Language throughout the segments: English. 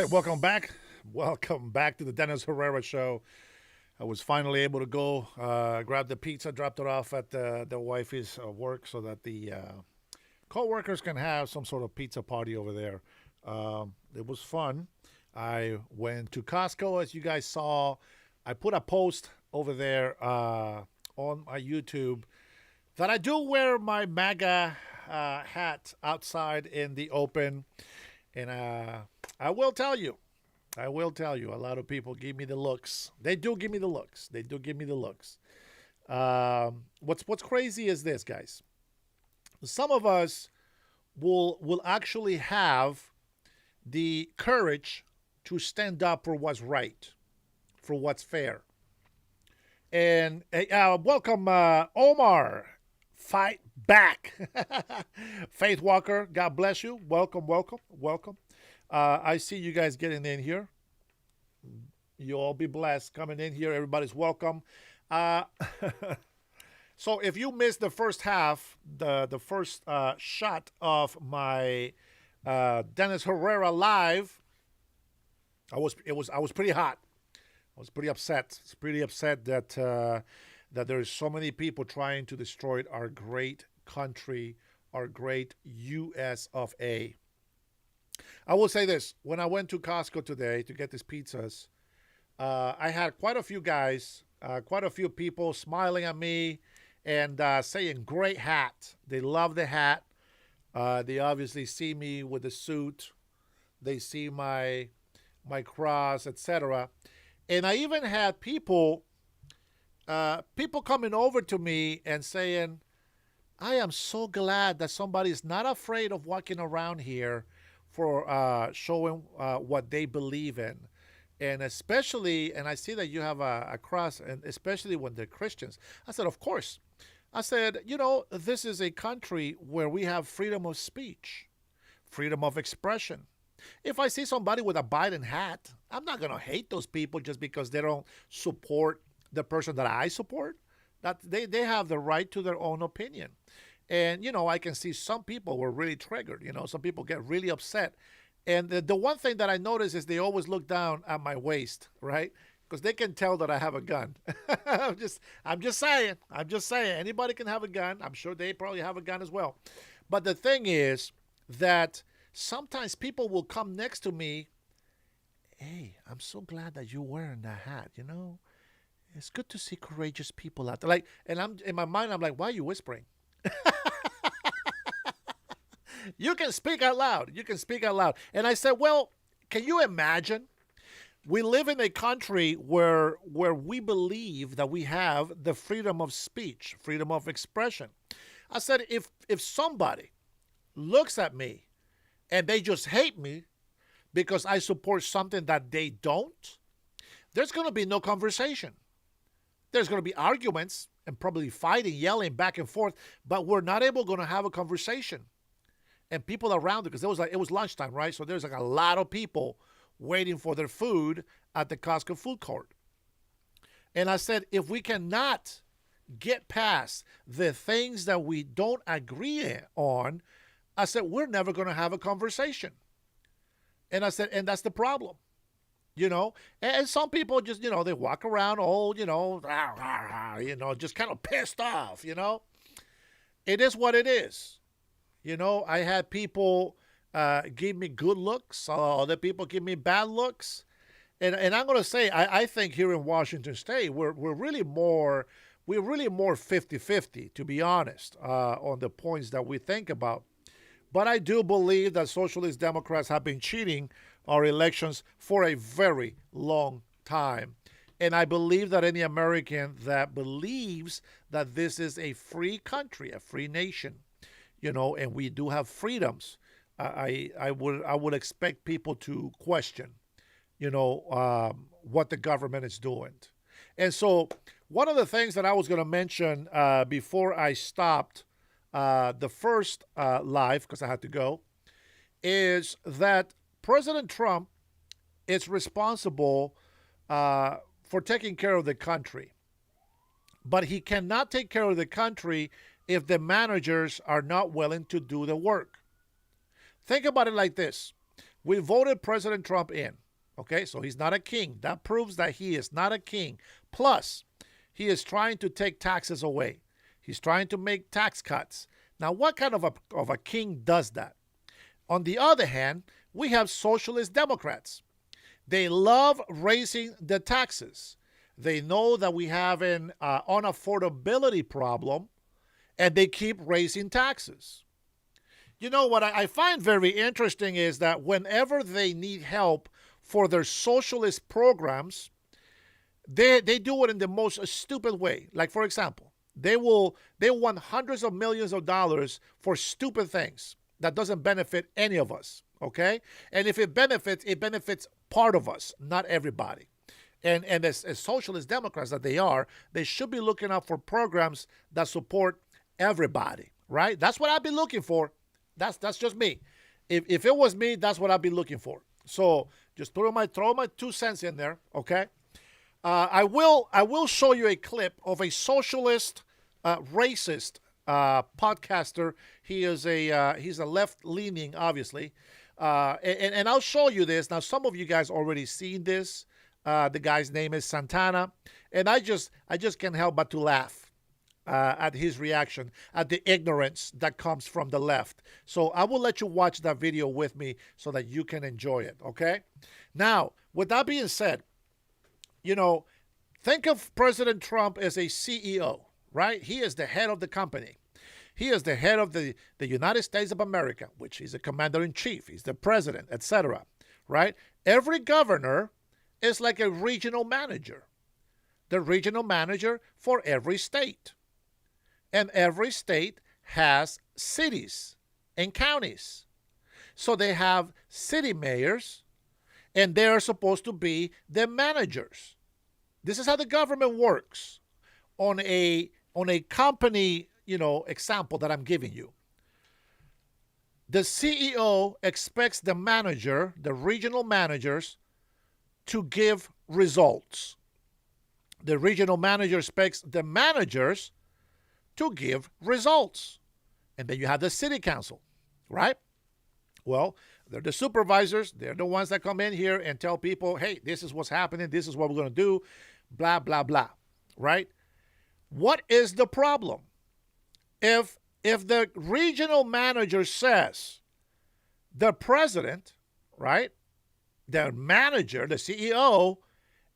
Welcome back. Welcome back to the Dennis Herrera Show. I was finally able to go grab the pizza, dropped it off at the wifey's work so that the co-workers can have some sort of pizza party over there. It was fun. I went to Costco, as you guys saw. I put a post over there on my YouTube that I do wear my MAGA hat outside in the open. And I will tell you, a lot of people give me the looks. They do give me the looks. What's crazy is this, guys. Some of us will actually have the courage to stand up for what's right, for what's fair. And welcome, Omar. Fight back. Faith Walker, God bless you. Welcome. I see you guys getting in here. You all be blessed coming in here. Everybody's welcome. So if you missed the first half, the first shot of my Dennis Herrera live, I was pretty hot. I was pretty upset. It's pretty upset that there's so many people trying to destroy our great country, our great U.S. of A. I will say this. When I went to Costco today to get these pizzas, I had quite a few guys, quite a few people smiling at me and saying, great hat. They love the hat. They obviously see me with the suit. They see my cross, etc. And I even had people coming over to me and saying, I am so glad that somebody is not afraid of walking around here for showing what they believe in. And especially, and I see that you have a cross, and especially when they're Christians. I said, of course. I said, this is a country where we have freedom of speech, freedom of expression. If I see somebody with a Biden hat, I'm not going to hate those people just because they don't support the person that I support. That they have the right to their own opinion. And, I can see some people were really triggered. Some people get really upset. And the one thing that I notice is they always look down at my waist, right? Because they can tell that I have a gun. I'm just saying. Anybody can have a gun. I'm sure they probably have a gun as well. But the thing is that sometimes people will come next to me. Hey, I'm so glad that you're wearing that hat, It's good to see courageous people out there. And I'm in my mind, I'm like, why are you whispering? You can speak out loud. You can speak out loud. And I said, well, can you imagine? We live in a country where we believe that we have the freedom of speech, freedom of expression. I said, if somebody looks at me and they just hate me because I support something that they don't, there's going to be no conversation. There's going to be arguments and probably fighting, yelling back and forth, but we're not able going to have a conversation. And people around it, because it was lunchtime, right? So there's like a lot of people waiting for their food at the Costco food court. And I said, if we cannot get past the things that we don't agree on, I said, we're never going to have a conversation. And I said, and that's the problem. And some people just, they walk around all, just kind of pissed off, It is what it is. I had people give me good looks. Other people give me bad looks. And I'm going to say, I think here in Washington State, we're really more 50-50, to be honest, on the points that we think about. But I do believe that Socialist Democrats have been cheating our elections for a very long time. And I believe that any American that believes that this is a free country, a free nation, and we do have freedoms, I would expect people to question, what the government is doing. And so one of the things that I was going to mention before I stopped the first live, because I had to go, is that President Trump is responsible for taking care of the country. But he cannot take care of the country if the managers are not willing to do the work. Think about it like this. We voted President Trump in. Okay, so he's not a king. That proves that he is not a king. Plus, he is trying to take taxes away. He's trying to make tax cuts. Now, what kind of a king does that? On the other hand, we have socialist Democrats. They love raising the taxes. They know that we have an unaffordability problem, and they keep raising taxes. What I find very interesting is that whenever they need help for their socialist programs, they do it in the most stupid way. Like, for example, they want hundreds of millions of dollars for stupid things that doesn't benefit any of us, okay? And if it benefits part of us, not everybody. And as socialist Democrats that they are, they should be looking out for programs that support everybody, right? That's what I'd be looking for. That's just me. If it was me, that's what I'd be looking for. So just throw my 2 cents in there, okay? I will show you a clip of a socialist, racist podcaster. He's a left-leaning, obviously, and I'll show you this. Now, some of you guys already seen this. The guy's name is Santana, and I just can't help but to laugh at his reaction, at the ignorance that comes from the left. So I will let you watch that video with me so that you can enjoy it, okay? Now, with that being said, think of President Trump as a CEO, right? He is the head of the company. He is the head of the United States of America, which he's a commander-in-chief. He's the president, etc., right? Every governor is like a regional manager, the regional manager for every state. And every state has cities and counties. So they have city mayors, and they are supposed to be the managers. This is how the government works on a company, example that I'm giving you. The CEO expects the manager, the regional managers, to give results. The regional manager expects the managers to give results. And then you have the city council, right? Well, they're the supervisors. They're the ones that come in here and tell people, hey, this is what's happening. This is what we're going to do, blah, blah, blah, right? What is the problem? If the regional manager says the president, right, the manager, the CEO,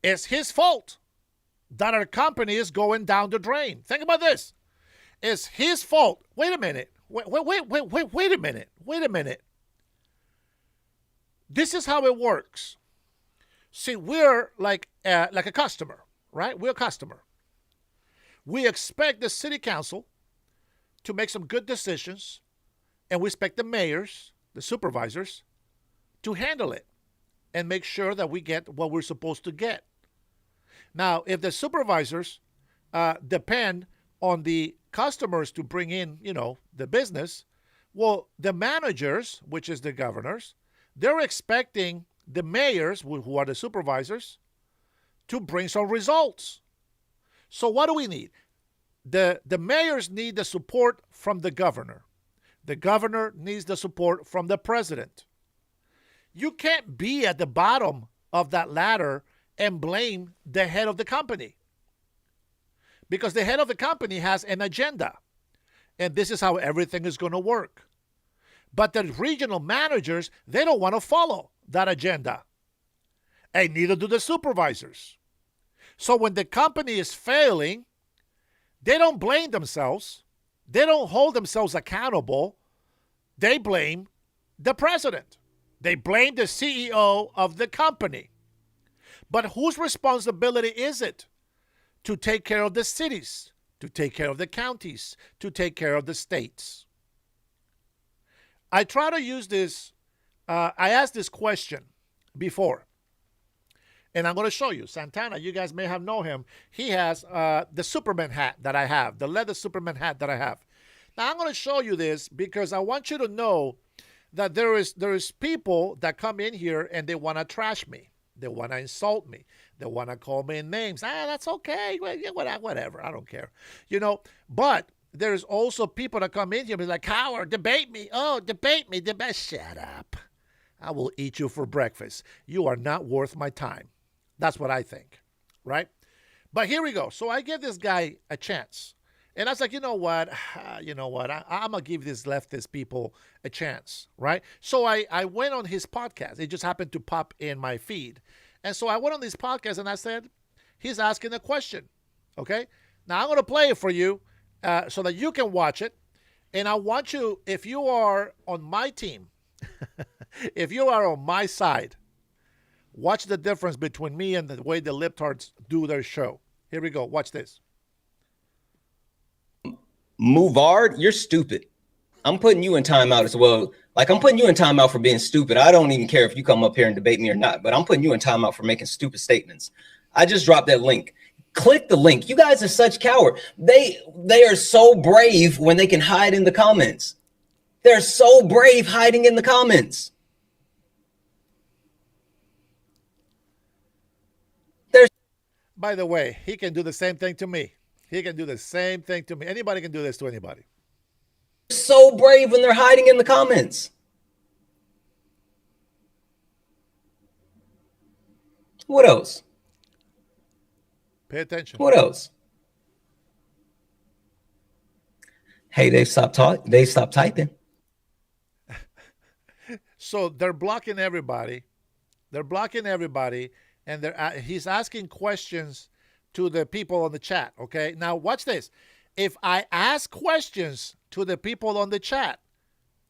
is his fault that our company is going down the drain. Think about this. It's his fault. Wait a minute. Wait a minute. Wait a minute. This is how it works. See, we're like a customer, right? We're a customer. We expect the city council to make some good decisions, and we expect the mayors, the supervisors, to handle it and make sure that we get what we're supposed to get. Now, if the supervisors depend on the customers to bring in, the business, well, the managers, which is the governors, they're expecting the mayors, who are the supervisors, to bring some results. So what do we need? The mayors need the support from the governor. The governor needs the support from the president. You can't be at the bottom of that ladder and blame the head of the company, because the head of the company has an agenda, and this is how everything is going to work. But the regional managers, they don't want to follow that agenda, and neither do the supervisors. So when the company is failing, they don't blame themselves. They don't hold themselves accountable. They blame the president. They blame the CEO of the company. But whose responsibility is it to take care of the cities, to take care of the counties, to take care of the states? I try to use this. I asked this question before, and I'm going to show you. Santana, you guys may have known him. He has the Superman hat that I have, the leather Superman hat that I have. Now, I'm going to show you this because I want you to know that there is people that come in here and they want to trash me. They want to insult me. They want to call me names. That's okay. Whatever. I don't care. But there's also people that come in here and be like, Howard, debate me. Oh, debate me. Shut up. I will eat you for breakfast. You are not worth my time. That's what I think, right? But here we go. So I give this guy a chance. And I was like, you know what? I'm going to give these leftist people a chance, right? So I went on his podcast. It just happened to pop in my feed. And so I went on this podcast and I said, he's asking a question, okay? Now I'm going to play it for you so that you can watch it. And I want you, if you are on my team, if you are on my side, watch the difference between me and the way the libtards do their show. Here we go. Watch this. Movard, you're stupid. I'm putting you in timeout as well. Like, I'm putting you in timeout for being stupid. I don't even care if you come up here and debate me or not, but I'm putting you in timeout for making stupid statements. I just dropped that link. Click the link. You guys are such cowards. They are so brave when they can hide in the comments. They're so brave hiding in the comments. By the way, he can do the same thing to me. He can do the same thing to me. Anybody can do this to anybody. So brave when they're hiding in the comments. What else? Pay attention. What else? Hey, they stopped typing. So they're blocking everybody. They're blocking everybody, and he's asking questions to the people on the chat, okay? Now, watch this. If I ask questions to the people on the chat,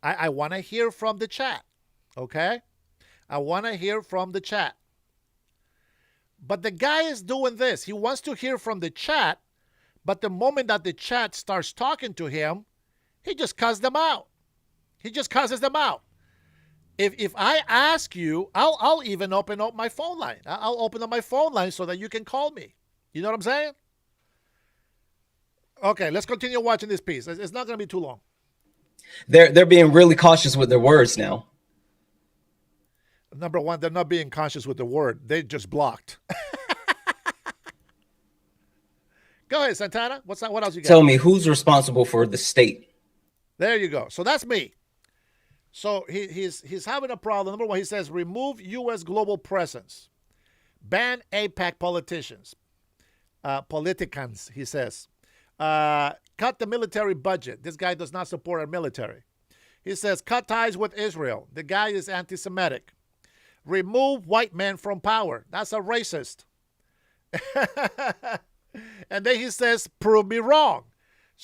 I want to hear from the chat, okay? I want to hear from the chat. But the guy is doing this. He wants to hear from the chat, but the moment that the chat starts talking to him, he just cuts them out. He just cusses them out. If I ask you, I'll even open up my phone line. I'll open up my phone line so that you can call me. You know what I'm saying? Okay, let's continue watching this piece. It's not going to be too long. They're being really cautious with their words now. Number one, they're not being cautious with the word. They just blocked. Go ahead, Santana. What else you got? Tell me, who's responsible for the state? There you go. So that's me. So he's having a problem. Number one, he says, remove U.S. global presence. Ban APAC politicians. Politicans, he says. Cut the military budget. This guy does not support our military. He says, cut ties with Israel. The guy is anti-Semitic. Remove white men from power. That's a racist. And then he says, prove me wrong.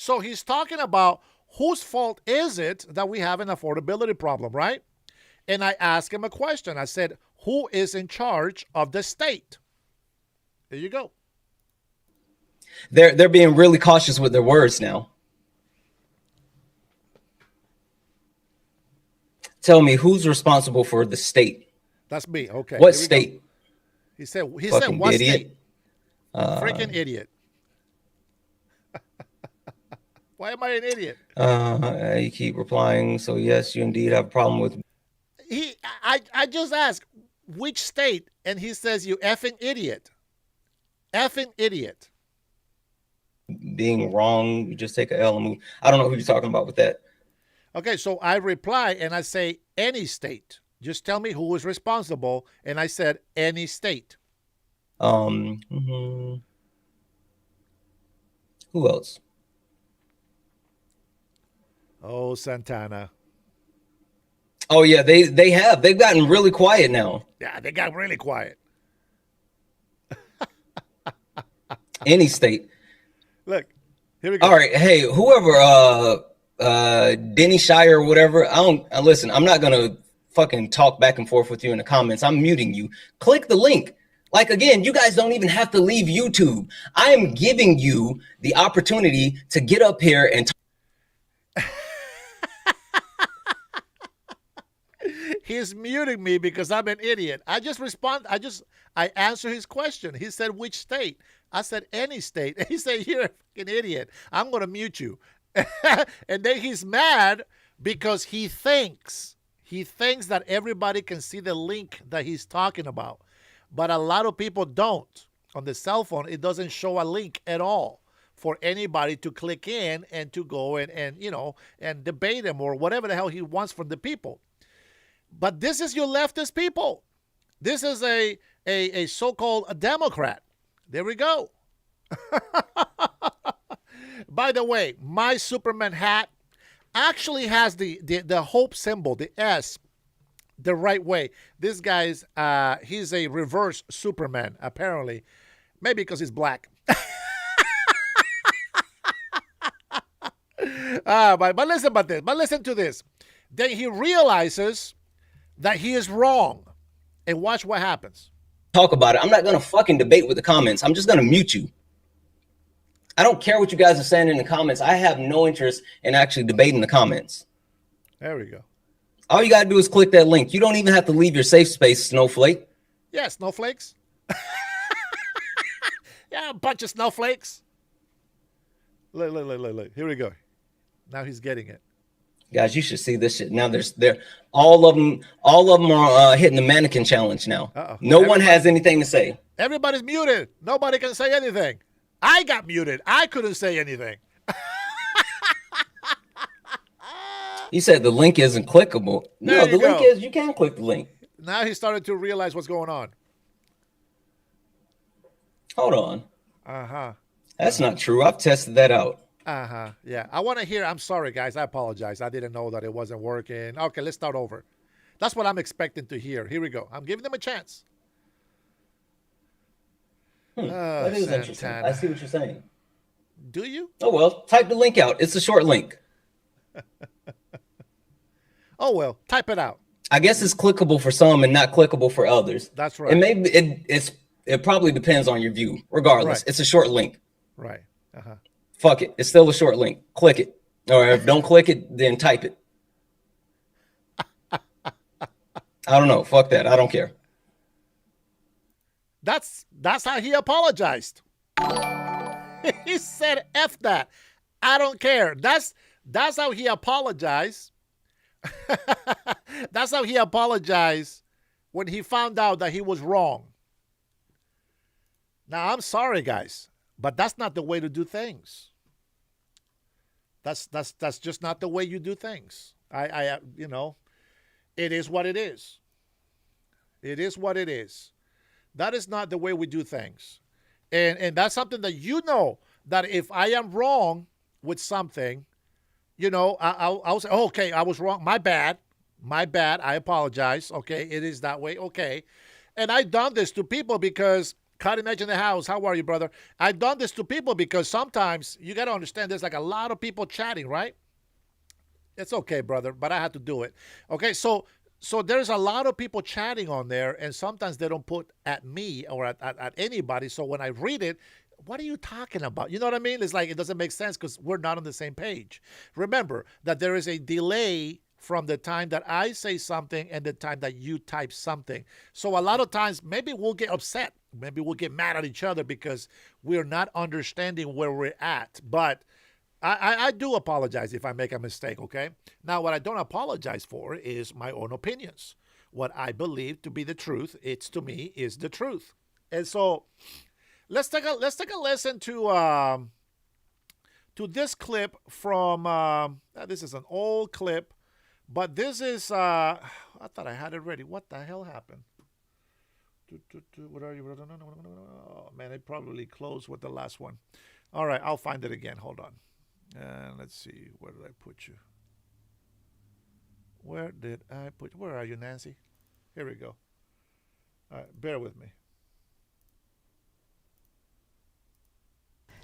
So he's talking about whose fault is it that we have an affordability problem, right? And I asked him a question. I said, who is in charge of the state? There you go. They're being really cautious with their words now. Tell me, who's responsible for the state? That's me. Okay. What state? Go. He said Fucking what idiot. state? Freaking idiot. Why am I an idiot? You keep replying. So yes, you indeed have a problem with. I just asked which state, and he says you effing idiot. Effing idiot. Being wrong. You just take a L and move. I don't know who you're talking about with that. Okay, so I reply and I say any state. Just tell me who is responsible, and I said any state. Who else? Oh, Santana. Oh yeah, they've gotten really quiet now. Yeah, they got really quiet. Any state. Look, here we go. All right, hey, whoever, Denny Shire or whatever. Listen. I'm not gonna fucking talk back and forth with you in the comments. I'm muting you. Click the link. Like again, you guys don't even have to leave YouTube. I am giving you the opportunity to get up here and. He's muting me because I'm an idiot. I answer his question. He said, which state? I said, any state. He said, you're a fucking idiot. I'm going to mute you. And then he's mad because he thinks that everybody can see the link that he's talking about. But a lot of people don't. On the cell phone, it doesn't show a link at all for anybody to click in and to go and debate him or whatever the hell he wants from the people. But this is your leftist people. This is a so-called Democrat. There we go. By the way, my Superman hat actually has the hope symbol, the S, the right way. This guy's, he's a reverse Superman, apparently. Maybe because he's black. But listen to this. Then he realizes that he is wrong. And watch what happens. Talk about it. I'm not going to fucking debate with the comments. I'm just going to mute you. I don't care what you guys are saying in the comments. I have no interest in actually debating the comments. There we go. All you got to do is click that link. You don't even have to leave your safe space, Snowflake. Yeah, snowflakes. Yeah, a bunch of snowflakes. Look. Here we go. Now he's getting it. Guys, you should see this shit. Now all of them are hitting the mannequin challenge now. No one has anything to say. Everybody's muted. Nobody can say anything. I got muted. I couldn't say anything. You said the link isn't clickable. No, the link is you can click the link. Now he started to realize what's going on. Hold on. Uh-huh. That's not true. I've tested that out. Uh-huh. Yeah. I want to hear. I'm sorry, guys. I apologize. I didn't know that it wasn't working. Okay, let's start over. That's what I'm expecting to hear. Here we go. I'm giving them a chance. That is interesting. I see what you're saying. Do you? Oh, well, type the link out. It's a short link. Oh, well, type it out. I guess it's clickable for some and not clickable for others. That's right. And maybe it probably depends on your view. Regardless, It's a short link. Right. Uh-huh. Fuck it. It's still a short link. Click it. Or if don't click it, then type it. I don't know. Fuck that. I don't care. That's how he apologized. He said, F that. I don't care. That's how he apologized. That's how he apologized when he found out that he was wrong. Now, I'm sorry, guys, but that's not the way to do things. That's just not the way you do things. It is what it is. It is what it is. That is not the way we do things. And that's something that that if I am wrong with something, I'll say, okay, I was wrong. My bad. I apologize. Okay, it is that way. Okay. And I've done this to people because Cutting Edge in the house. How are you, brother? I've done this to people because sometimes you got to understand there's like a lot of people chatting, right? It's okay, brother, but I had to do it. Okay, so there's a lot of people chatting on there, and sometimes they don't put at me or at anybody. So when I read it, what are you talking about? You know what I mean? It's like it doesn't make sense because we're not on the same page. Remember that there is a delay from the time that I say something and the time that you type something. So a lot of times maybe we'll get upset. Maybe we'll get mad at each other because we're not understanding where we're at. But I do apologize if I make a mistake, okay? Now, what I don't apologize for is my own opinions. What I believe to be the truth, it's to me, is the truth. And so let's take a listen to this clip from this is an old clip, but this is I thought I had it ready. What the hell happened? What are you? Oh, man, it probably closed with the last one. All right, I'll find it again. Hold on. And let's see, where did I put you? Where did I put you? Where are you, Nancy? Here we go. All right, bear with me.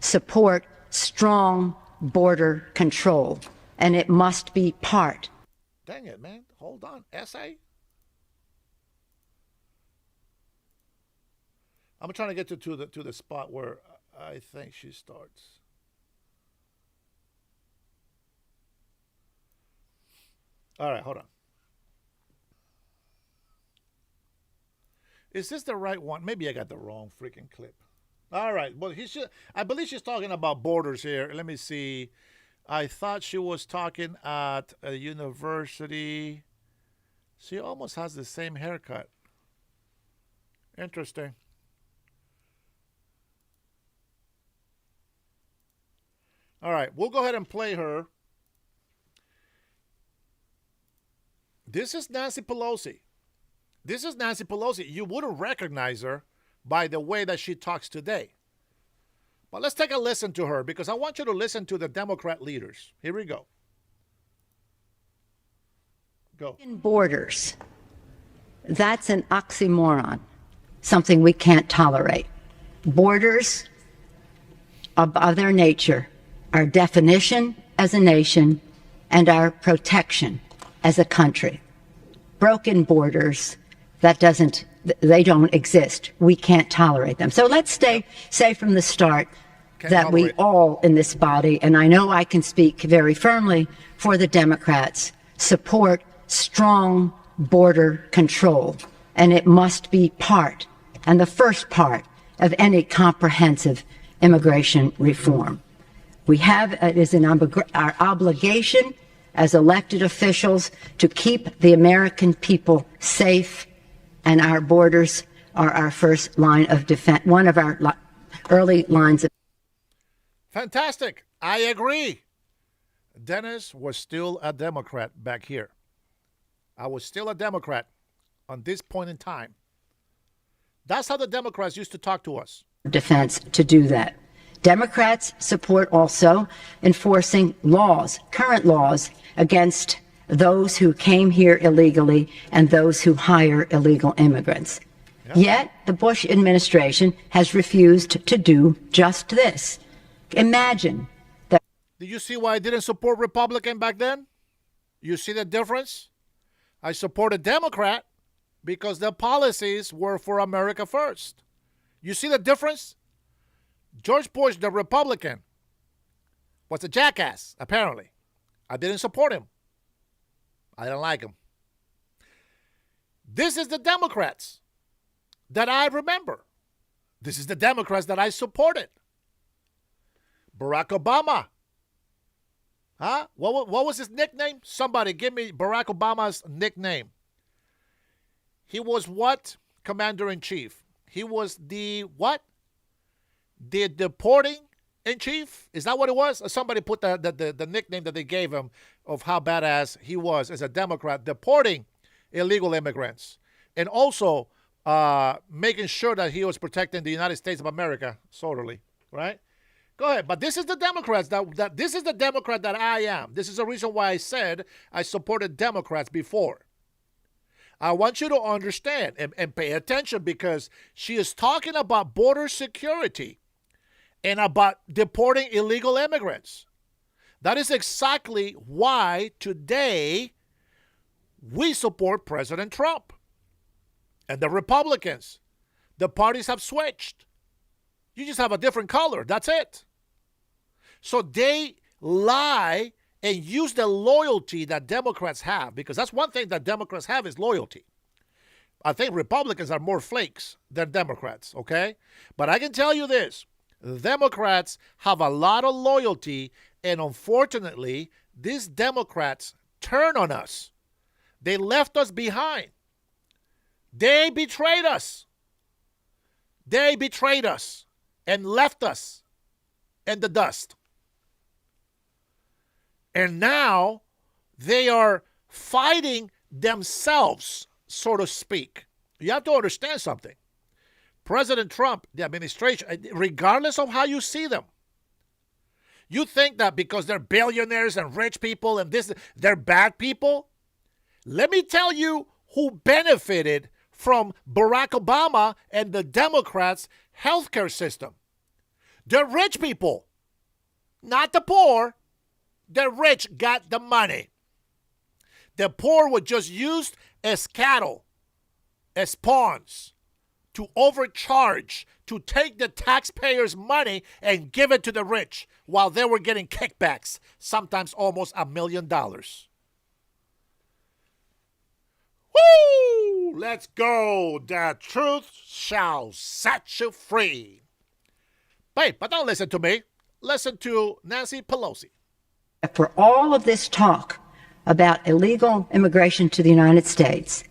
Support strong border control, and it must be part. Dang it, man. Hold on. Essay? I'm trying to get to the spot where I think she starts. All right, hold on. Is this the right one? Maybe I got the wrong freaking clip. All right. Well, I believe she's talking about borders here. Let me see. I thought she was talking at a university. She almost has the same haircut. Interesting. All right. We'll go ahead and play her. This is Nancy Pelosi. This is Nancy Pelosi. You wouldn't recognize her by the way that she talks today. But let's take a listen to her because I want you to listen to the Democrat leaders. Here we go. Go. Borders. That's an oxymoron, something we can't tolerate. Borders, of their nature, our definition as a nation and our protection as a country. Broken borders, they don't exist. We can't tolerate them. So let's say from the start that we all in this body, and I know I can speak very firmly for the Democrats, support strong border control. And it must be part, and the first part, of any comprehensive immigration reform. It is our obligation as elected officials to keep the American people safe, and our borders are our first line of defense, one of our early lines of. Fantastic. I agree. Dennis was still a Democrat back here. I was still a Democrat on this point in time. That's how the Democrats used to talk to us. Defense to do that. Democrats support also enforcing laws, current laws, against those who came here illegally and those who hire illegal immigrants. Yep. Yet the Bush administration has refused to do just this. Imagine that. Did you see why I didn't support Republican back then? You see the difference? I supported Democrat because their policies were for America first. You see the difference? George Bush, the Republican, was a jackass, apparently. I didn't support him. I didn't like him. This is the Democrats that I remember. This is the Democrats that I supported. Barack Obama. Huh? What was his nickname? Somebody give me Barack Obama's nickname. He was what? Commander-in-Chief. He was the what? The deporting in chief? Is that what it was? Or somebody put the nickname that they gave him of how badass he was as a Democrat, deporting illegal immigrants. And also making sure that he was protecting the United States of America, totally, right? Go ahead. But this is the Democrats this is the Democrat that I am. This is the reason why I said I supported Democrats before. I want you to understand and pay attention, because she is talking about border security and about deporting illegal immigrants. That is exactly why today we support President Trump and the Republicans. The parties have switched. You just have a different color. That's it. So they lie and use the loyalty that Democrats have, because that's one thing that Democrats have is loyalty. I think Republicans are more flakes than Democrats, okay? But I can tell you this. Democrats have a lot of loyalty, and unfortunately, these Democrats turn on us. They left us behind. They betrayed us. They betrayed us and left us in the dust. And now they are fighting themselves, so to speak. You have to understand something. President Trump, the administration, regardless of how you see them, you think that because they're billionaires and rich people and this, they're bad people? Let me tell you who benefited from Barack Obama and the Democrats' healthcare system. The rich people, not the poor. The rich got the money. The poor were just used as cattle, as pawns, to overcharge, to take the taxpayers' money and give it to the rich, while they were getting kickbacks, sometimes almost $1 million. Woo! Let's go. The truth shall set you free. Wait, but don't listen to me. Listen to Nancy Pelosi. For all of this talk about illegal immigration to the United States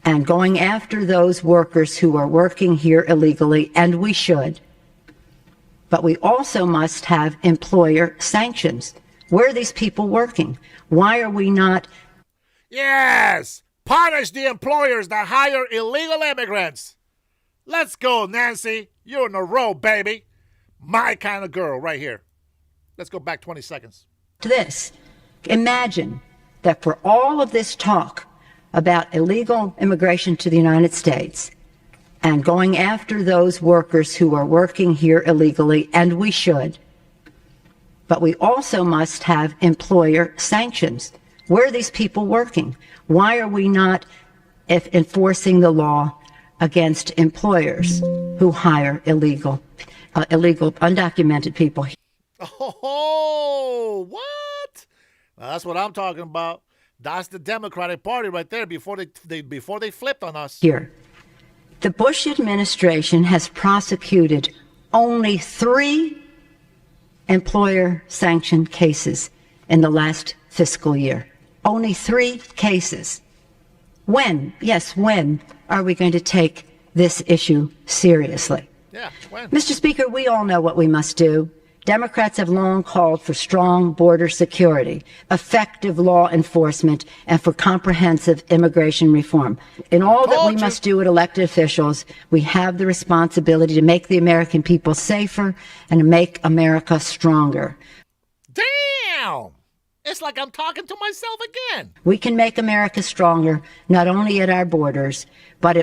and going after those workers who are working here illegally, and we should, but we also must have employer sanctions. Where are these people working? Why are we not? Yes, punish the employers that hire illegal immigrants. Let's go, Nancy. You're in a row, baby. My kind of girl right here. Let's go back 20 seconds. To this. Imagine that for all of this talk about illegal immigration to the United States and going after those workers who are working here illegally, and we should, but we also must have employer sanctions. Where are these people working? Why are we not enforcing the law against employers who hire illegal, undocumented people? Oh, what? Well, that's what I'm talking about. That's the Democratic Party right there before they flipped on us. Here, the Bush administration has prosecuted only 3 employer-sanctioned cases in the last fiscal year. Only 3 cases. When are we going to take this issue seriously? Yeah, when? Mr. Speaker, we all know what we must do. Democrats have long called for strong border security, effective law enforcement, and for comprehensive immigration reform. In all that we must do as elected officials, we have the responsibility to make the American people safer and to make America stronger. Damn! It's like I'm talking to myself again. We can make America stronger, not only at our borders, but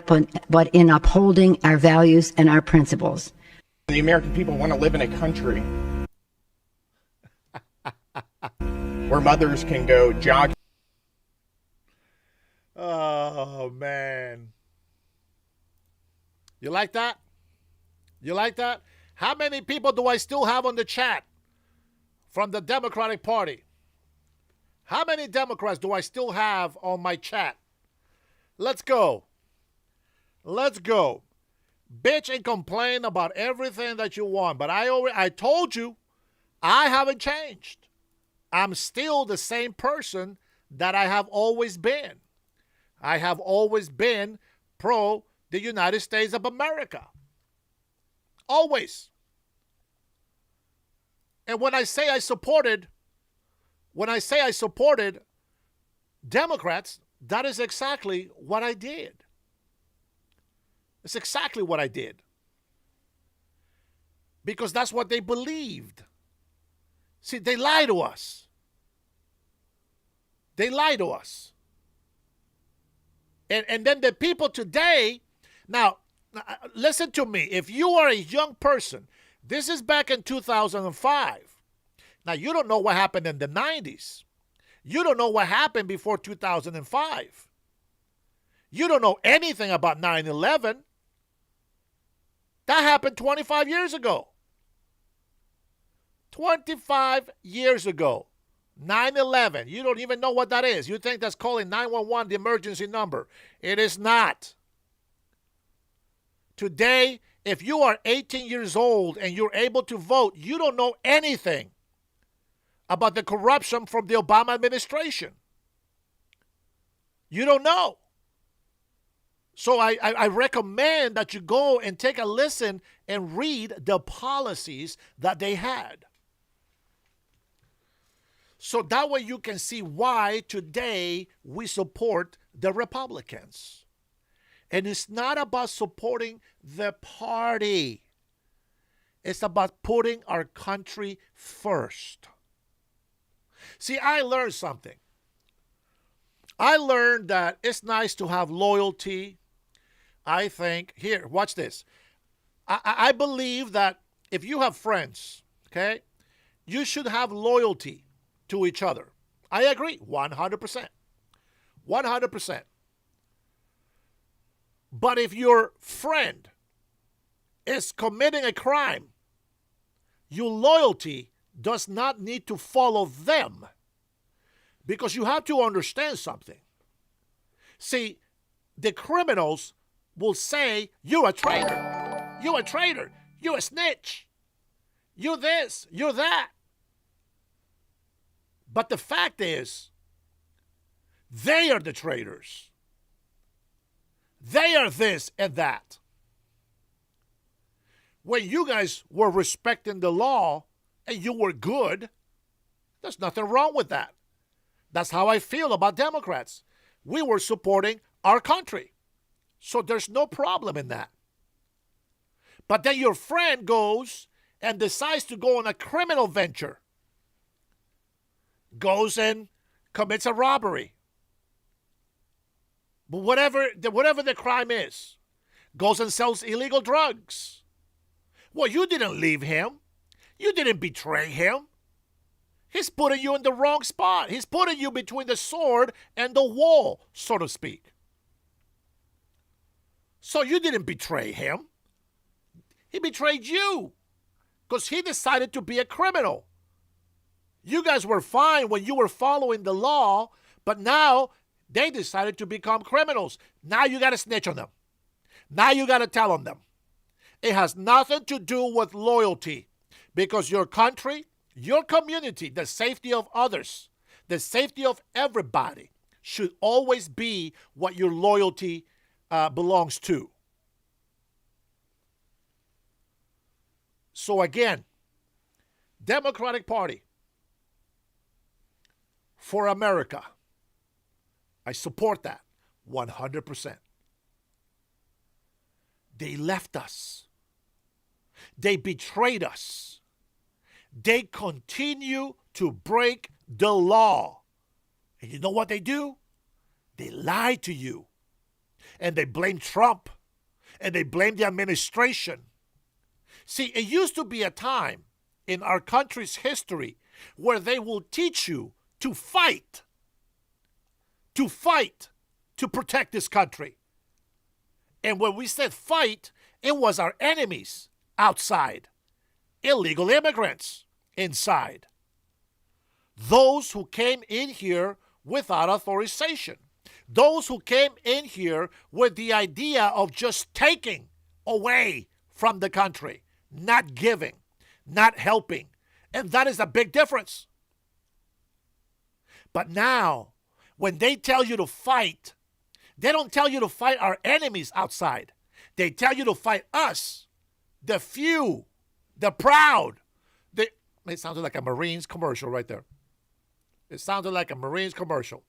in upholding our values and our principles. The American people want to live in a country where mothers can go jogging. Oh, man. You like that? You like that? How many people do I still have on the chat from the Democratic Party? How many Democrats do I still have on my chat? Let's go. Let's go. Bitch and complain about everything that you want. But I told you, I haven't changed. I'm still the same person that I have always been. I have always been pro the United States of America. Always. And when I say I supported Democrats, that is exactly what I did. It's exactly what I did. Because that's what they believed. See, they lie to us. They lie to us. And then the people today, now, listen to me. If you are a young person, this is back in 2005. Now, you don't know what happened in the 90s. You don't know what happened before 2005. You don't know anything about 9/11. That happened 25 years ago. 25 years ago. 9/11. You don't even know what that is. You think that's calling 911 the emergency number. It is not. Today, if you are 18 years old and you're able to vote, you don't know anything about the corruption from the Obama administration. You don't know. So I recommend that you go and take a listen and read the policies that they had. So that way you can see why today we support the Republicans. And it's not about supporting the party. It's about putting our country first. See, I learned something. I learned that it's nice to have loyalty. I think, here, watch this. I believe that if you have friends, okay, you should have loyalty to each other. I agree, 100%. 100%. But if your friend is committing a crime, your loyalty does not need to follow them, because you have to understand something. See, the criminals will say, you're a traitor, you're a traitor, you're a snitch, you're this, you're that. But the fact is, they are the traitors. They are this and that. When you guys were respecting the law and you were good, there's nothing wrong with that. That's how I feel about Democrats. We were supporting our country. So there's no problem in that. But then your friend goes and decides to go on a criminal venture. Goes and commits a robbery. But whatever the crime is, goes and sells illegal drugs. Well, you didn't leave him. You didn't betray him. He's putting you in the wrong spot. He's putting you between the sword and the wall, so to speak. So you didn't betray him. He betrayed you because he decided to be a criminal. You guys were fine when you were following the law, but now they decided to become criminals. Now you got to snitch on them. Now you got to tell on them. It has nothing to do with loyalty, because your country, your community, the safety of others, the safety of everybody should always be what your loyalty belongs to. So again, Democratic Party for America. I support that 100%. They left us. They betrayed us. They continue to break the law. And you know what they do? They lie to you. And they blame Trump. And they blame the administration. See, it used to be a time in our country's history where they will teach you to fight. To fight to protect this country. And when we said fight, it was our enemies outside. Illegal immigrants inside. Those who came in here without authorization. Those who came in here with the idea of just taking away from the country, not giving, not helping. And that is a big difference. But now, when they tell you to fight, they don't tell you to fight our enemies outside. They tell you to fight us, the few, the proud. It sounded like a Marines commercial right there. It sounded like a Marines commercial.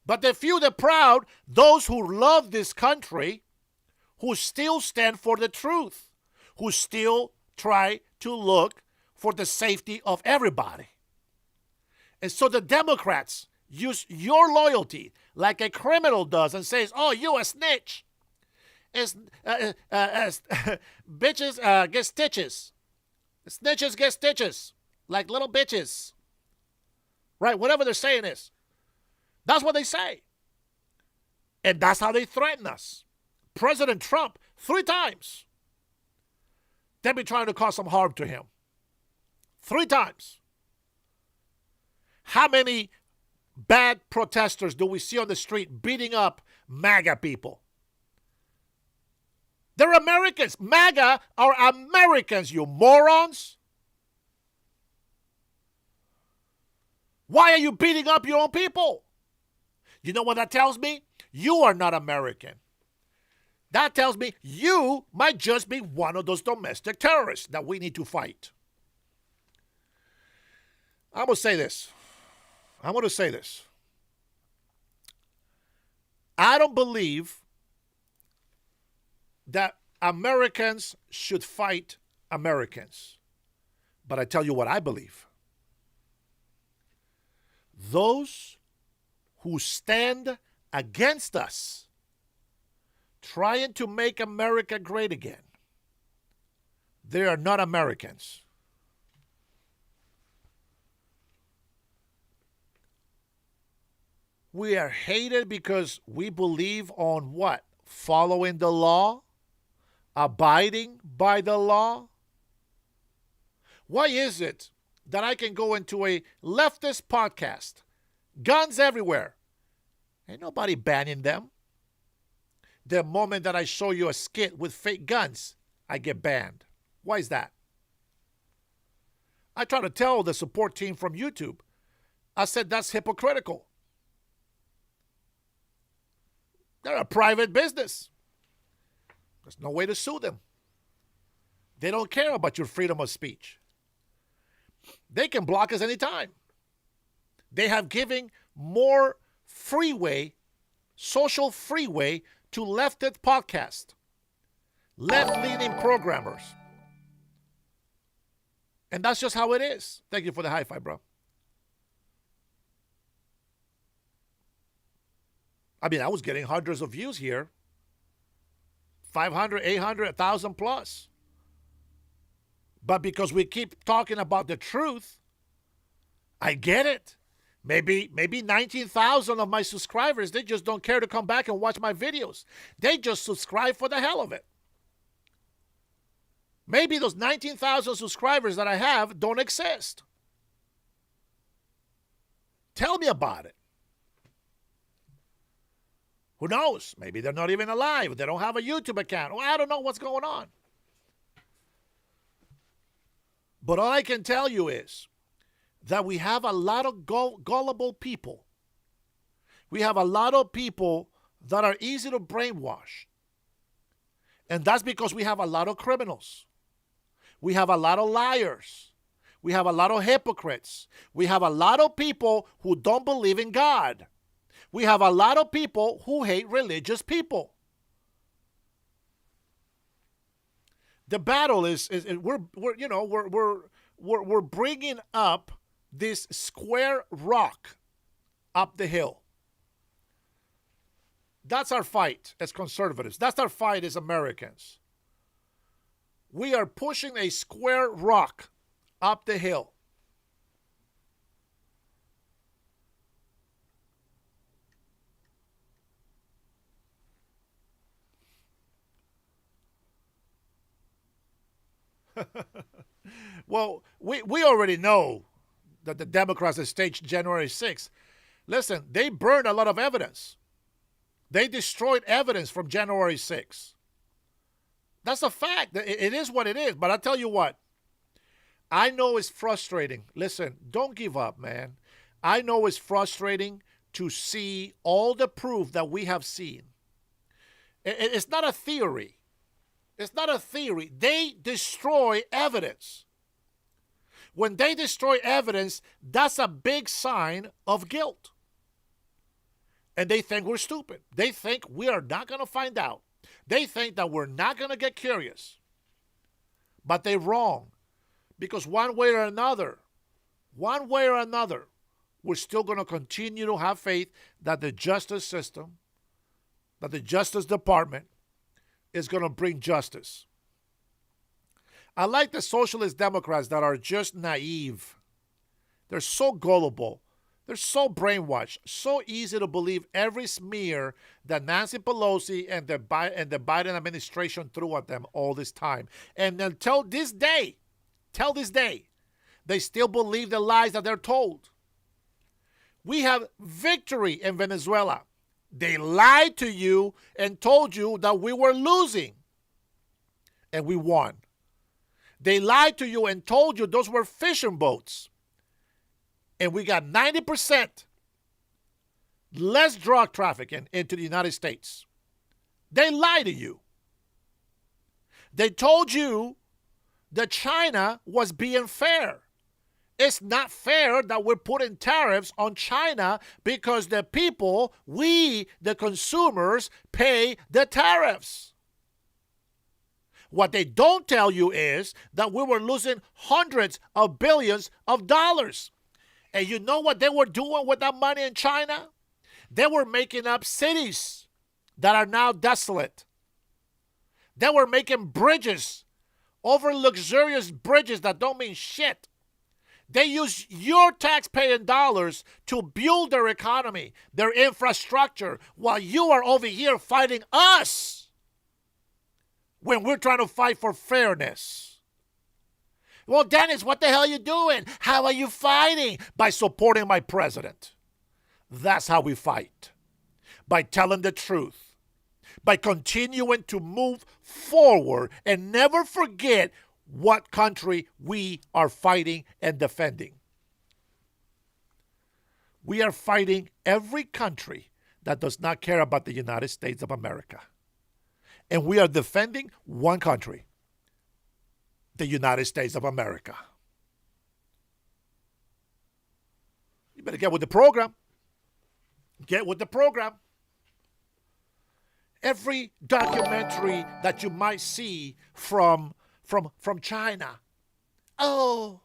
But the few, the proud, those who love this country, who still stand for the truth, who still try to look for the safety of everybody. And so the Democrats, use your loyalty like a criminal does and says, oh, you a snitch. It's, bitches get stitches. Snitches get stitches like little bitches. Right? Whatever they're saying is. That's what they say. And that's how they threaten us. President Trump, 3 times, they've been trying to cause some harm to him. 3 times. How many bad protesters do we see on the street beating up MAGA people? They're Americans. MAGA are Americans, you morons. Why are you beating up your own people? You know what that tells me? You are not American. That tells me you might just be one of those domestic terrorists that we need to fight. I'm going to say this. I don't believe that Americans should fight Americans. But I tell you what I believe. Those who stand against us, trying to make America great again, they are not Americans. We are hated because we believe on what? Following the law? Abiding by the law? Why is it that I can go into a leftist podcast, guns everywhere, ain't nobody banning them? The moment that I show you a skit with fake guns, I get banned. Why is that? I try to tell the support team from YouTube, I said that's hypocritical. They're a private business. There's no way to sue them. They don't care about your freedom of speech. They can block us anytime. They have given more freeway, social freeway to leftist podcast, left-leaning programmers. And that's just how it is. Thank you for the high five, bro. I mean, I was getting hundreds of views here. 500, 800, 1,000 plus. But because we keep talking about the truth, I get it. Maybe 19,000 of my subscribers, they just don't care to come back and watch my videos. They just subscribe for the hell of it. Maybe those 19,000 subscribers that I have don't exist. Tell me about it. Who knows? Maybe they're not even alive. They don't have a YouTube account. Well, I don't know what's going on. But all I can tell you is that we have a lot of gullible people. We have a lot of people that are easy to brainwash. And that's because we have a lot of criminals. We have a lot of liars. We have a lot of hypocrites. We have a lot of people who don't believe in God. We have a lot of people who hate religious people. The battle is we're bringing up this square rock up the hill. That's our fight as conservatives. That's our fight as Americans. We are pushing a square rock up the hill. Well, we already know that the Democrats have staged January 6th. Listen, they burned a lot of evidence. They destroyed evidence from January 6th. That's a fact. It is what it is. But I tell you what, I know it's frustrating. Listen, don't give up, man. I know it's frustrating to see all the proof that we have seen. It's not a theory. It's not a theory. They destroy evidence. When they destroy evidence, that's a big sign of guilt. And they think we're stupid. They think we are not going to find out. They think that we're not going to get curious. But they're wrong. Because one way or another, we're still going to continue to have faith that the justice system, that the Justice Department is going to bring justice. I like the socialist Democrats that are just naive. They're so gullible. They're so brainwashed, so easy to believe every smear that Nancy Pelosi and the Biden administration threw at them all this time. And until this day, they still believe the lies that they're told. We have victory in Venezuela. They lied to you and told you that we were losing, and we won. They lied to you and told you those were fishing boats, and we got 90% less drug trafficking into the United States. They lied to you. They told you that China was being fair. It's not fair that we're putting tariffs on China because the people, we, the consumers, pay the tariffs. What they don't tell you is that we were losing hundreds of billions of dollars. And you know what they were doing with that money in China? They were making up cities that are now desolate. They were making bridges, over luxurious bridges that don't mean shit. They use your taxpaying dollars to build their economy, their infrastructure, while you are over here fighting us when we're trying to fight for fairness. Well, Dennis, what the hell are you doing? How are you fighting? By supporting my president. That's how we fight. By telling the truth. By continuing to move forward and never forget what country we are fighting and defending. We are fighting every country that does not care about the United States of America. And we are defending one country, the United States of America. You better get with the program. Get with the program. Every documentary that you might see from China. Oh,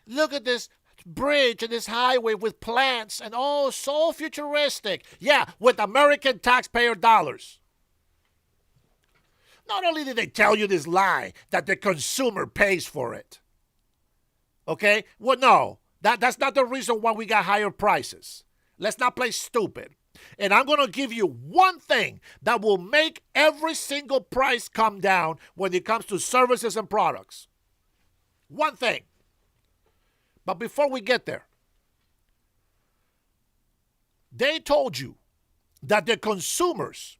look at this bridge and this highway with plants and oh, so futuristic. Yeah, with American taxpayer dollars. Not only did they tell you this lie that the consumer pays for it. Okay? Well, no, that's not the reason why we got higher prices. Let's not play stupid. And I'm going to give you one thing that will make every single price come down when it comes to services and products. One thing. But before we get there, they told you that the consumers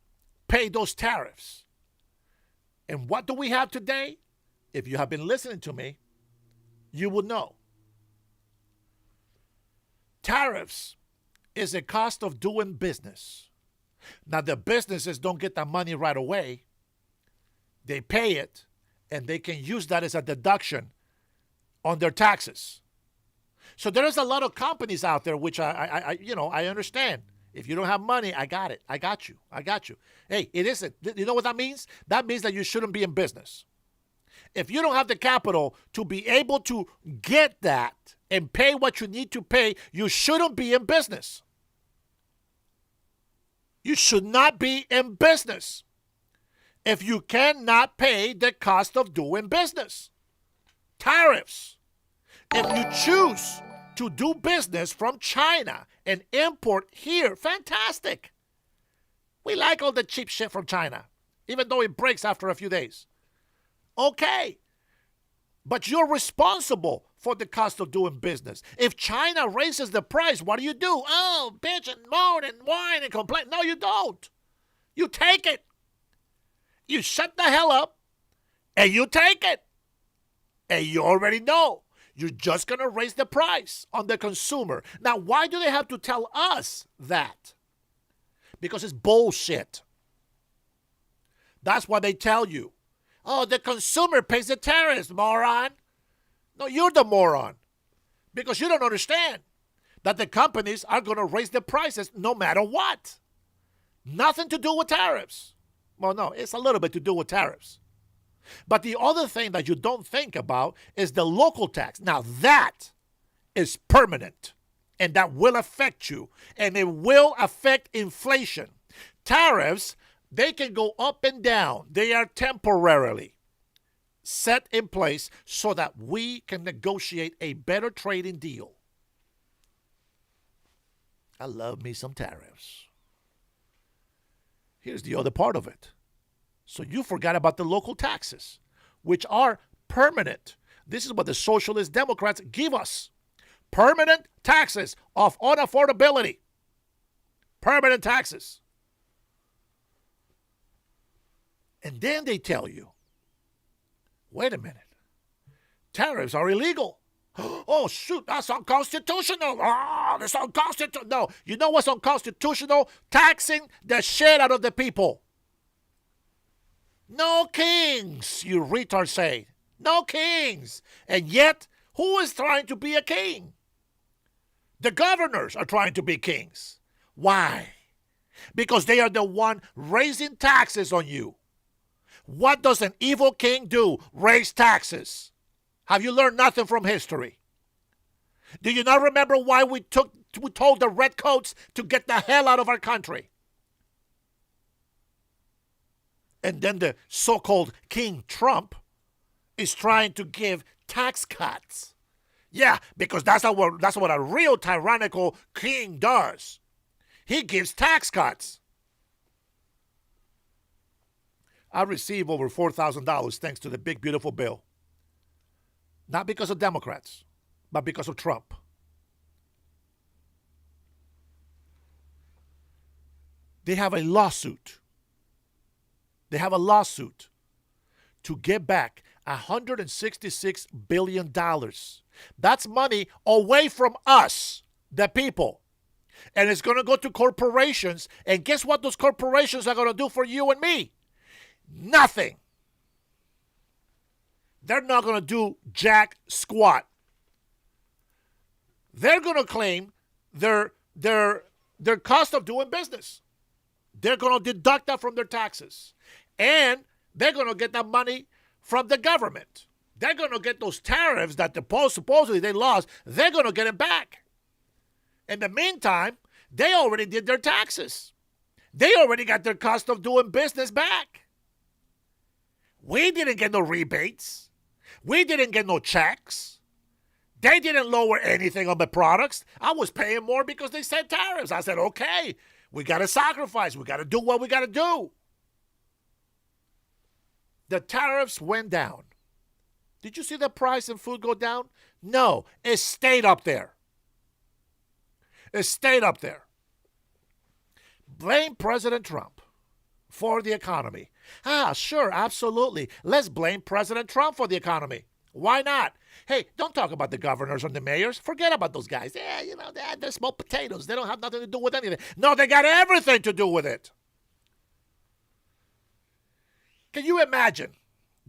pay those tariffs. And what do we have today? If you have been listening to me, you would know. Tariffs is a cost of doing business. Now, the businesses don't get that money right away. They pay it, and they can use that as a deduction on their taxes. So there is a lot of companies out there, which I understand. If you don't have money, I got it. I got you. Hey, it isn't. You know what that means? That means that you shouldn't be in business. If you don't have the capital to be able to get that and pay what you need to pay, you shouldn't be in business. You should not be in business if you cannot pay the cost of doing business. Tariffs. If you choose to do business from China and import here, fantastic. We like all the cheap shit from China, even though it breaks after a few days. Okay. But you're responsible for the cost of doing business. If China raises the price, what do? Oh, bitch and moan and whine and complain. No, you don't. You take it. You shut the hell up and you take it. And you already know. You're just going to raise the price on the consumer. Now, why do they have to tell us that? Because it's bullshit. That's why they tell you. Oh, the consumer pays the tariffs, moron. No, you're the moron. Because you don't understand that the companies are going to raise the prices no matter what. Nothing to do with tariffs. Well, no, it's a little bit to do with tariffs. But the other thing that you don't think about is the local tax. Now, that is permanent and that will affect you, and it will affect inflation. Tariffs, they can go up and down. They are temporarily set in place so that we can negotiate a better trading deal. I love me some tariffs. Here's the other part of it. So you forgot about the local taxes, which are permanent. This is what the socialist Democrats give us. Permanent taxes of unaffordability. Permanent taxes. And then they tell you, wait a minute, tariffs are illegal. Oh, shoot, that's unconstitutional. Oh, that's unconstitutional. No, you know what's unconstitutional? Taxing the shit out of the people. No kings, you retards say. No kings. And yet, who is trying to be a king? The governors are trying to be kings. Why? Because they are the one raising taxes on you. What does an evil king do? Raise taxes. Have you learned nothing from history? Do you not remember why we told the redcoats to get the hell out of our country? And then the so-called King Trump is trying to give tax cuts. Yeah, because that's what a real tyrannical king does. He gives tax cuts. I received over $4,000 thanks to the big, beautiful bill. Not because of Democrats, but because of Trump. They have a lawsuit. They have a lawsuit to get back $166 billion. That's money away from us, the people. And it's going to go to corporations. And guess what those corporations are going to do for you and me? Nothing. They're not going to do jack squat. They're going to claim their cost of doing business. They're going to deduct that from their taxes. And they're going to get that money from the government. They're going to get those tariffs that supposedly they lost. They're going to get it back. In the meantime, they already did their taxes. They already got their cost of doing business back. We didn't get no rebates. We didn't get no checks. They didn't lower anything on the products. I was paying more because they said tariffs. I said, okay, we got to sacrifice. We got to do what we got to do. The tariffs went down. Did you see the price of food go down? No, it stayed up there. It stayed up there. Blame President Trump for the economy. Sure, absolutely. Let's blame President Trump for the economy. Why not? Hey, don't talk about the governors and the mayors. Forget about those guys. Yeah, they're small potatoes. They don't have nothing to do with anything. No, they got everything to do with it. Can you imagine?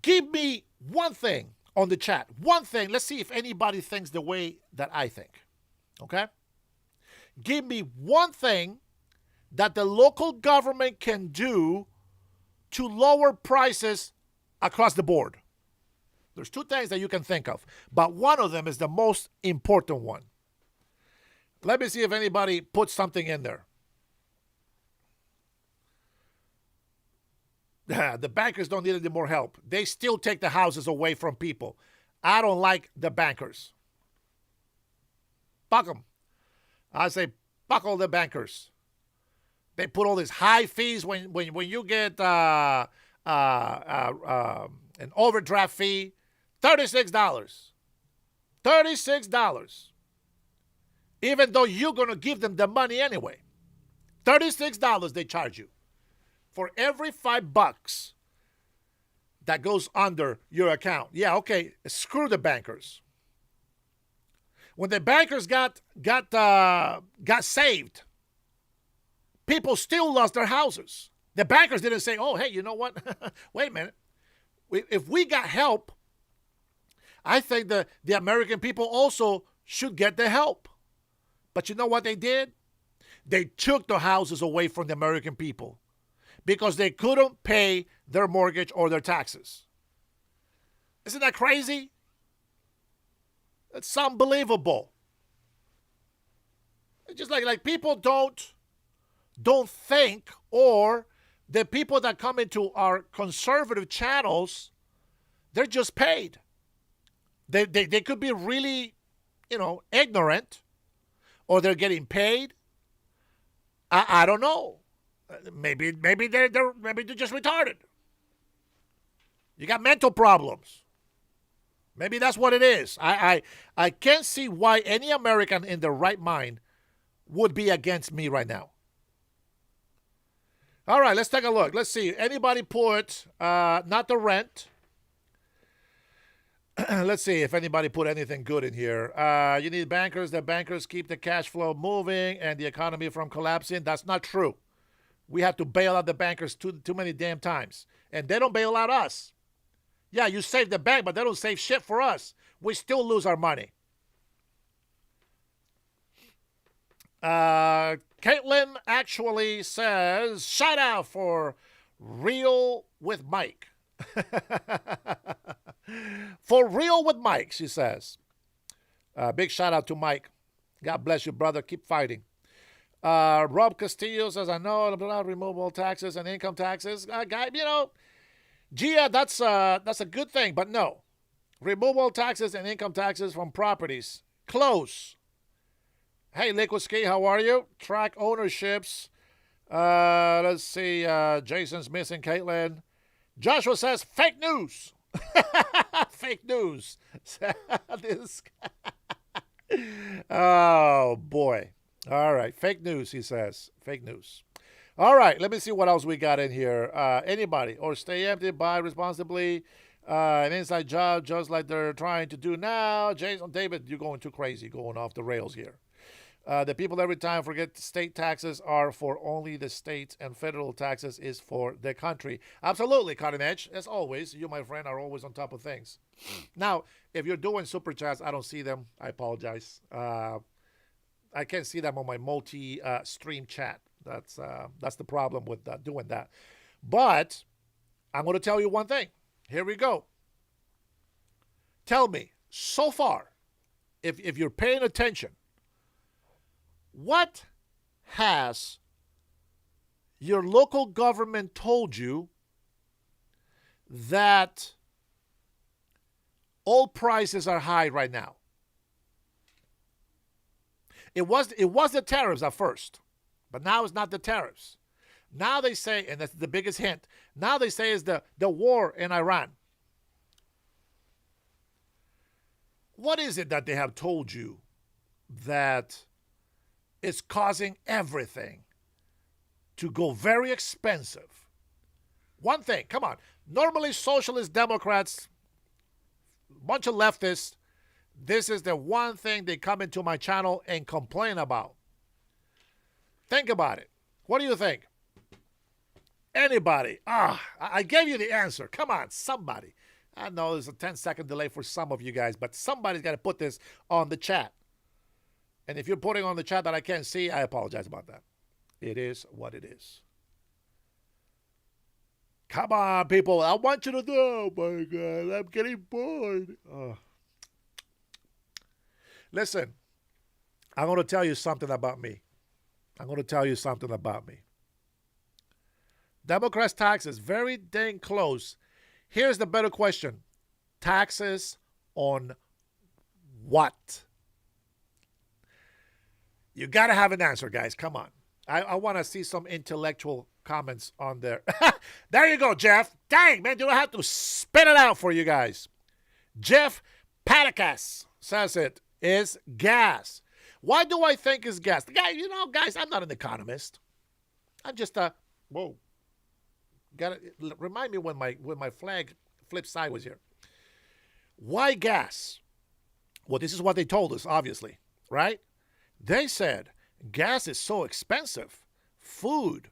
Give me one thing on the chat. One thing. Let's see if anybody thinks the way that I think. Okay? Give me one thing that the local government can do to lower prices across the board. There's two things that you can think of, but one of them is the most important one. Let me see if anybody puts something in there. The bankers don't need any more help. They still take the houses away from people. I don't like the bankers. Fuck them. I say, fuck all the bankers. They put all these high fees when you get an overdraft fee, $36. $36. Even though you're going to give them the money anyway. $36 they charge you for every $5 that goes under your account. Yeah, okay, screw the bankers. When the bankers got saved, people still lost their houses. The bankers didn't say, oh, hey, you know what? Wait a minute. If we got help, I think the American people also should get the help. But you know what they did? They took the houses away from the American people because they couldn't pay their mortgage or their taxes. Isn't that crazy? It's unbelievable. It's just like people don't think, or the people that come into our conservative channels, they're just paid. They could be really, ignorant, or they're getting paid. I don't know. Maybe they're just retarded. You got mental problems. Maybe that's what it is. I can't see why any American in their right mind would be against me right now. All right, let's take a look. Let's see. Anybody put not the rent? Let's see if anybody put anything good in here. You need bankers. The bankers keep the cash flow moving and the economy from collapsing. That's not true. We have to bail out the bankers too many damn times. And they don't bail out us. Yeah, you save the bank, but they don't save shit for us. We still lose our money. Caitlin actually says, shout out for Real with Mike. For Real with Mike, she says. Big shout out to Mike. God bless you, brother. Keep fighting. Rob Castillo says, I know about removable taxes and income taxes. Guy, Gia, that's a good thing, but no. Removable taxes and income taxes from properties. Close. Hey, Liquid Ski, how are you? Track ownerships. Let's see. Jason's missing Caitlin. Joshua says, fake news. Fake news. This guy. Oh, boy. All right. Fake news, he says. Fake news. All right. Let me see what else we got in here. Anybody? Or stay empty, buy responsibly. An inside job just like they're trying to do now. Jason, David, you're going too crazy, going off the rails here. The people every time forget state taxes are for only the states and federal taxes is for the country. Absolutely, Cutting Edge. As always, you, my friend, are always on top of things. Now, if you're doing super chats, I don't see them. I apologize. I can't see them on my multi-stream chat. That's the problem with doing that. But I'm going to tell you one thing. Here we go. Tell me, so far, if you're paying attention, what has your local government told you that all prices are high right now? It was the tariffs at first, but now it's not the tariffs. Now they say, and that's the biggest hint, now they say it's the war in Iran. What is it that they have told you that is causing everything to go very expensive? One thing, come on. Normally, socialist Democrats, bunch of leftists, this is the one thing they come into my channel and complain about. Think about it. What do you think? Anybody? I gave you the answer. Come on, somebody. I know there's a 10-second delay for some of you guys, but somebody's got to put this on the chat. And if you're putting on the chat that I can't see, I apologize about that. It is what it is. Come on, people. I want you to know. Oh, my God. I'm getting bored. Listen, I'm going to tell you something about me. Democrats' taxes, very dang close. Here's the better question. Taxes on what? You got to have an answer, guys. Come on. I want to see some intellectual comments on there. There you go, Jeff. Dang, man, do I have to spit it out for you guys? Jeff Patakas says it is gas. Why do I think it's gas? Guys, guys, I'm not an economist. I'm just whoa. Got to remind me when my flag flips sideways here. Why gas? Well, this is what they told us, obviously, right? They said gas is so expensive. Food,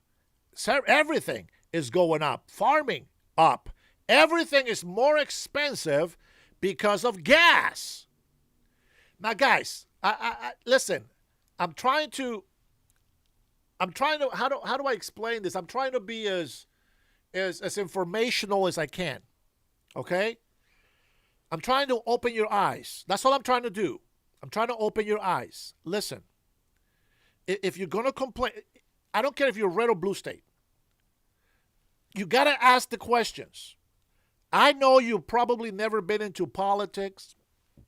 everything is going up. Farming up. Everything is more expensive because of gas. Now, guys, I listen. I'm trying to. How do I explain this? I'm trying to be as informational as I can. Okay? I'm trying to open your eyes. That's all I'm trying to do. I'm trying to open your eyes. Listen. If you're going to complain, I don't care if you're red or blue state. You got to ask the questions. I know you've probably never been into politics.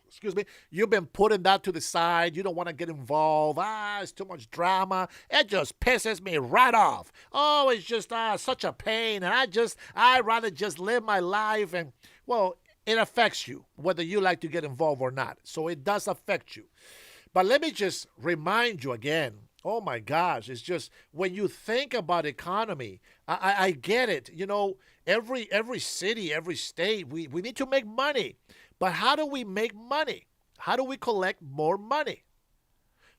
Excuse me. You've been putting that to the side. You don't want to get involved. It's too much drama. It just pisses me right off. Oh, it's just such a pain. And I'd rather just live my life. And, well, it affects you, whether you like to get involved or not. So it does affect you. But let me just remind you again. Oh my gosh, it's just when you think about economy, I get it. You know, every city, every state, we need to make money. But how do we make money? How do we collect more money?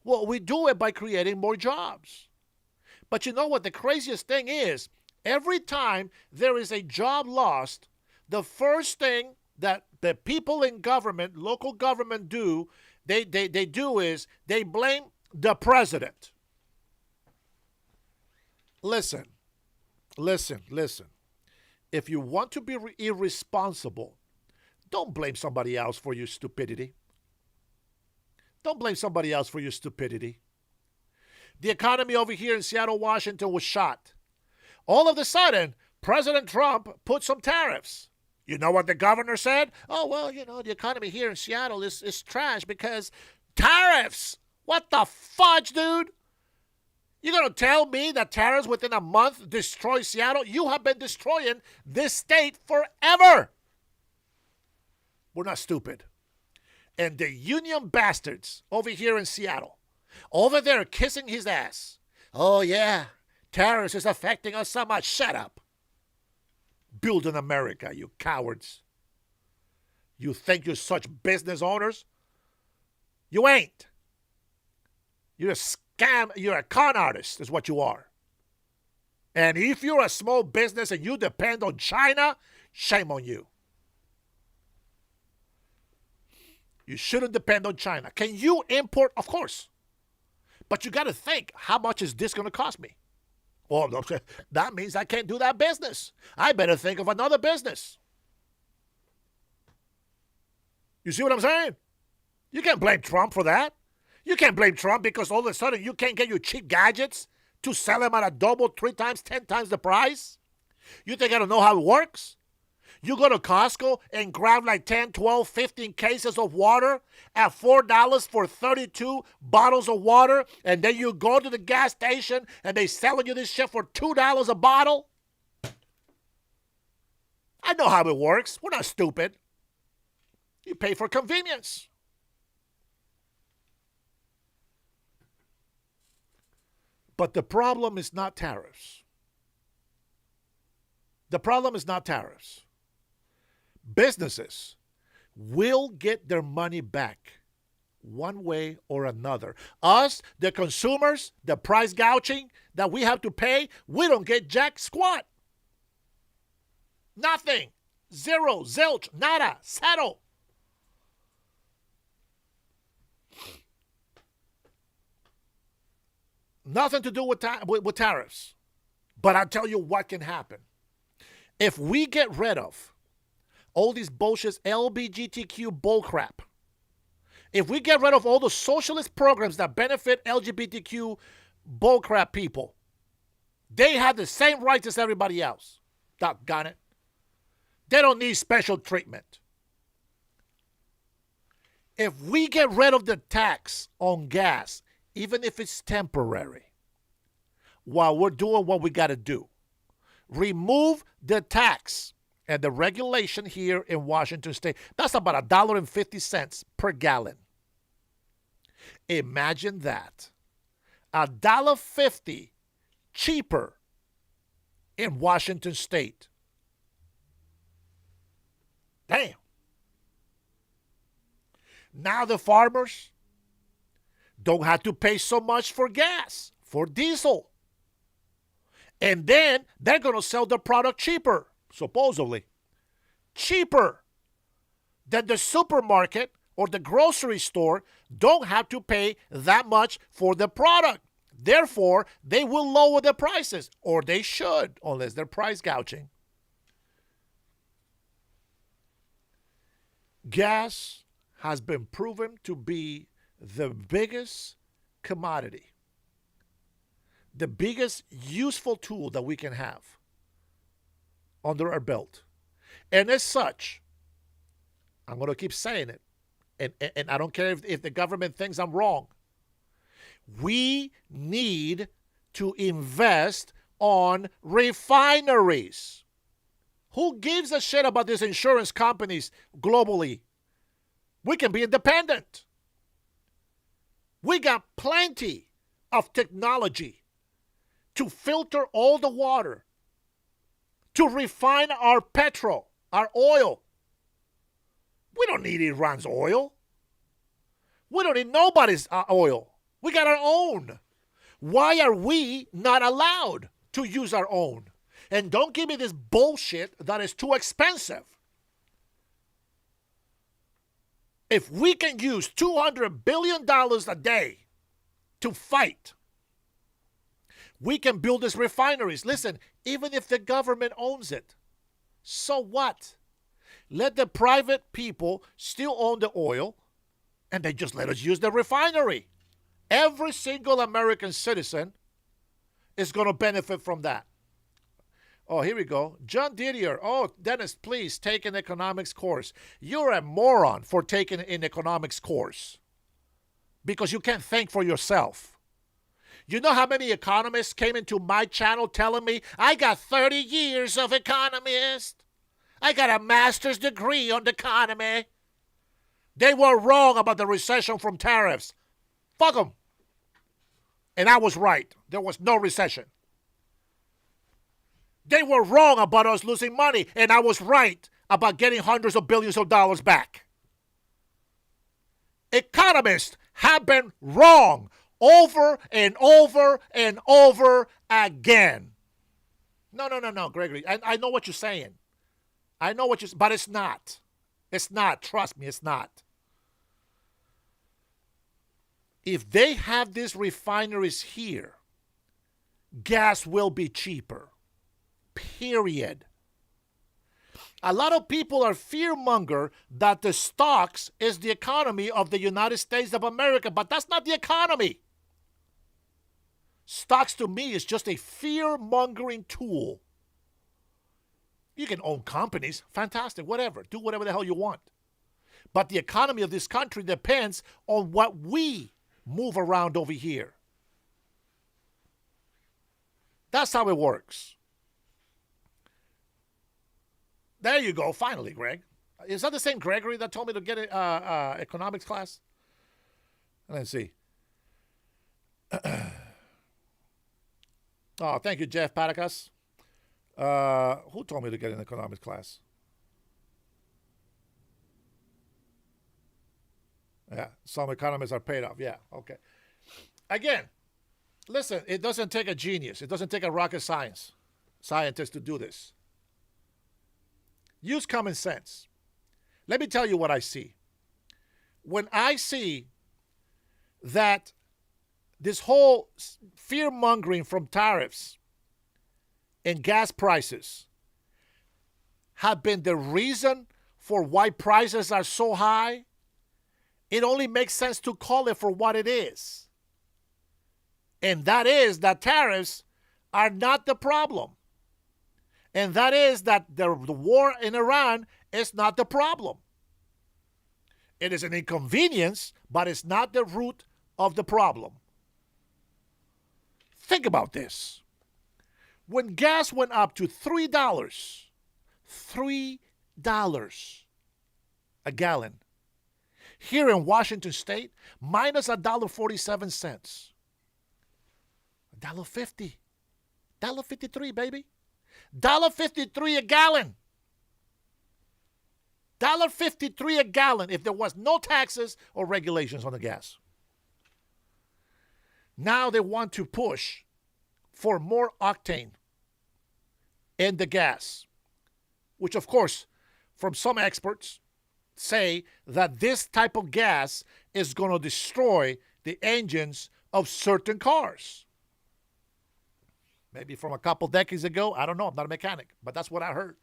Well, we do it by creating more jobs. But you know what? The craziest thing is, every time there is a job lost, the first thing that the people in government, local government do, they do is they blame the president. Listen. If you want to be irresponsible, don't blame somebody else for your stupidity. Don't blame somebody else for your stupidity. The economy over here in Seattle, Washington was shot. All of a sudden, President Trump put some tariffs. You know what the governor said? Oh, well, you know, the economy here in Seattle is trash because tariffs. What the fudge, dude? You're going to tell me that tariffs within a month destroy Seattle? You have been destroying this state forever. We're not stupid. And the union bastards over here in Seattle, over there kissing his ass. Oh, yeah, tariffs is affecting us so much. Shut up. Build in America, you cowards. You think you're such business owners? You ain't. You're a scam. You're a con artist is what you are. And if you're a small business and you depend on China, shame on you. You shouldn't depend on China. Can you import? Of course. But you got to think, how much is this going to cost me? Well, that means I can't do that business. I better think of another business. You see what I'm saying? You can't blame Trump for that. You can't blame Trump because all of a sudden you can't get your cheap gadgets to sell them at a double, 3 times, 10 times the price. You think I don't know how it works? You go to Costco and grab like 10, 12, 15 cases of water at $4 for 32 bottles of water, and then you go to the gas station and they selling you this shit for $2 a bottle? I know how it works. We're not stupid. You pay for convenience. But the problem is not tariffs. The problem is not tariffs. Businesses will get their money back one way or another. Us, the consumers, the price gouging that we have to pay, we don't get jack squat. Nothing. Zero, zilch, nada, settle. Nothing to do with tariffs. But I'll tell you what can happen. If we get rid of all these bullshit LGBTQ bullcrap, if we get rid of all the socialist programs that benefit LGBTQ bullcrap people, they have the same rights as everybody else. Doggone it. They don't need special treatment. If we get rid of the tax on gas, even if it's temporary, while we're doing what we got to do, remove the tax and the regulation here in Washington State. That's about $1.50 per gallon. Imagine that. $1.50 cheaper in Washington State. Damn. Now the farmers don't have to pay so much for gas, for diesel. And then they're going to sell the product cheaper, supposedly. Cheaper than the supermarket or the grocery store don't have to pay that much for the product. Therefore, they will lower the prices, or they should, unless they're price gouging. Gas has been proven to be the biggest commodity the biggest useful tool that we can have under our belt. And as such, I'm going to keep saying it, and I don't care if the government thinks I'm wrong. We need to invest on refineries. Who gives a shit about these insurance companies globally? We can be independent. We got plenty of technology to filter all the water, to refine our petrol, our oil. We don't need Iran's oil. We don't need nobody's oil. We got our own. Why are we not allowed to use our own? And don't give me this bullshit that is too expensive. If we can use $200 billion a day to fight, we can build these refineries. Listen, even if the government owns it, so what? Let the private people still own the oil, and they just let us use the refinery. Every single American citizen is going to benefit from that. Oh, here we go. John Didier. Oh, Dennis, please take an economics course. You're a moron for taking an economics course because you can't think for yourself. You know how many economists came into my channel telling me, I got 30 years of economist. I got a master's degree on the economy. They were wrong about the recession from tariffs. Fuck them. And I was right. There was no recession. They were wrong about us losing money, and I was right about getting hundreds of billions of dollars back. Economists have been wrong over and over and over again. No, Gregory. I know what you're saying. I know what you're saying, but it's not. It's not. Trust me, it's not. If they have these refineries here, gas will be cheaper. Period. A lot of people are fearmonger that the stocks is the economy of the United States of America, but that's not the economy. Stocks to me is just a fear-mongering tool. You can own companies, fantastic, whatever. Do whatever the hell you want. But the economy of this country depends on what we move around over here. That's how it works. There you go, finally, Greg. Is that the same Gregory that told me to get an economics class? Let's see. Oh, thank you, Jeff Patacas. Who told me to get an economics class? Yeah, some economists are paid off. Yeah, okay. Again, listen, it doesn't take a genius. It doesn't take a rocket scientist to do this. Use common sense. Let me tell you what I see. When I see that this whole fear-mongering from tariffs and gas prices have been the reason for why prices are so high, it only makes sense to call it for what it is. And that is that tariffs are not the problem. And that is that the war in Iran is not the problem. It is an inconvenience, but it's not the root of the problem. Think about this. When gas went up to $3 a gallon, here in Washington State, minus $1.47. $1.50. $1.53, baby. $1.53 a gallon. $1.53 a gallon if there was no taxes or regulations on the gas. Now they want to push for more octane in the gas, which of course, from some experts, say that this type of gas is going to destroy the engines of certain cars. Maybe from a couple decades ago. I don't know. I'm not a mechanic, but that's what I heard.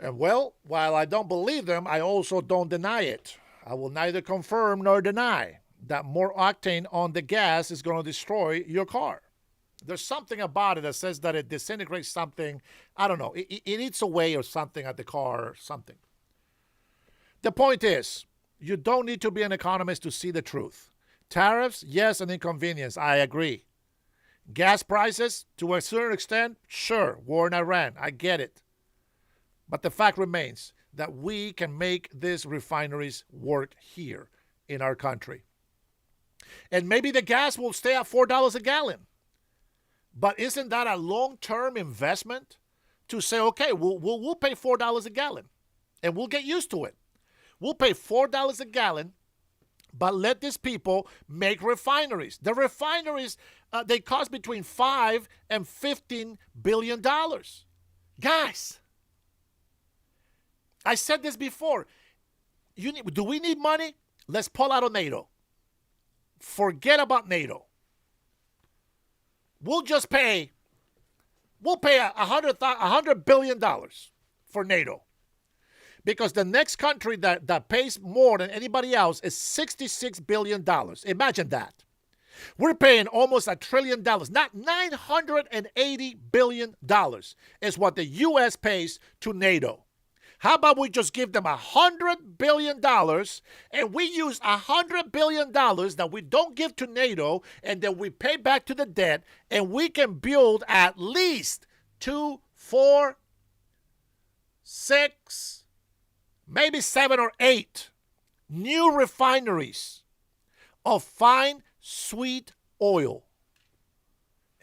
And well, while I don't believe them, I also don't deny it. I will neither confirm nor deny that more octane on the gas is going to destroy your car. There's something about it that says that it disintegrates something. I don't know. It eats away or something at the car or something. The point is, you don't need to be an economist to see the truth. Tariffs, yes, an inconvenience. I agree. Gas prices, to a certain extent, sure. War in Iran, I get it. But the fact remains that we can make these refineries work here in our country. And maybe the gas will stay at $4 a gallon. But isn't that a long-term investment to say, okay, we'll pay $4 a gallon and we'll get used to it. We'll pay $4 a gallon, but let these people make refineries. The refineries, they cost between $5 and $15 billion. Guys, I said this before. Do we need money? Let's pull out of NATO. Forget about NATO. We'll pay $100 billion for NATO. Because the next country that pays more than anybody else is $66 billion. Imagine that. We're paying almost $1 trillion. Not $980 billion is what the U.S. pays to NATO. How about we just give them $100 billion and we use $100 billion that we don't give to NATO and then we pay back to the debt and we can build at least 2, 4, 6, maybe 7 or 8 new refineries of fine, sweet oil.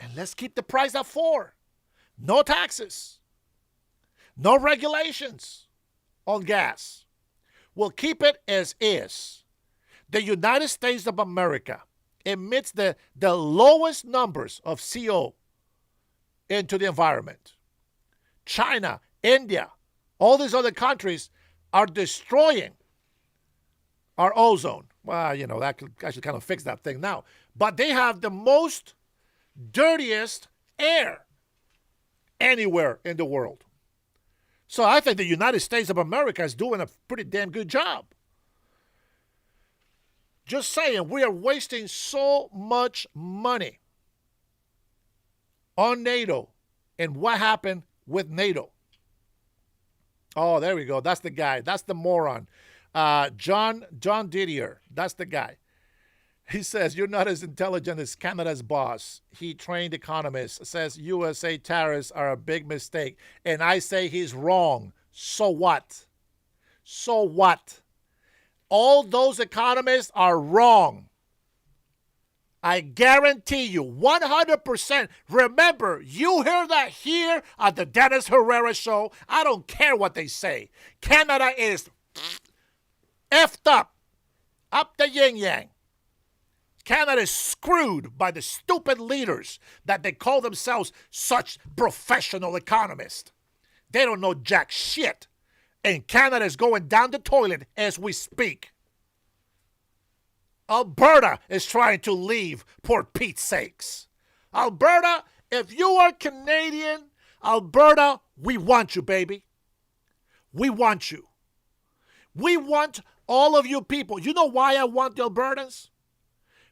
And let's keep the price at 4. No taxes. No regulations on gas. We'll keep it as is. The United States of America emits the lowest numbers of CO into the environment. China, India, all these other countries are destroying our ozone. Well, I should kind of fix that thing now. But they have the most dirtiest air anywhere in the world. So I think the United States of America is doing a pretty damn good job. Just saying, we are wasting so much money on NATO. And what happened with NATO? Oh, there we go. That's the guy. That's the moron. John Didier. That's the guy. He says, you're not as intelligent as Canada's boss. He trained economist, says USA tariffs are a big mistake. And I say he's wrong. So what? So what? All those economists are wrong. I guarantee you, 100%. Remember, you hear that here at the Dennis Herrera show. I don't care what they say. Canada is effed up the yin-yang. Canada is screwed by the stupid leaders that they call themselves such professional economists. They don't know jack shit. And Canada is going down the toilet as we speak. Alberta is trying to leave, for Pete's sakes. Alberta, if you are Canadian, Alberta, we want you, baby. We want you. We want all of you people. You know why I want the Albertans?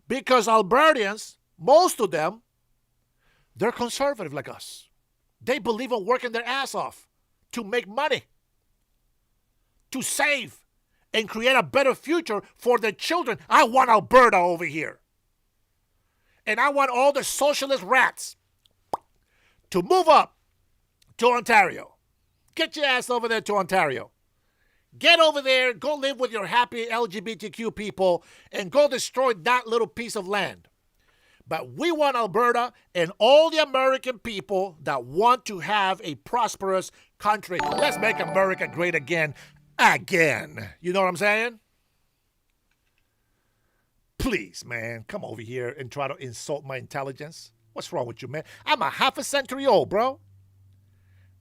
Because Albertans, most of them, they're conservative like us. They believe in working their ass off to make money, to save, and create a better future for their children. I want Alberta over here. And I want all the socialist rats to move up to Ontario. Get your ass over there to Ontario. Get over there, go live with your happy LGBTQ people, and go destroy that little piece of land. But we want Alberta and all the American people that want to have a prosperous country. Let's make America great again. Again. You know what I'm saying? Please, man, come over here and try to insult my intelligence. What's wrong with you, man? I'm a half a century old, bro.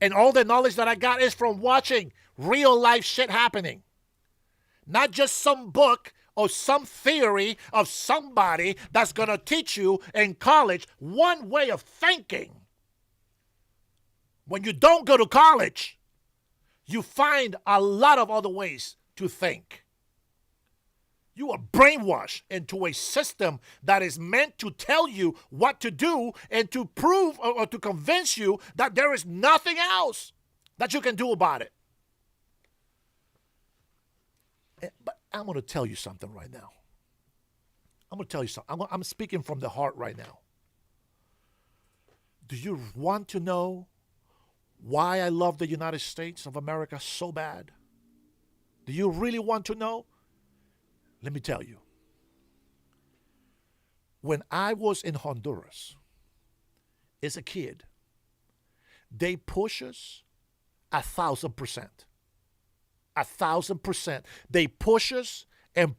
And all the knowledge that I got is from watching real life shit happening. Not just some book or some theory of somebody that's going to teach you in college one way of thinking. When you don't go to college, you find a lot of other ways to think. You are brainwashed into a system that is meant to tell you what to do and to prove or to convince you that there is nothing else that you can do about it. But I'm going to tell you something right now. I'm going to tell you something. I'm speaking from the heart right now. Do you want to know why I love the United States of America so bad? Do you really want to know? Let me tell you. When I was in Honduras as a kid, they push us 1,000%. 1,000%. They push us, and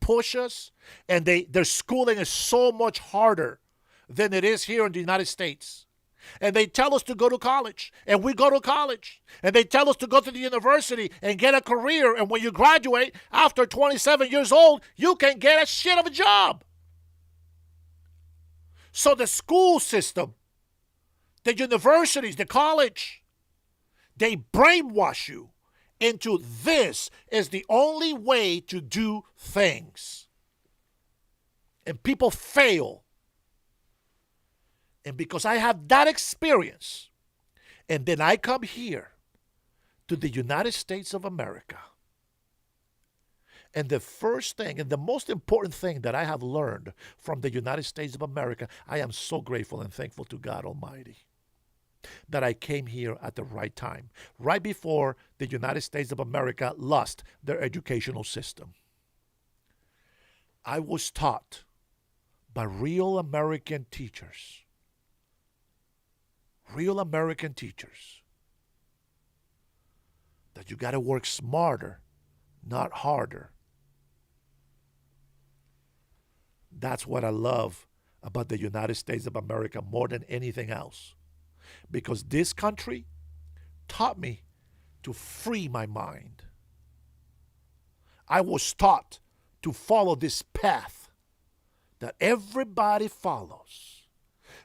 their schooling is so much harder than it is here in the United States. And they tell us to go to college, and we go to college. And they tell us to go to the university and get a career. And when you graduate, after 27 years old, you can get a shit of a job. So the school system, the universities, the college, they brainwash you into this is the only way to do things. And people fail. And because I have that experience, and then I come here to the United States of America, and the first thing and the most important thing that I have learned from the United States of America, I am so grateful and thankful to God Almighty that I came here at the right time, right before the United States of America lost their educational system. I was taught by real American teachers, that you got to work smarter, not harder. That's what I love about the United States of America more than anything else. Because this country taught me to free my mind. I was taught to follow this path that everybody follows.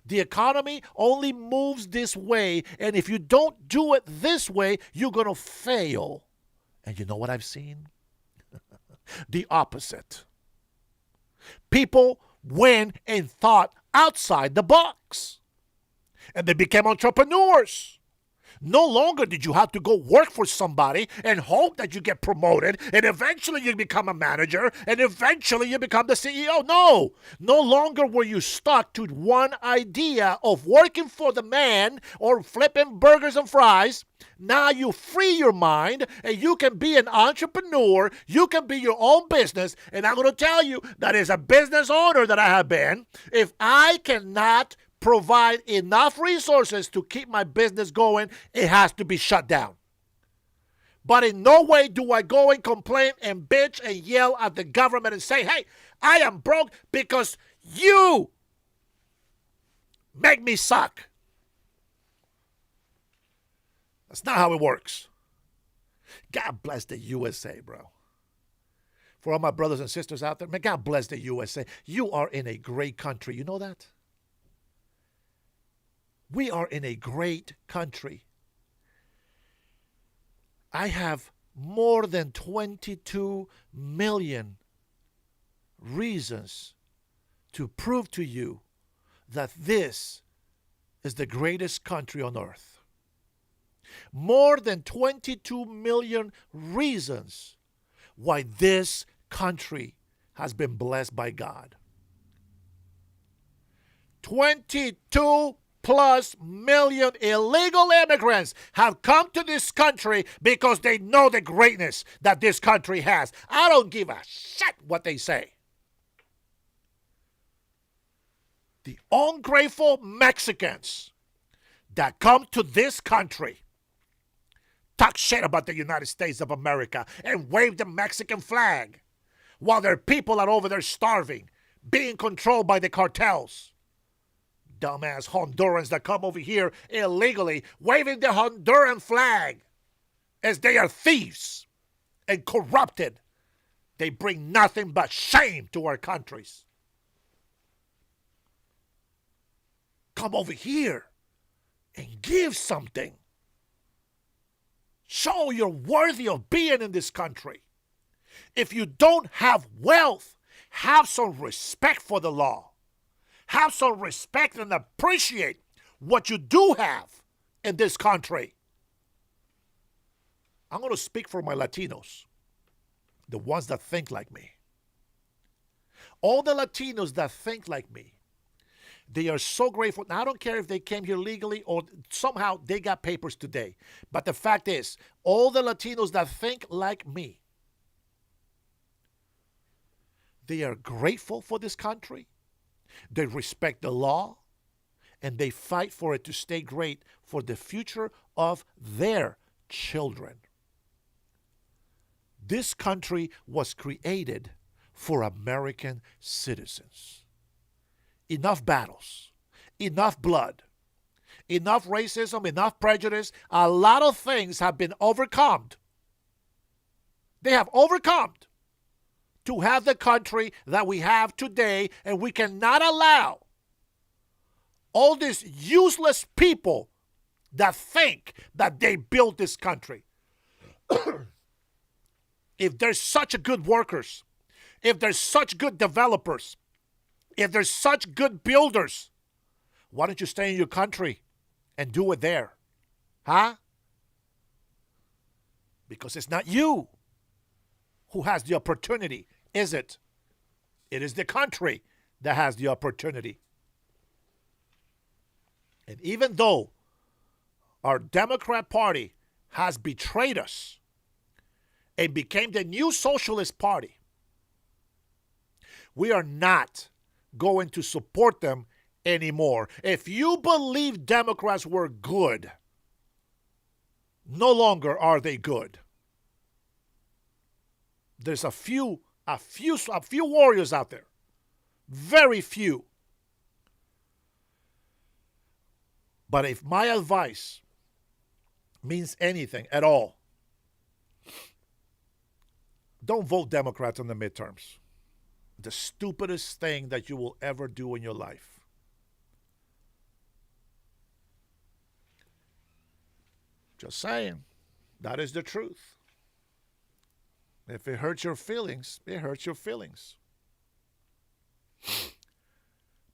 The economy only moves this way, and if you don't do it this way, you're going to fail. And you know what I've seen? The opposite. People went and thought outside the box. And they became entrepreneurs. No longer did you have to go work for somebody and hope that you get promoted and eventually you become a manager and eventually you become the CEO. No longer were you stuck to one idea of working for the man or flipping burgers and fries. Now you free your mind and you can be an entrepreneur. You can be your own business. And I'm going to tell you that as a business owner that I have been, if I cannot provide enough resources to keep my business going, it has to be shut down. But in no way do I go and complain and bitch and yell at the government and say, hey, I am broke because you make me suck. That's not how it works. God bless the USA, bro. For all my brothers and sisters out there, man, God bless the USA. You are in a great country. You know that? We are in a great country. I have more than 22 million reasons to prove to you that this is the greatest country on earth. More than 22 million reasons why this country has been blessed by God. 22 plus million illegal immigrants have come to this country because they know the greatness that this country has. I don't give a shit what they say. The ungrateful Mexicans that come to this country talk shit about the United States of America and wave the Mexican flag while their people are over there starving, being controlled by the cartels. Dumbass Hondurans that come over here illegally, waving the Honduran flag as they are thieves and corrupted. They bring nothing but shame to our countries. Come over here and give something. Show you're worthy of being in this country. If you don't have wealth, Have some respect for the law. Have some respect and appreciate what you do have in this country. I'm going to speak for my Latinos, the ones that think like me. All the Latinos that think like me, they are so grateful. Now, I don't care if they came here legally or somehow they got papers today. But the fact is, all the Latinos that think like me, they are grateful for this country. They respect the law. And they fight for it to stay great for the future of their children. This country was created for American citizens. Enough battles, enough blood, enough racism, enough prejudice. A lot of things have been overcome. They have overcome to have the country that we have today, and we cannot allow all these useless people that think that they built this country. If there's such a good workers, if there's such good developers, if there's such good builders, why don't you stay in your country and do it there? Huh? Because it's not you who has the opportunity, is it? It is the country that has the opportunity. And even though our Democrat Party has betrayed us and became the new socialist party, we are not going to support them anymore. If you believe Democrats were good, no longer are they good. There's a few warriors out there. Very few. But if my advice means anything at all, don't vote Democrats in the midterms. The stupidest thing that you will ever do in your life. Just saying. That is the truth. If it hurts your feelings, it hurts your feelings.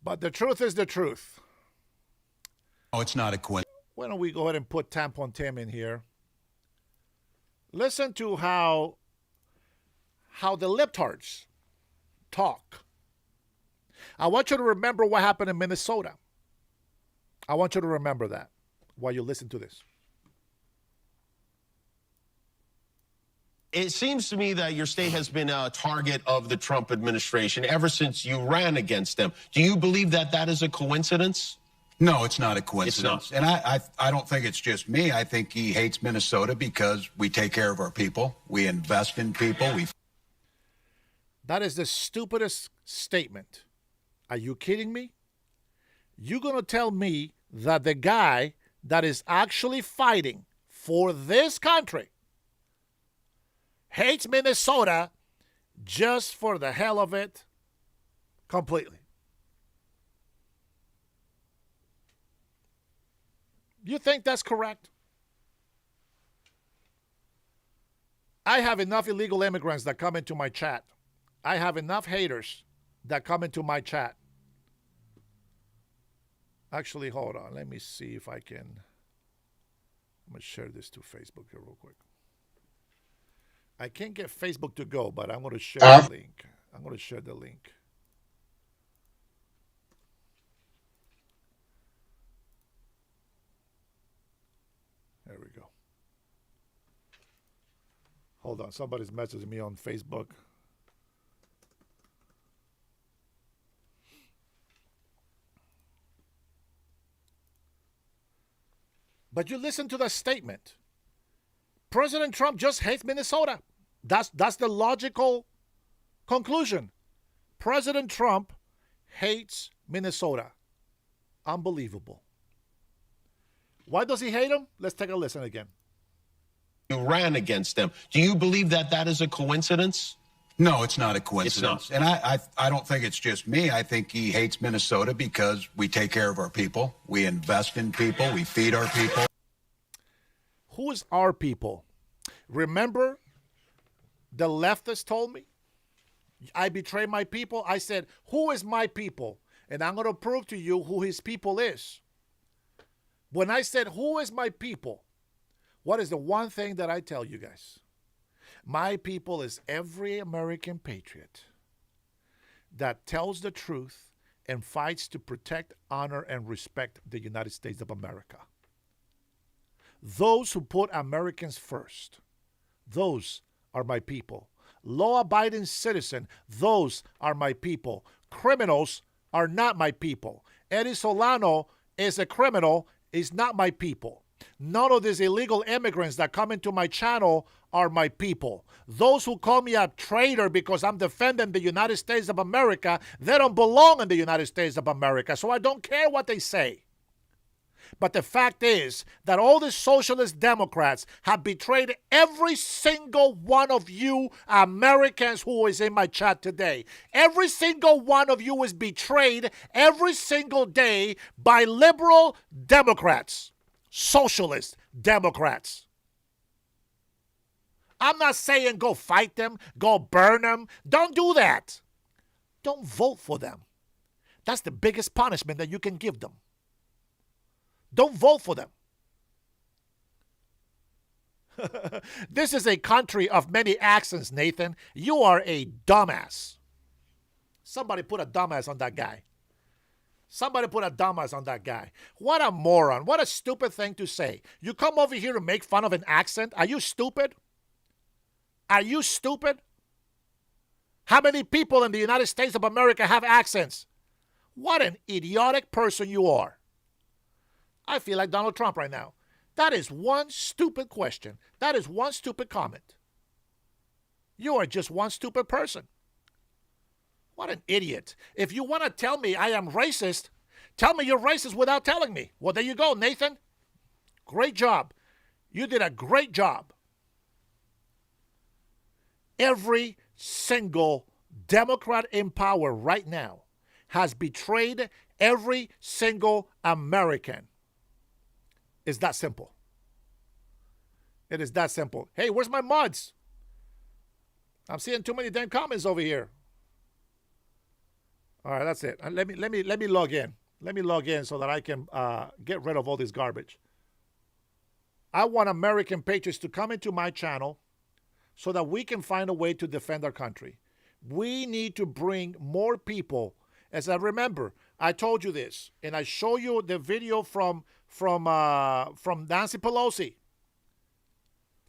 But the truth is the truth. Oh, it's not a coincidence. Why don't we go ahead and put Tampon Tim in here? Listen to how the libtards talk. I want you to remember what happened in Minnesota. I want you to remember that while you listen to this. It seems to me that your state has been a target of the Trump administration ever since you ran against them. Do you believe that that is a coincidence? No, it's not a coincidence. It's not. And I don't think it's just me. I think he hates Minnesota because we take care of our people. We invest in people. That is the stupidest statement. Are you kidding me? You're going to tell me that the guy that is actually fighting for this country hates Minnesota just for the hell of it completely? You think that's correct? I have enough illegal immigrants that come into my chat. I have enough haters that come into my chat. Actually, hold on. Let me see if I can. I'm going to share this to Facebook here real quick. I can't get Facebook to go, but I'm going to share the link. I'm going to share the link. There we go. Hold on. Somebody's messaging me on Facebook. But you listen to the statement. President Trump just hates Minnesota. That's the logical conclusion. President Trump hates Minnesota. Unbelievable. Why does he hate them? Let's take a listen again. You ran against them. Do you believe that that is a coincidence? No, it's not a coincidence. It's not. And I don't think it's just me. I think he hates Minnesota because we take care of our people. We invest in people. We feed our people. Who is our people? Remember, the leftists told me I betrayed my people. I said, who is my people? And I'm going to prove to you who his people is. When I said, who is my people? What is the one thing that I tell you guys? My people is every American patriot that tells the truth and fights to protect, honor, and respect the United States of America. Those who put Americans first, those are my people. Law-abiding citizen, those are my people. Criminals are not my people. Eddie Solano is a criminal, is not my people. None of these illegal immigrants that come into my channel are my people. Those who call me a traitor because I'm defending the United States of America, they don't belong in the United States of America, so I don't care what they say. But the fact is that all the socialist Democrats have betrayed every single one of you Americans who is in my chat today. Every single one of you is betrayed every single day by liberal Democrats, socialist Democrats. I'm not saying go fight them, go burn them. Don't do that. Don't vote for them. That's the biggest punishment that you can give them. Don't vote for them. This is a country of many accents, Nathan. You are a dumbass. Somebody put a dumbass on that guy. Somebody put a dumbass on that guy. What a moron. What a stupid thing to say. You come over here to make fun of an accent? Are you stupid? Are you stupid? How many people in the United States of America have accents? What an idiotic person you are. I feel like Donald Trump right now. That is one stupid question. That is one stupid comment. You are just one stupid person. What an idiot. If you want to tell me I am racist, tell me you're racist without telling me. Well, there you go, Nathan. Great job. You did a great job. Every single Democrat in power right now has betrayed every single American. It's that simple. It is that simple. Hey, where's my mods? I'm seeing too many damn comments over here. All right, that's it. Let me log in. Let me log in so that I can get rid of all this garbage. I want American patriots to come into my channel so that we can find a way to defend our country. We need to bring more people. As I remember, I told you this, and I show you the video from Nancy Pelosi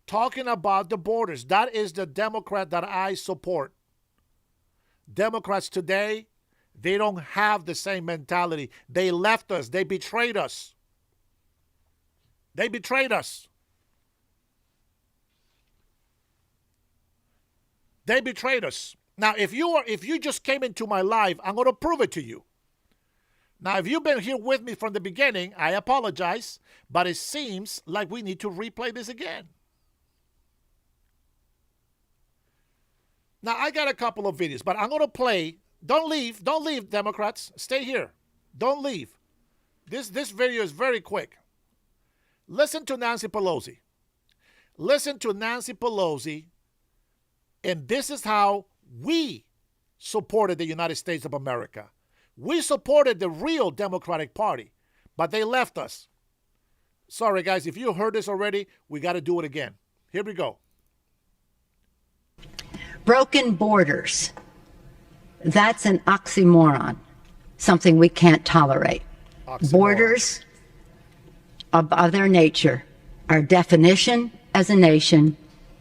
talking about the borders. That is the Democrat that I support. Democrats today, they don't have the same mentality. They left us. They betrayed us. They betrayed us. They betrayed us. Now, if you just came into my live, I'm going to prove it to you. Now, if you've been here with me from the beginning, I apologize, but it seems like we need to replay this again. Now, I got a couple of videos, but I'm going to play. Don't leave, Democrats. Stay here. Don't leave. This video is very quick. Listen to Nancy Pelosi. Listen to Nancy Pelosi, and this is how we supported the United States of America. We supported the real Democratic Party, but they left us. Sorry, guys, if you heard this already, we got to do it again. Here we go. Broken borders. That's an oxymoron, something we can't tolerate. Oxymoron. Borders, of their nature, our definition as a nation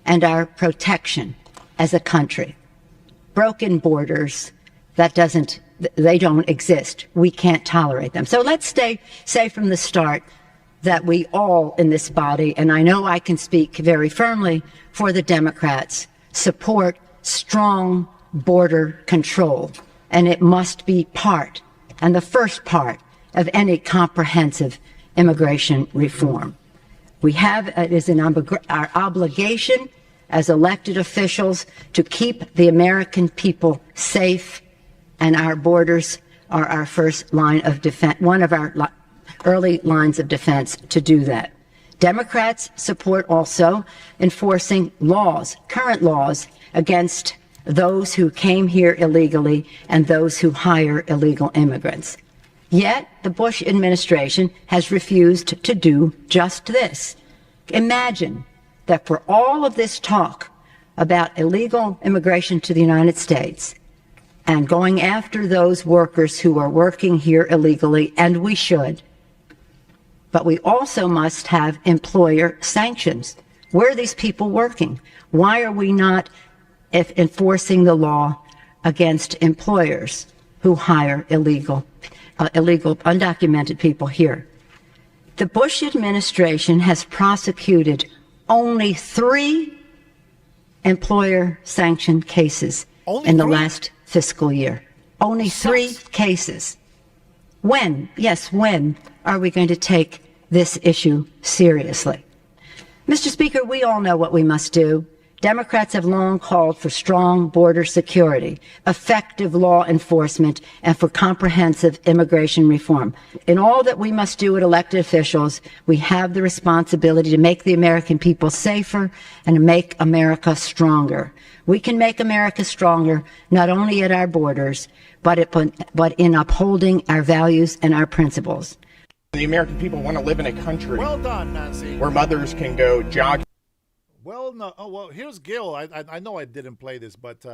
and our protection as a country. Broken borders, they don't exist. We can't tolerate them. So let's say from the start that we all in this body, and I know I can speak very firmly for the Democrats, support strong border control. And it must be part, and the first part, of any comprehensive immigration reform. It is our obligation as elected officials to keep the American people safe, and our borders are our first line of defense, one of our early lines of defense to do that. Democrats support also enforcing laws, current laws, against those who came here illegally and those who hire illegal immigrants. Yet the Bush administration has refused to do just this. Imagine that for all of this talk about illegal immigration to the United States and going after those workers who are working here illegally, and we should, but we also must have employer sanctions. Where are these people working? Why are we not enforcing the law against employers who hire illegal, undocumented people here? The Bush administration has prosecuted only 3 employer-sanctioned cases in the last fiscal year. Only 3 cases. When are we going to take this issue seriously? Mr. Speaker, we all know what we must do. Democrats have long called for strong border security, effective law enforcement, and for comprehensive immigration reform. In all that we must do as elected officials, we have the responsibility to make the American people safer and to make America stronger. We can make America stronger not only at our borders, but in upholding our values and our principles. The American people want to live in a country Well done, Nancy. where mothers can go jogging. Well, no. Oh, well, here's Gil. I know I didn't play this, but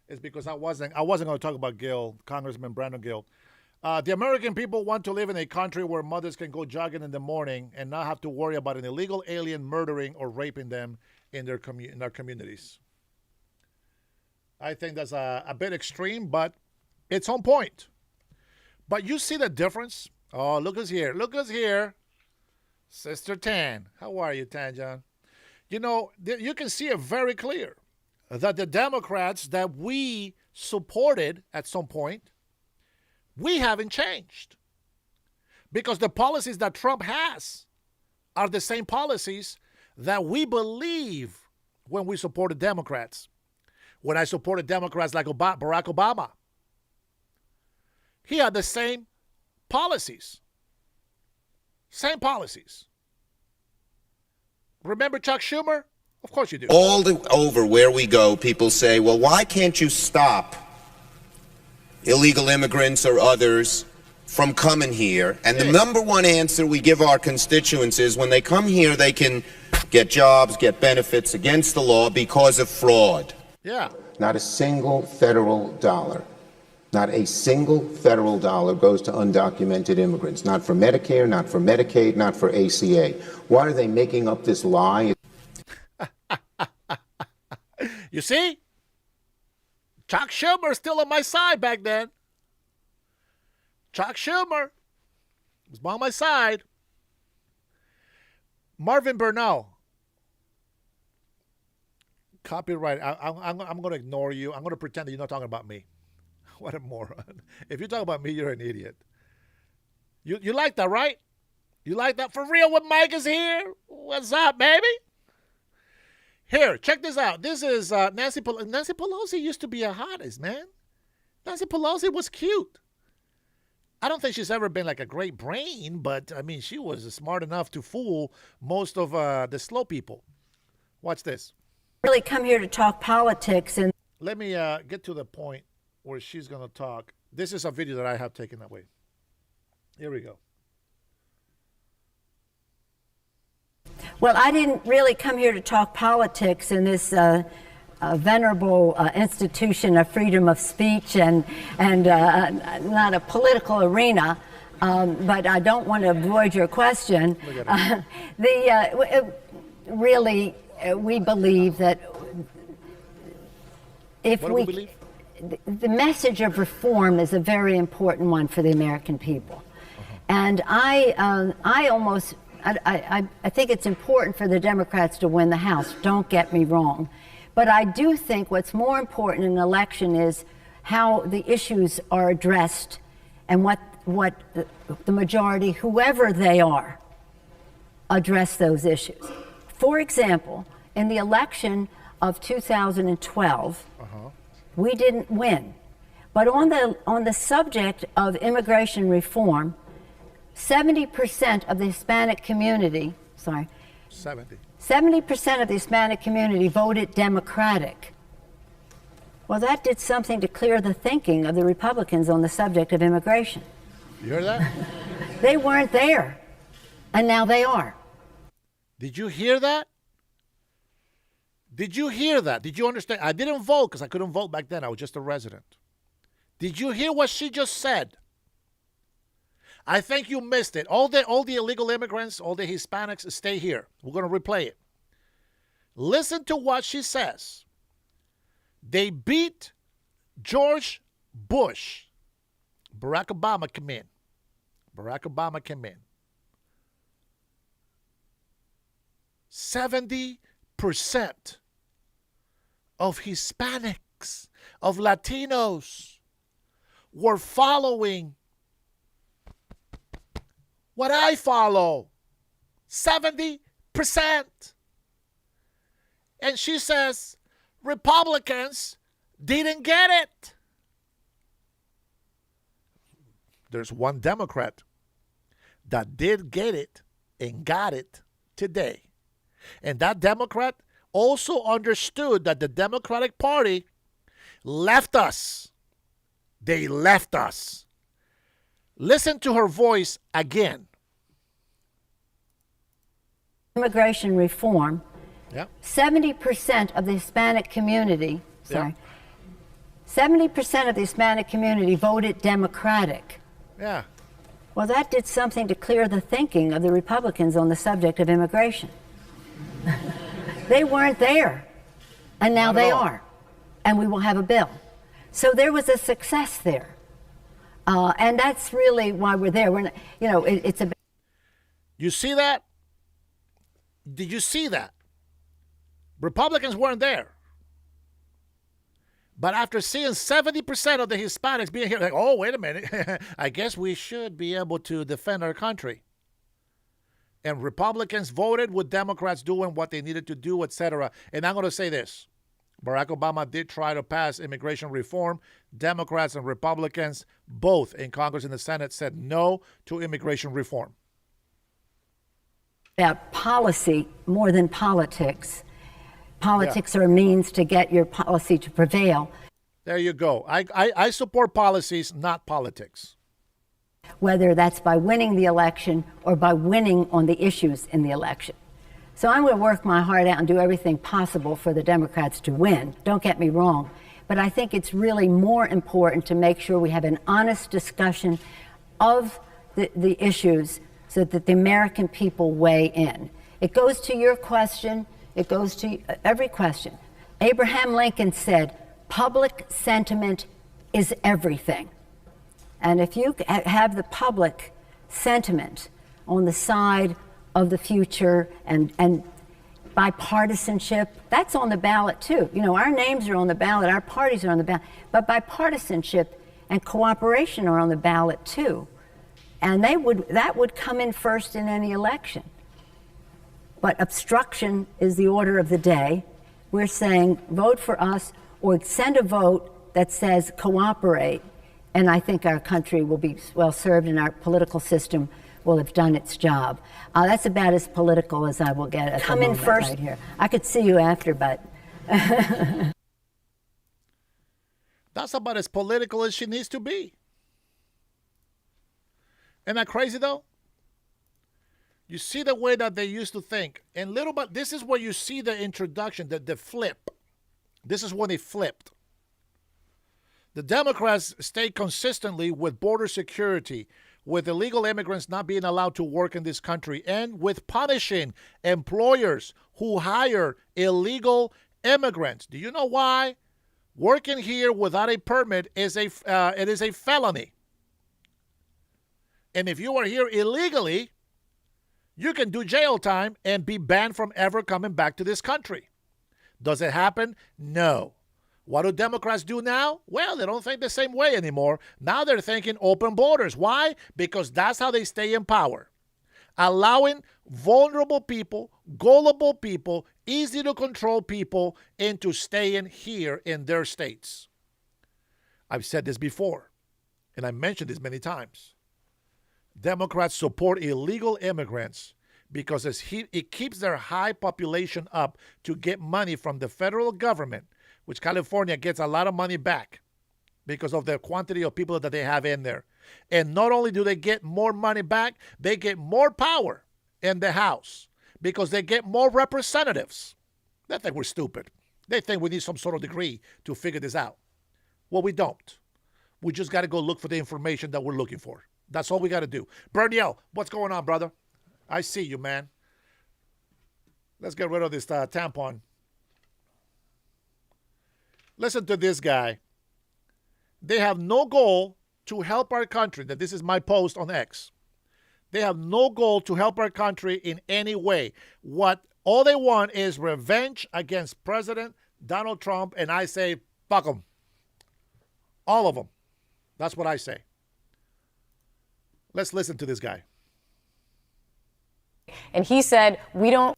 it's because I wasn't going to talk about Gil, Congressman Brandon Gil. The American people want to live in a country where mothers can go jogging in the morning and not have to worry about an illegal alien murdering or raping them in their communities. I think that's a bit extreme, but it's on point. But you see the difference? Oh, look us here. Look us here. Sister Tan. How are you, Tan John? You know, you can see it very clear that the Democrats that we supported at some point, we haven't changed. Because the policies that Trump has are the same policies that we believe when we supported Democrats. When I supported Democrats like Barack Obama, he had the same policies. Same policies. Remember Chuck Schumer? Of course you do. All over where we go, people say, well, why can't you stop illegal immigrants or others from coming here? And the number one answer we give our constituents is when they come here, they can get jobs, get benefits against the law because of fraud. Yeah. Not a single federal dollar. Not a single federal dollar goes to undocumented immigrants. Not for Medicare, not for Medicaid, not for ACA. Why are they making up this lie? You see? Chuck Schumer still on my side back then. Chuck Schumer was on my side. Marvin Bernal. Copyright. I'm going to ignore you. I'm going to pretend that you're not talking about me. What a moron. If you talk about me, you're an idiot. You like that, right? You like that for real when Mike is here? What's up, baby? Here, check this out. This is Nancy Pelosi. Nancy Pelosi used to be a hottest, man. Nancy Pelosi was cute. I don't think she's ever been like a great brain, but, I mean, she was smart enough to fool most of the slow people. Watch this. Really come here to talk politics and Let me get to the point where she's going to talk. This is a video that I have taken that way. Here we go. well, I didn't really come here to talk politics in this venerable institution of freedom of speech and not a political arena. But I don't want to avoid your question. Really, we believe that if What do we believe? The message of reform is a very important one for the American people. And I think it's important for the Democrats to win the House, don't get me wrong. But I do think what's more important in an election is how the issues are addressed and what the majority, whoever they are, address those issues. For example, in the election of 2012, we didn't win. But on the subject of immigration reform, 70% of the Hispanic community, 70% of the Hispanic community voted Democratic. Well, that did something to clear the thinking of the Republicans on the subject of immigration. You heard that? They weren't there, and now they are. Did you hear that? Did you hear that? Did you understand? I didn't vote because I couldn't vote back then. I was just a resident. Did you hear what she just said? I think you missed it. All the illegal immigrants, all the Hispanics, stay here. We're going to replay it. Listen to what she says. They beat George Bush. Barack Obama came in. Barack Obama came in. 70% of Hispanics, of Latinos, were following what I follow. 70%. And she says Republicans didn't get it. There's one Democrat that did get it and got it today. And that Democrat also understood that the Democratic Party left us. They left us. Listen to her voice again. Immigration reform. Yeah. 70% of the Hispanic community, 70% of the Hispanic community voted Democratic. Yeah. Well, that did something to clear the thinking of the Republicans on the subject of immigration. They weren't there, and now they are, and we will have a bill. So there was a success there, and that's really why we're there. We're not, it's a. You see that? Did you see that? Republicans weren't there. But after seeing 70% of the Hispanics being here, like, oh, wait a minute, I guess we should be able to defend our country. And Republicans voted with Democrats doing what they needed to do, etc. And I'm going to say this. Barack Obama did try to pass immigration reform. Democrats and Republicans, both in Congress and the Senate, said no to immigration reform. About policy more than politics. Politics are a means to get your policy to prevail. There you go. I support policies, not politics. Whether that's by winning the election or by winning on the issues in the election. So I'm going to work my heart out and do everything possible for the Democrats to win. Don't get me wrong. But I think it's really more important to make sure we have an honest discussion of the issues so that the American people weigh in. It goes to your question. It goes to every question. Abraham Lincoln said, public sentiment is everything. And if you have the public sentiment on the side of the future and bipartisanship, that's on the ballot too. Our names are on the ballot, our parties are on the ballot, but bipartisanship and cooperation are on the ballot too. And that would come in first in any election. But obstruction is the order of the day. We're saying vote for us or send a vote that says cooperate. And I think our country will be well served and our political system will have done its job. That's about as political as I will get at the moment first. Right here. I could see you after, but. That's about as political as she needs to be. Isn't that crazy, though? You see the way that they used to think. And little bit, this is where you see the introduction, the flip. This is when they flipped. The Democrats stayed consistently with border security, with illegal immigrants not being allowed to work in this country, and with punishing employers who hire illegal immigrants. Do you know why? Working here without a permit is it is a felony. And if you are here illegally, you can do jail time and be banned from ever coming back to this country. Does it happen? No. What do Democrats do now? Well, they don't think the same way anymore. Now they're thinking open borders. Why? Because that's how they stay in power. Allowing vulnerable people, gullible people, easy to control people into staying here in their states. I've said this before, and I mentioned this many times. Democrats support illegal immigrants because it keeps their high population up to get money from the federal government which California gets a lot of money back because of the quantity of people that they have in there. And not only do they get more money back, they get more power in the House because they get more representatives. They think we're stupid. They think we need some sort of degree to figure this out. Well, we don't. We just got to go look for the information that we're looking for. That's all we got to do. Berniel, what's going on, brother? I see you, man. Let's get rid of this tampon. Listen to this guy. They have no goal to help our country. That this is my post on X. They have no goal to help our country in any way. All they want is revenge against President Donald Trump, and I say, fuck them. All of them. That's what I say. Let's listen to this guy. And he said, There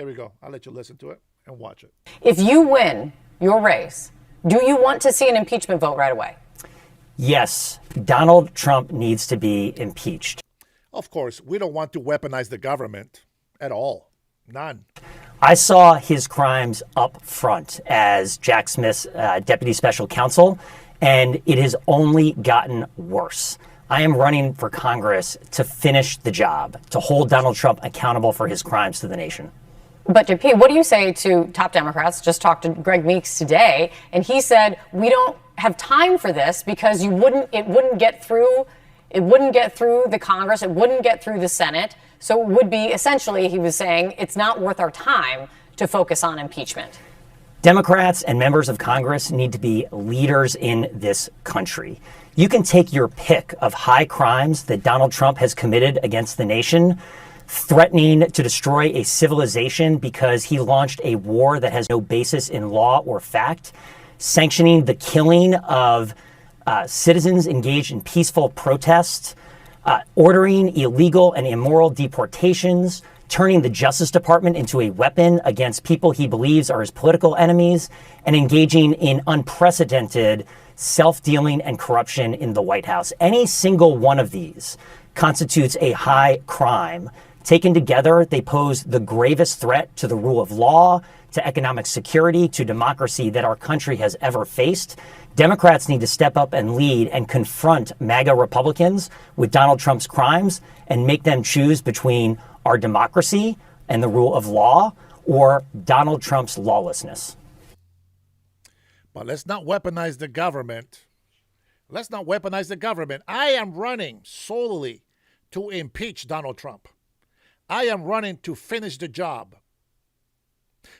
we go. I'll let you listen to it and watch it. If you win your race, do you want to see an impeachment vote right away? Yes, Donald Trump needs to be impeached. Of course, we don't want to weaponize the government at all. None. I saw his crimes up front as Jack Smith's deputy special counsel, and it has only gotten worse. I am running for Congress to finish the job, to hold Donald Trump accountable for his crimes to the nation. But JP, what do you say to top Democrats? Just talked to Greg Meeks today, and he said we don't have time for this because it wouldn't get through the Congress, it wouldn't get through the Senate. So it would be essentially, he was saying, it's not worth our time to focus on impeachment. Democrats and members of Congress need to be leaders in this country. You can take your pick of high crimes that Donald Trump has committed against the nation, threatening to destroy a civilization because he launched a war that has no basis in law or fact, sanctioning the killing of citizens engaged in peaceful protests, ordering illegal and immoral deportations, turning the Justice Department into a weapon against people he believes are his political enemies, and engaging in unprecedented self-dealing and corruption in the White House. Any single one of these constitutes a high crime. Taken together, they pose the gravest threat to the rule of law, to economic security, to democracy that our country has ever faced. Democrats need to step up and lead and confront MAGA Republicans with Donald Trump's crimes and make them choose between our democracy and the rule of law or Donald Trump's lawlessness. But let's not weaponize the government. Let's not weaponize the government. I am running solely to impeach Donald Trump. I am running to finish the job.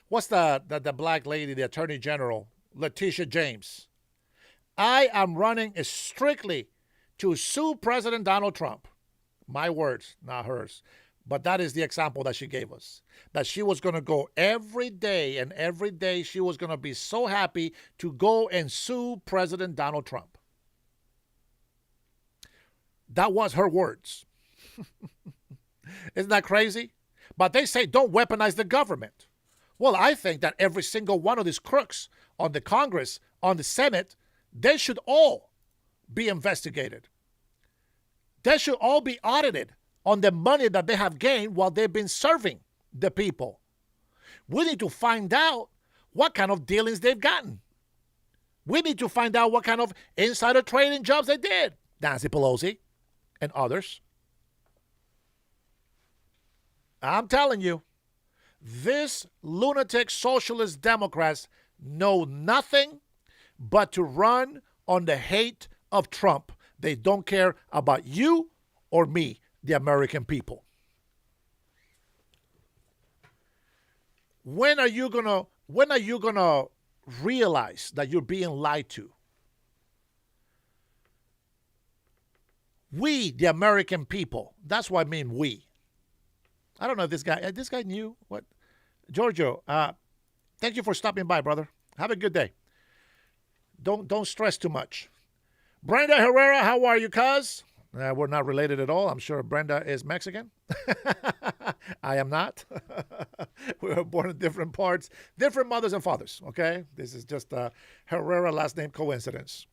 What's the black lady, the Attorney General, Letitia James? I am running strictly to sue President Donald Trump. My words, not hers. But that is the example that she gave us. That she was going to go every day, and every day she was going to be so happy to go and sue President Donald Trump. That was her words. Isn't that crazy? But they say don't weaponize the government. Well, I think that every single one of these crooks on the Congress, on the Senate, they should all be investigated. They should all be audited on the money that they have gained while they've been serving the people. We need to find out what kind of dealings they've gotten. We need to find out what kind of insider trading jobs they did. Nancy Pelosi and others. I'm telling you, this lunatic socialist Democrats know nothing but to run on the hate of Trump. They don't care about you or me, the American people. When are you gonna realize that you're being lied to? We, the American people. That's what I mean, we. I don't know if this guy knew what. Giorgio, thank you for stopping by, brother. Have a good day. Don't stress too much. Brenda Herrera, how are you, cuz? We're not related at all. I'm sure Brenda is Mexican. I am not. We were born in different parts, different mothers and fathers, okay? This is just a Herrera last name coincidence.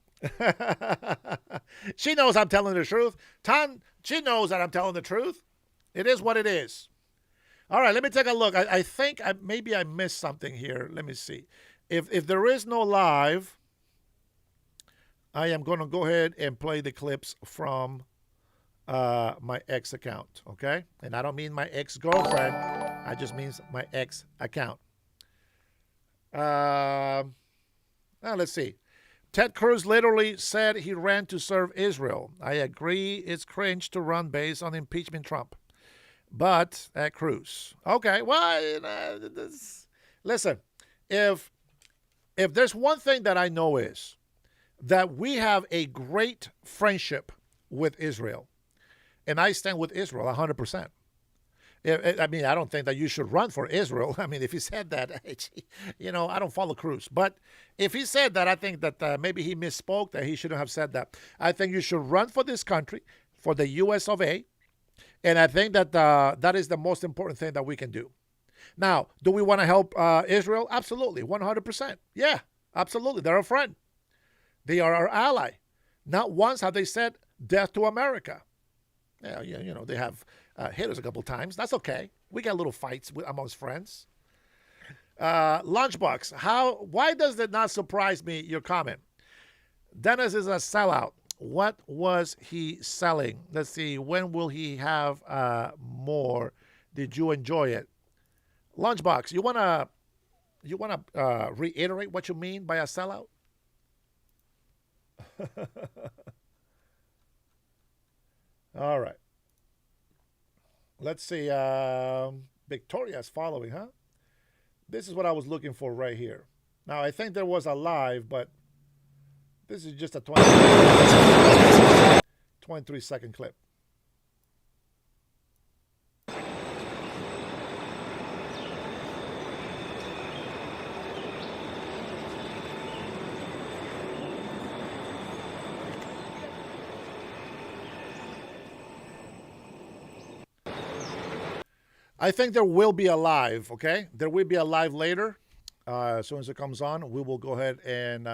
She knows I'm telling the truth. She knows that I'm telling the truth. It is what it is. All right, let me take a look. I think maybe I missed something here. Let me see. If there is no live, I am going to go ahead and play the clips from my ex account, okay? And I don't mean my ex-girlfriend. I just mean my ex account. Now let's see. Ted Cruz literally said he ran to serve Israel. I agree it's cringe to run based on impeachment Trump. But at Cruz. Okay, well, listen, if there's one thing that I know is that we have a great friendship with Israel. And I stand with Israel 100%. I mean, I don't think that you should run for Israel. I mean, if he said that, I don't follow Cruz. But if he said that, I think that maybe he misspoke, that he shouldn't have said that. I think you should run for this country, for the U.S. of A. And I think that that is the most important thing that we can do. Now, do we want to help Israel? Absolutely, 100%. Yeah, absolutely. They're a friend. They are our ally. Not once have they said death to America. Yeah, they have hit us a couple times. That's okay. We got little fights amongst friends. Lunchbox, why does it not surprise me, your comment? Dennis is a sellout. What was he selling? Let's see. When will he have more? Did you enjoy it? Lunchbox, you wanna reiterate what you mean by a sellout? All right. Let's see. Victoria's following, huh? This is what I was looking for right here. Now, I think there was a live, but this is just a 23-second clip. I think there will be a live, okay? There will be a live later. As soon as it comes on, we will go ahead and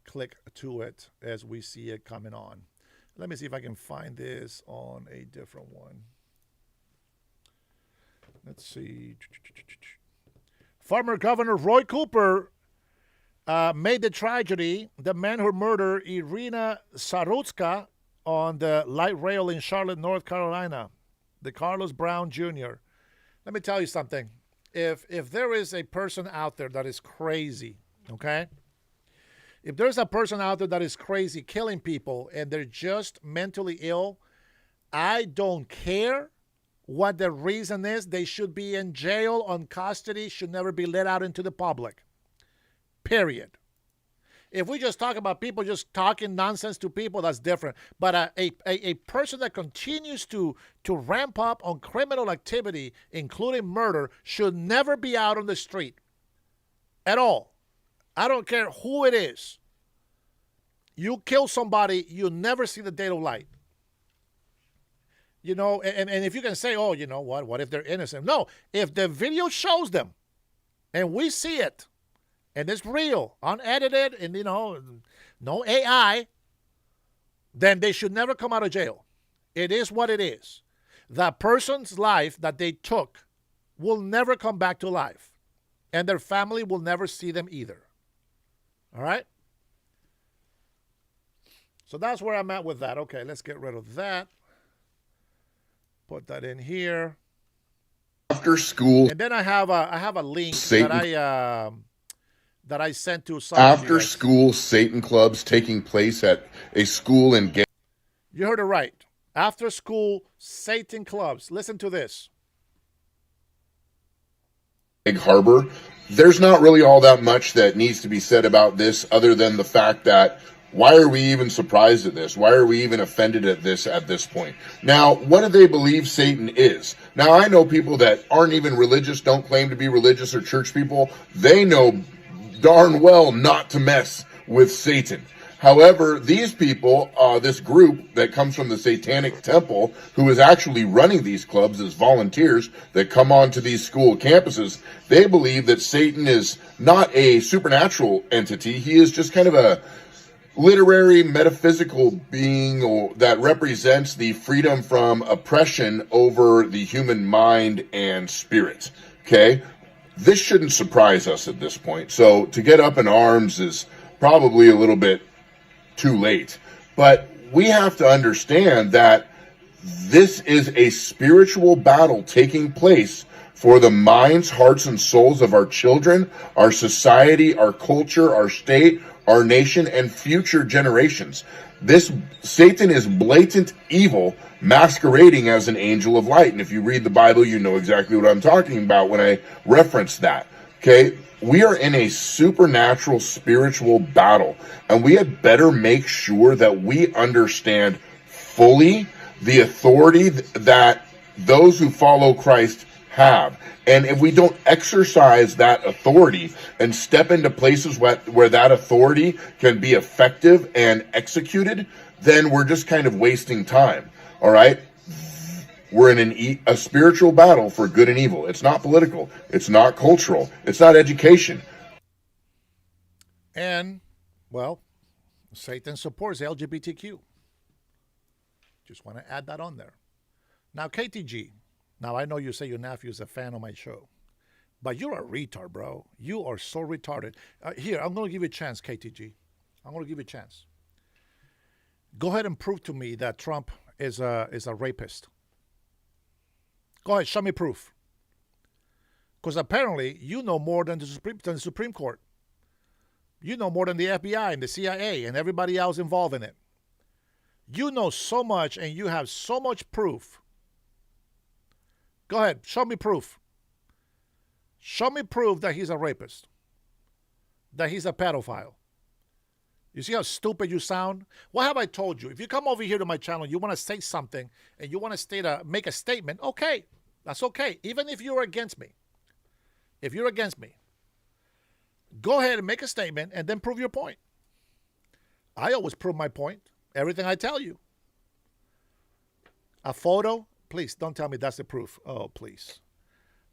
click to it as we see it coming on. Let me see if I can find this on a different one. Let's see. Former Governor Roy Cooper made the tragedy, the man who murdered Irina Sarutska on the light rail in Charlotte, North Carolina, the Carlos Brown Jr. Let me tell you something. If there is a person out there that is crazy, okay? If there's a person out there that is crazy, killing people, and they're just mentally ill, I don't care what the reason is. They should be in jail, on custody, should never be let out into the public. Period. If we just talk about people just talking nonsense to people, that's different. But a person that continues to ramp up on criminal activity, including murder, should never be out on the street at all. I don't care who it is. You kill somebody, you never see the day of light. And if you can say, oh, you know what if they're innocent? No, if the video shows them and we see it, and it's real, unedited, and, no AI, then they should never come out of jail. It is what it is. The person's life that they took will never come back to life, and their family will never see them either. All right? So that's where I'm at with that. Okay, let's get rid of that. Put that in here. After school. And then I have a link that I sent to some after school Satan clubs taking place at a school in You heard it right. After school Satan clubs. Listen to this. Egg Harbor. There's not really all that much that needs to be said about this other than the fact that why are we even surprised at this? Why are we even offended at this point? Now, what do they believe Satan is? Now, I know people that aren't even religious, don't claim to be religious or church people. They know darn well not to mess with Satan. However, these people, this group that comes from the Satanic Temple, who is actually running these clubs as volunteers that come onto these school campuses, they believe that Satan is not a supernatural entity. He is just kind of literary, metaphysical being that represents the freedom from oppression over the human mind and spirit. Okay? This shouldn't surprise us at this point. So to get up in arms is probably a little bit too late. But we have to understand that this is a spiritual battle taking place for the minds, hearts, and souls of our children, our society, our culture, our state, our nation, and future generations. This Satan is blatant evil masquerading as an angel of light. And if you read the Bible, you know exactly what I'm talking about when I reference that. Okay? We are in a supernatural spiritual battle, and we had better make sure that we understand fully the authority that those who follow Christ have. And if we don't exercise that authority and step into places where that authority can be effective and executed, then we're just kind of wasting time. All right? We're in a spiritual battle for good and evil. It's not political. It's not cultural. It's not education. And, well, Satan supports LGBTQ. Just want to add that on there. Now, KTG. Now, I know you say your nephew is a fan of my show, but you're a retard, bro. You are so retarded. Here, I'm going to give you a chance, KTG. I'm going to give you a chance. Go ahead and prove to me that Trump is a rapist. Go ahead, show me proof. Because apparently you know more than the Supreme Court. You know more than the FBI and the CIA and everybody else involved in it. You know so much and you have so much proof. Go ahead, show me proof. Show me proof that he's a rapist. That he's a pedophile. You see how stupid you sound? What have I told you? If you come over here to my channel, you want to say something and you want to make a statement, okay. That's okay. Even if you're against me. If you're against me. Go ahead and make a statement and then prove your point. I always prove my point. Everything I tell you. A photo? Please, don't tell me that's the proof. Oh, please.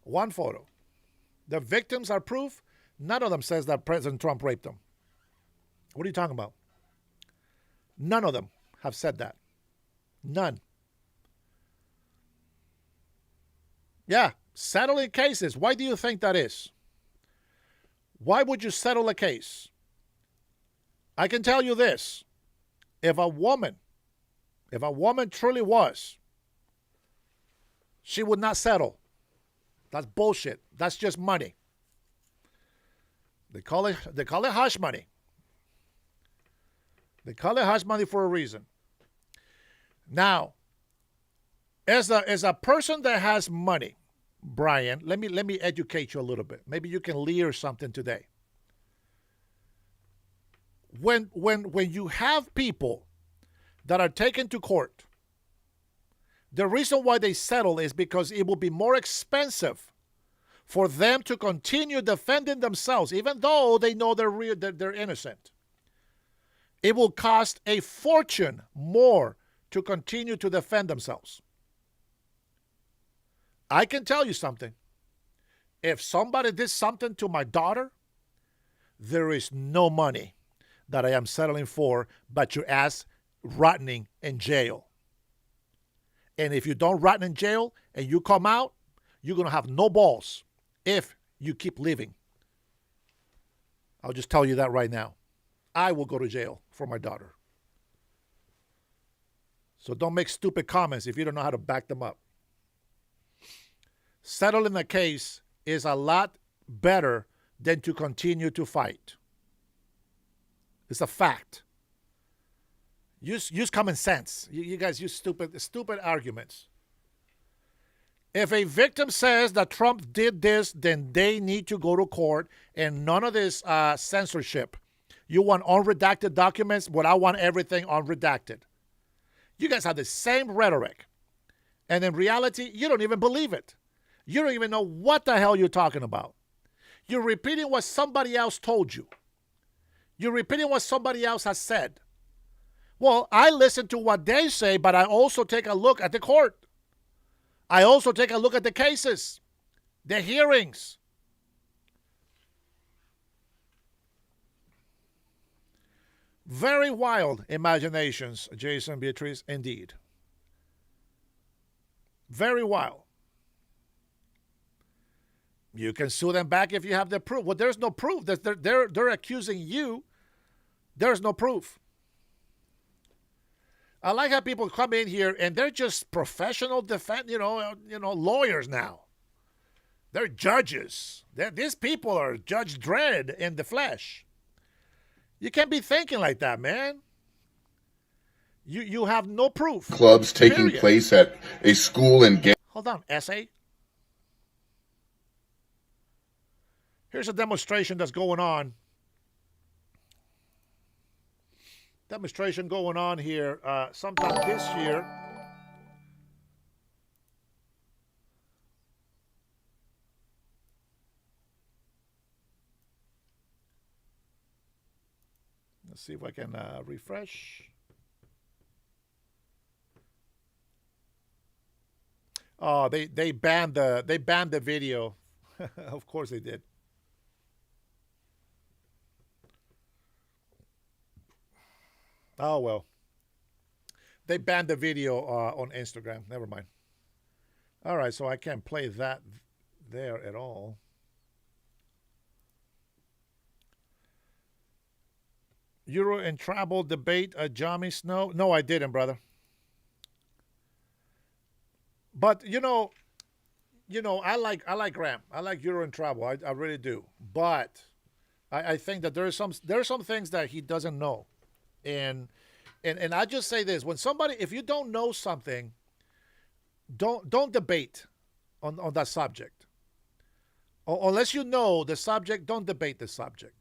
One photo. The victims are proof. None of them says that President Trump raped them. What are you talking about? None of them have said that. None. Yeah, settling cases. Why do you think that is? Why would you settle a case? I can tell you this. If a woman truly was, she would not settle. That's bullshit. That's just money. They call it hush money. They call it hush money for a reason. Now, as a person that has money, Brian, let me educate you a little bit. Maybe you can learn something today. When you have people that are taken to court, the reason why they settle is because it will be more expensive for them to continue defending themselves, even though they know they're innocent. It will cost a fortune more to continue to defend themselves. I can tell you something. If somebody did something to my daughter, there is no money that I am settling for but your ass rotting in jail. And if you don't rot in jail and you come out, you're going to have no balls if you keep living. I'll just tell you that right now. I will go to jail for my daughter. So don't make stupid comments if you don't know how to back them up. Settling a case is a lot better than to continue to fight. It's a fact. Use common sense. You guys use stupid arguments. If a victim says that Trump did this, then they need to go to court and none of this censorship. You want unredacted documents, but I want everything unredacted. You guys have the same rhetoric. And in reality, you don't even believe it. You don't even know what the hell you're talking about. You're repeating what somebody else told you. You're repeating what somebody else has said. Well, I listen to what they say, but I also take a look at the court. I also take a look at the cases, the hearings. Very wild imaginations, Jason, Beatrice, indeed. Very wild. You can sue them back if you have the proof. Well, there's no proof. They're accusing you. There's no proof. I like how people come in here and they're just professional defense, lawyers now. They're judges. These people are Judge Dredd in the flesh. You can't be thinking like that, man. You have no proof. Clubs taking place at a school in Hold on, essay. Here's a demonstration that's going on. Demonstration going on here sometime this year. Let's see if I can refresh. Oh, they banned the video. Of course they did. Oh, well. They banned the video on Instagram. Never mind. All right, so I can't play that there at all. Euro and travel debate, Johnny Snow. No, I didn't, brother. But, I like Graham. I like Euro and travel. I really do. But I think that there are some things that he doesn't know. And I just say this: when somebody, if you don't know something, don't debate on that subject. Unless you know the subject, don't debate the subject.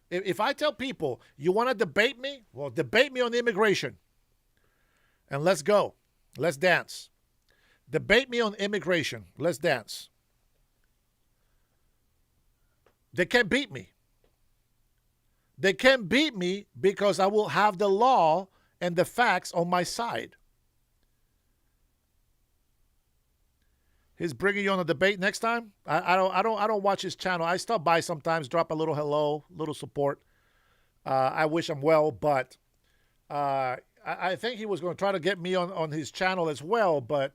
If I tell people you want to debate me, well, debate me on immigration, and let's go, let's dance. Debate me on immigration, let's dance. They can't beat me. They can't beat me because I will have the law and the facts on my side. He's bringing you on a debate next time. I don't watch his channel. I stop by sometimes, drop a little hello, little support. I wish him well, but I think he was going to try to get me on his channel as well. But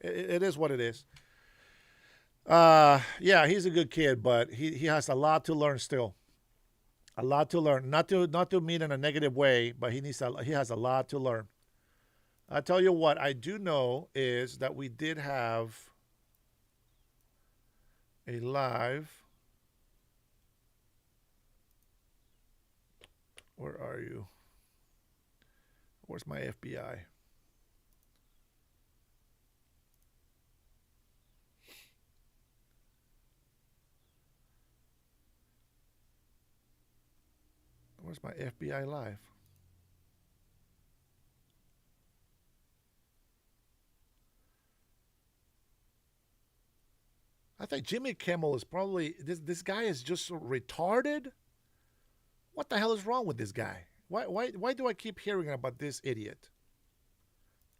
it is what it is. Yeah, he's a good kid, but he has a lot to learn still. A lot to learn. Not to mean in a negative way, but he has a lot to learn. I tell you what, I do know is that we did have a live. Where are you? Where's my FBI? Where's my FBI live? I think Jimmy Kimmel is probably this guy is just so retarded. What the hell is wrong with this guy? Why do I keep hearing about this idiot?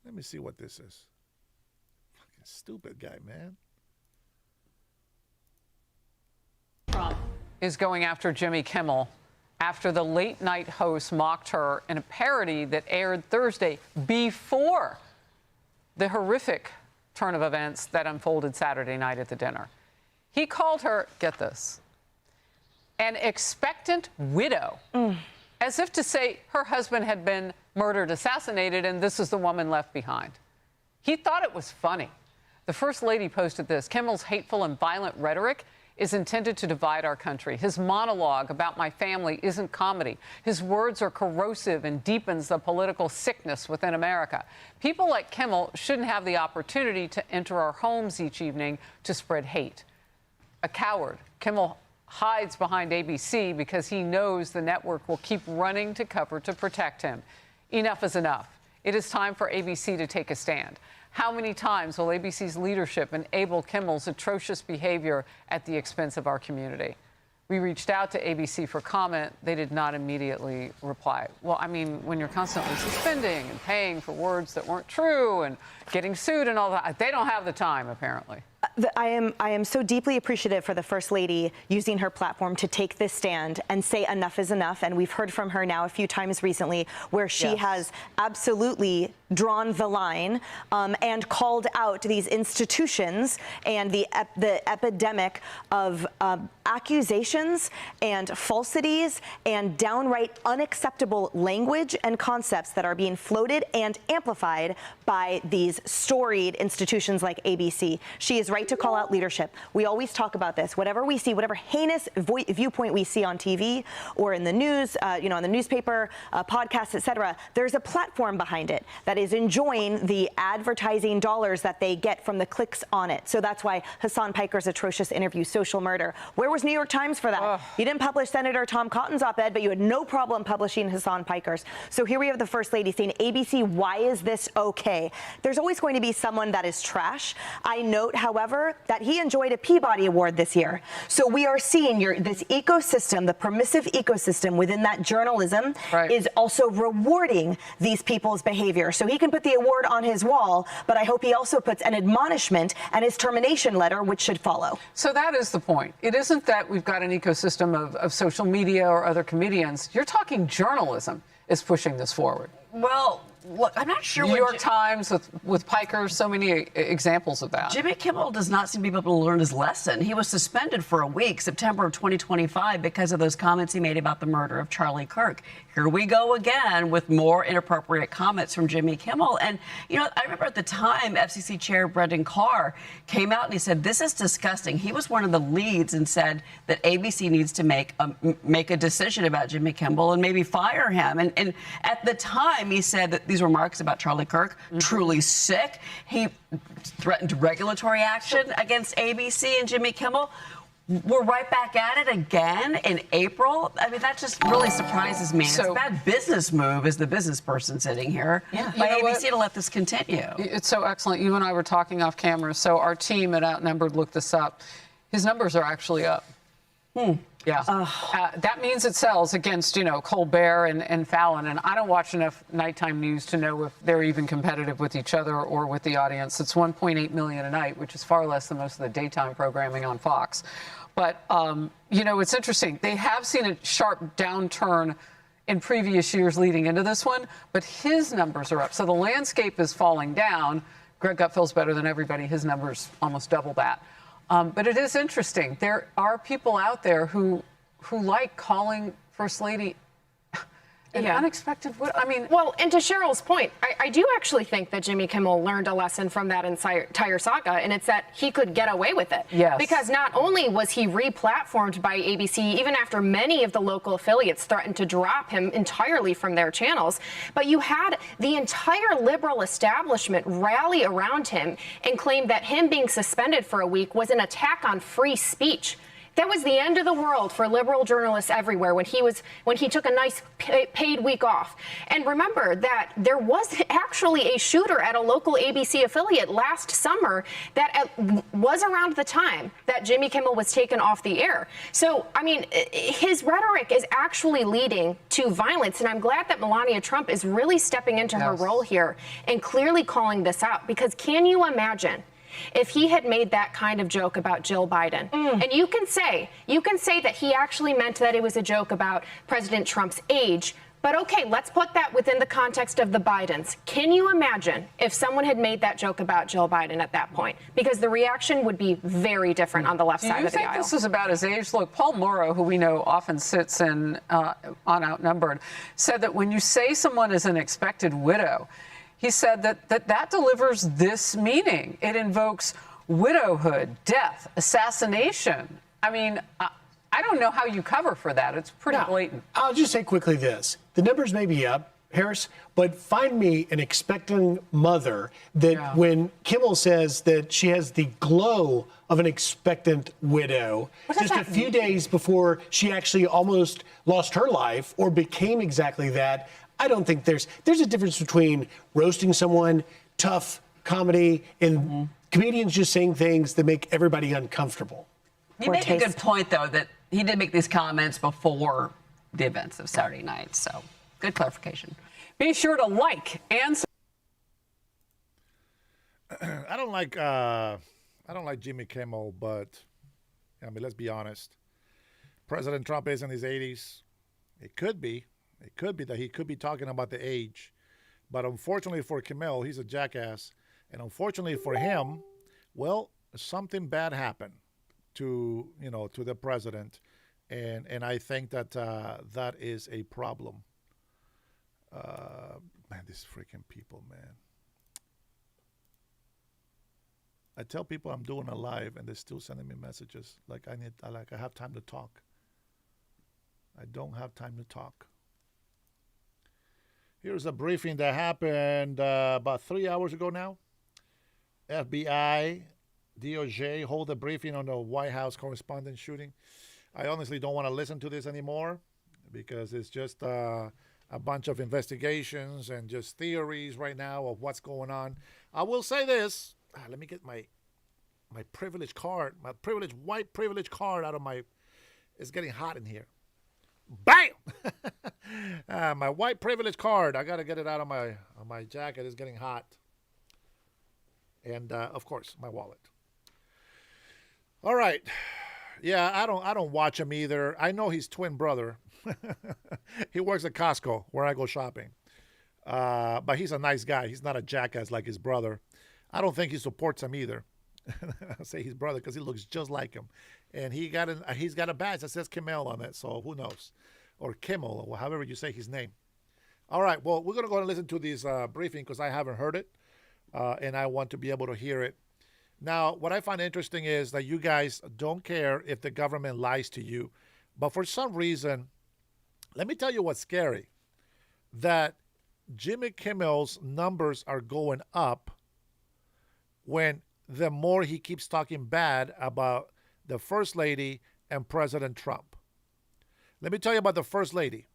Let me see what this is. Fucking stupid guy, man. Trump is going after Jimmy Kimmel after the late night host mocked her in a parody that aired Thursday before the horrific turn of events that unfolded Saturday night at the dinner. He called her, get this, an expectant widow, as if to say her husband had been murdered, assassinated, and this is the woman left behind. He thought it was funny. The First Lady posted this: Kimmel's hateful and violent rhetoric is intended to divide our country. His monologue about my family isn't comedy. His words are corrosive and deepens the political sickness within America. People like Kimmel shouldn't have the opportunity to enter our homes each evening to spread hate. A coward, Kimmel hides behind ABC because he knows the network will keep running to cover to protect him. Enough is enough. It is time for ABC to take a stand. How many times will ABC's leadership enable Kimmel's atrocious behavior at the expense of our community? We reached out to ABC for comment. They did not immediately reply. Well, I mean, when you're constantly suspending and paying for words that weren't true and getting sued and all that, they don't have the time, apparently. I am so deeply appreciative for the First Lady using her platform to take this stand and say enough is enough. And we've heard from her now a few times recently where she has absolutely drawn the line and called out these institutions and the epidemic of accusations and falsities and downright unacceptable language and concepts that are being floated and amplified by these storied institutions like ABC. She is right to call out leadership. We always talk about this. Whatever we see, whatever heinous viewpoint we see on TV or in the news, in the newspaper, podcasts, etc., there's a platform behind it that is enjoying the advertising dollars that they get from the clicks on it. So that's why Hassan Piker's atrocious interview, Social Murder. Where was New York Times for that? You didn't publish Senator Tom Cotton's op-ed, but you had no problem publishing Hassan Piker's. So here we have the First Lady saying, ABC, why is this okay? There's always going to be someone that is trash. I note, however, that he enjoyed a Peabody Award this year. So we are seeing this ecosystem, the permissive ecosystem within that journalism is also rewarding these people's behavior. So he can put the award on his wall, but I hope he also puts an admonishment and his termination letter, which should follow. So that is the point. It isn't that we've got an ecosystem of social media or other comedians. You're talking journalism is pushing this forward. Well, look, I'm not sure. New York Times with Piker, so many examples of that. Jimmy Kimmel does not seem to be able to learn his lesson. He was suspended for a week, September of 2025, because of those comments he made about the murder of Charlie Kirk. Here we go again with more inappropriate comments from Jimmy Kimmel. And, I remember at the time, FCC Chair Brendan Carr came out and he said, this is disgusting. He was one of the leads and said that ABC needs to make a decision about Jimmy Kimmel and maybe fire him. And at the time, he said that these remarks about Charlie Kirk, truly sick. He threatened regulatory action against ABC and Jimmy Kimmel. We're right back at it again in April. I mean, that just really surprises me. It's a bad business move as the business person sitting here by ABC to let this continue. It's so excellent. You and I were talking off camera. So our team at Outnumbered looked this up. His numbers are actually up. Yeah. That means it sells against, Colbert and Fallon. And I don't watch enough nighttime news to know if they're even competitive with each other or with the audience. It's 1.8 million a night, which is far less than most of the daytime programming on Fox. But, it's interesting. They have seen a sharp downturn in previous years leading into this one, but his numbers are up. So the landscape is falling down. Greg Gutfeld's better than everybody. His numbers almost double that. But it is interesting. There are people out there who like calling First Lady an unexpected. Well, and to Cheryl's point, I do actually think that Jimmy Kimmel learned a lesson from that entire saga, and it's that he could get away with it. Yes. Because not only was he re-platformed by ABC, even after many of the local affiliates threatened to drop him entirely from their channels, but you had the entire liberal establishment rally around him and claim that him being suspended for a week was an attack on free speech. That was the end of the world for liberal journalists everywhere when he took a nice paid week off. And remember that there was actually a shooter at a local ABC affiliate last summer that was around the time that Jimmy Kimmel was taken off the air. So, his rhetoric is actually leading to violence. And I'm glad that Melania Trump is really stepping into her role here and clearly calling this out. Because can you imagine if he had made that kind of joke about Jill Biden? And you can say that he actually meant that it was a joke about President Trump's age. But okay, let's put that within the context of the Bidens. Can you imagine if someone had made that joke about Jill Biden at that point? Because the reaction would be very different on the left side of the aisle. Do you think this is about his age? Look, Paul Morrow, who we know often sits on Outnumbered, said that when you say someone is an expected widow, he said that delivers this meaning. It invokes widowhood, death, assassination. I don't know how you cover for that. It's pretty blatant. I'll just say quickly this. The numbers may be up, Harris, but find me an expectant mother that when Kimmel says that she has the glow of an expectant widow just a few days before she actually almost lost her life or became exactly that, I don't think there's a difference between roasting someone, tough comedy, and comedians just saying things that make everybody uncomfortable. You make a good point, though, that he did make these comments before the events of Saturday night. So good clarification. Be sure to like and I don't like I don't like Jimmy Kimmel, but I mean, let's be honest. President Trump is in his 80s. It could be. It could be that he could be talking about the age. But unfortunately for Kimmel, he's a jackass. And unfortunately for him, well, something bad happened to, to the president. And I think that that is a problem. Man, these freaking people, man. I tell people I'm doing a live, and they're still sending me messages like I have time to talk. I don't have time to talk. Here's a briefing that happened about 3 hours ago now. FBI, DOJ hold a briefing on the White House correspondent shooting. I honestly don't want to listen to this anymore because it's just a bunch of investigations and just theories right now of what's going on. I will say this. Let me get my privilege card, my white privilege card out of my. It's getting hot in here. Bam! My white privilege card. I gotta get it out of my jacket. It's getting hot. And of course, my wallet. All right. Yeah, I don't watch him either. I know his twin brother. He works at Costco where I go shopping. But he's a nice guy. He's not a jackass like his brother. I don't think he supports him either. I say his brother because he looks just like him. And he's got a badge that says Kimmel on it, so who knows? Or Kimmel, or however you say his name. All right, well, we're going to go and listen to this briefing because I haven't heard it, and I want to be able to hear it. Now, what I find interesting is that you guys don't care if the government lies to you, but for some reason, let me tell you what's scary, that Jimmy Kimmel's numbers are going up when the more he keeps talking bad about the First Lady and President Trump. Let me tell you about the First Lady.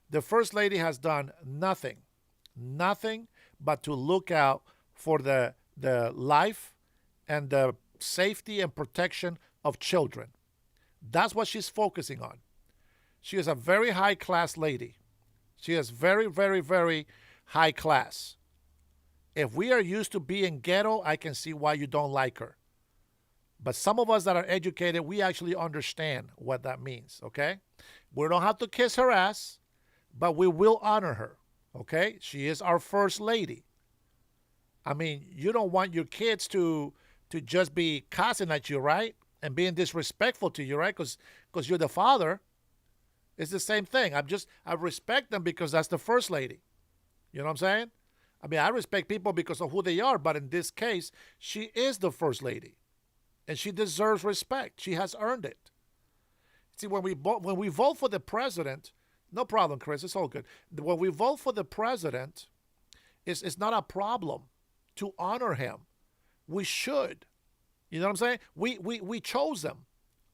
The First Lady has done nothing but to look out for the life and the safety and protection of children. That's what she's focusing on. She is a very high-class lady. She is very, very, very high class. If we are used to being ghetto, I can see why you don't like her. But some of us that are educated, we actually understand what that means, okay? We don't have to kiss her ass, but we will honor her, okay? She is our First Lady. I mean, you don't want your kids to just be cussing at you, right? And being disrespectful to you, right? Because you're the father. It's the same thing. I respect them because that's the First Lady. You know what I'm saying? I mean, I respect people because of who they are, but in this case, she is the First Lady. And she deserves respect. She has earned it. See, when we vote for the president, no problem, Chris, it's all good. When we vote for the president, it's not a problem to honor him. We should. You know what I'm saying? We chose him.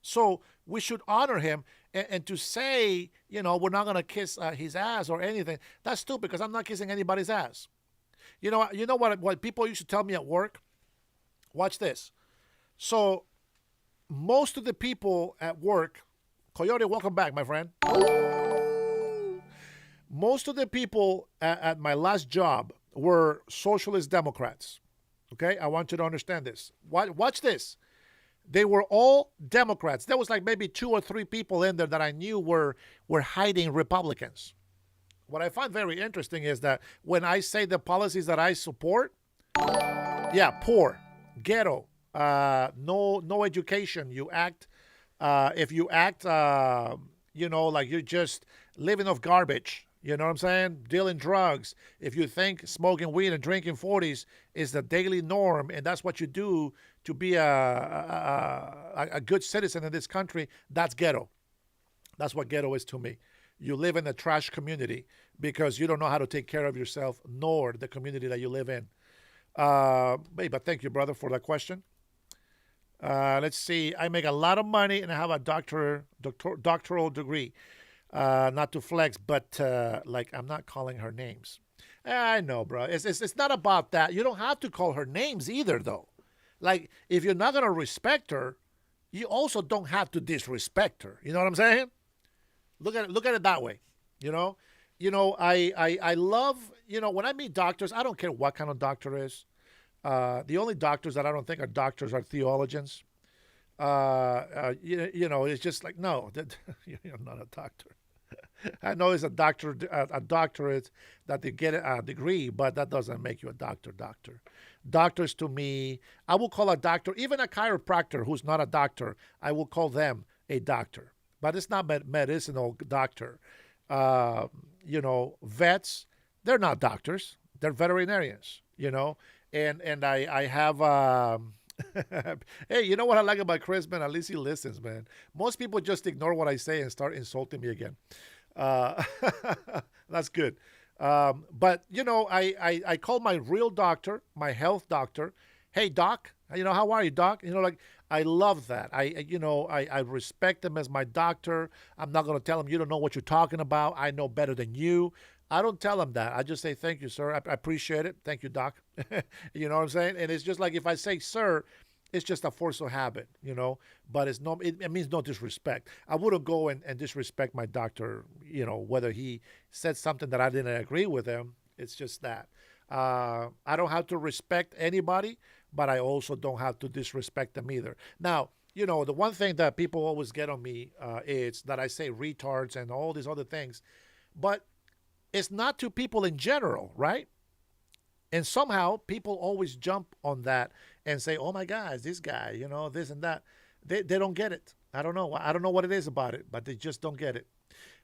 So we should honor him. And to say, we're not going to kiss his ass or anything, that's stupid because I'm not kissing anybody's ass. You know what people used to tell me at work? Watch this. So most of the people at work, Coyote, welcome back, my friend. Most of the people at my last job were socialist Democrats. Okay, I want you to understand this. Watch this. They were all Democrats. There was like maybe 2 or 3 people in there that I knew were hiding Republicans. What I find very interesting is that when I say the policies that I support, poor, ghetto, no education. You act, if you act, like you're just living off garbage. You know what I'm saying? Dealing drugs. If you think smoking weed and drinking 40s is the daily norm and that's what you do to be a good citizen in this country, that's ghetto. That's what ghetto is to me. You live in a trash community because you don't know how to take care of yourself nor the community that you live in. But thank you, brother, for that question. Let's see. I make a lot of money and I have a doctoral degree. Not to flex, but I'm not calling her names. I know, bro. It's not about that. You don't have to call her names either, though. Like, if you're not gonna respect her, you also don't have to disrespect her. You know what I'm saying? Look at it that way. I love, when I meet doctors, I don't care what kind of doctor is. The only doctors that I don't think are doctors are theologians. It's just like, no, you're not a doctor. I know it's a doctorate that they get a degree, but that doesn't make you a doctor. Doctors to me, I will call a doctor, even a chiropractor who's not a doctor, I will call them a doctor. But it's not medicinal doctor. Vets, they're not doctors. They're veterinarians, And I have... Hey, you know what I like about Chris, man? At least he listens, man. Most people just ignore what I say and start insulting me again. That's good. But, I call my real doctor, my health doctor, hey, doc, how are you, doc? I love that. I respect him as my doctor. I'm not going to tell him, you don't know what you're talking about. I know better than you. I don't tell him that. I just say, thank you, sir. I appreciate it. Thank you, doc. You know what I'm saying? And it's just like if I say, sir, it's just a force of habit, but it means no disrespect. I wouldn't go and disrespect my doctor, whether he said something that I didn't agree with him. It's just that. I don't have to respect anybody, but I also don't have to disrespect them either. Now, the one thing that people always get on me is that I say retards and all these other things, but it's not to people in general, right? And somehow people always jump on that and say, oh my God, this guy, this and that. They don't get it. I don't know. I don't know what it is about it, but they just don't get it.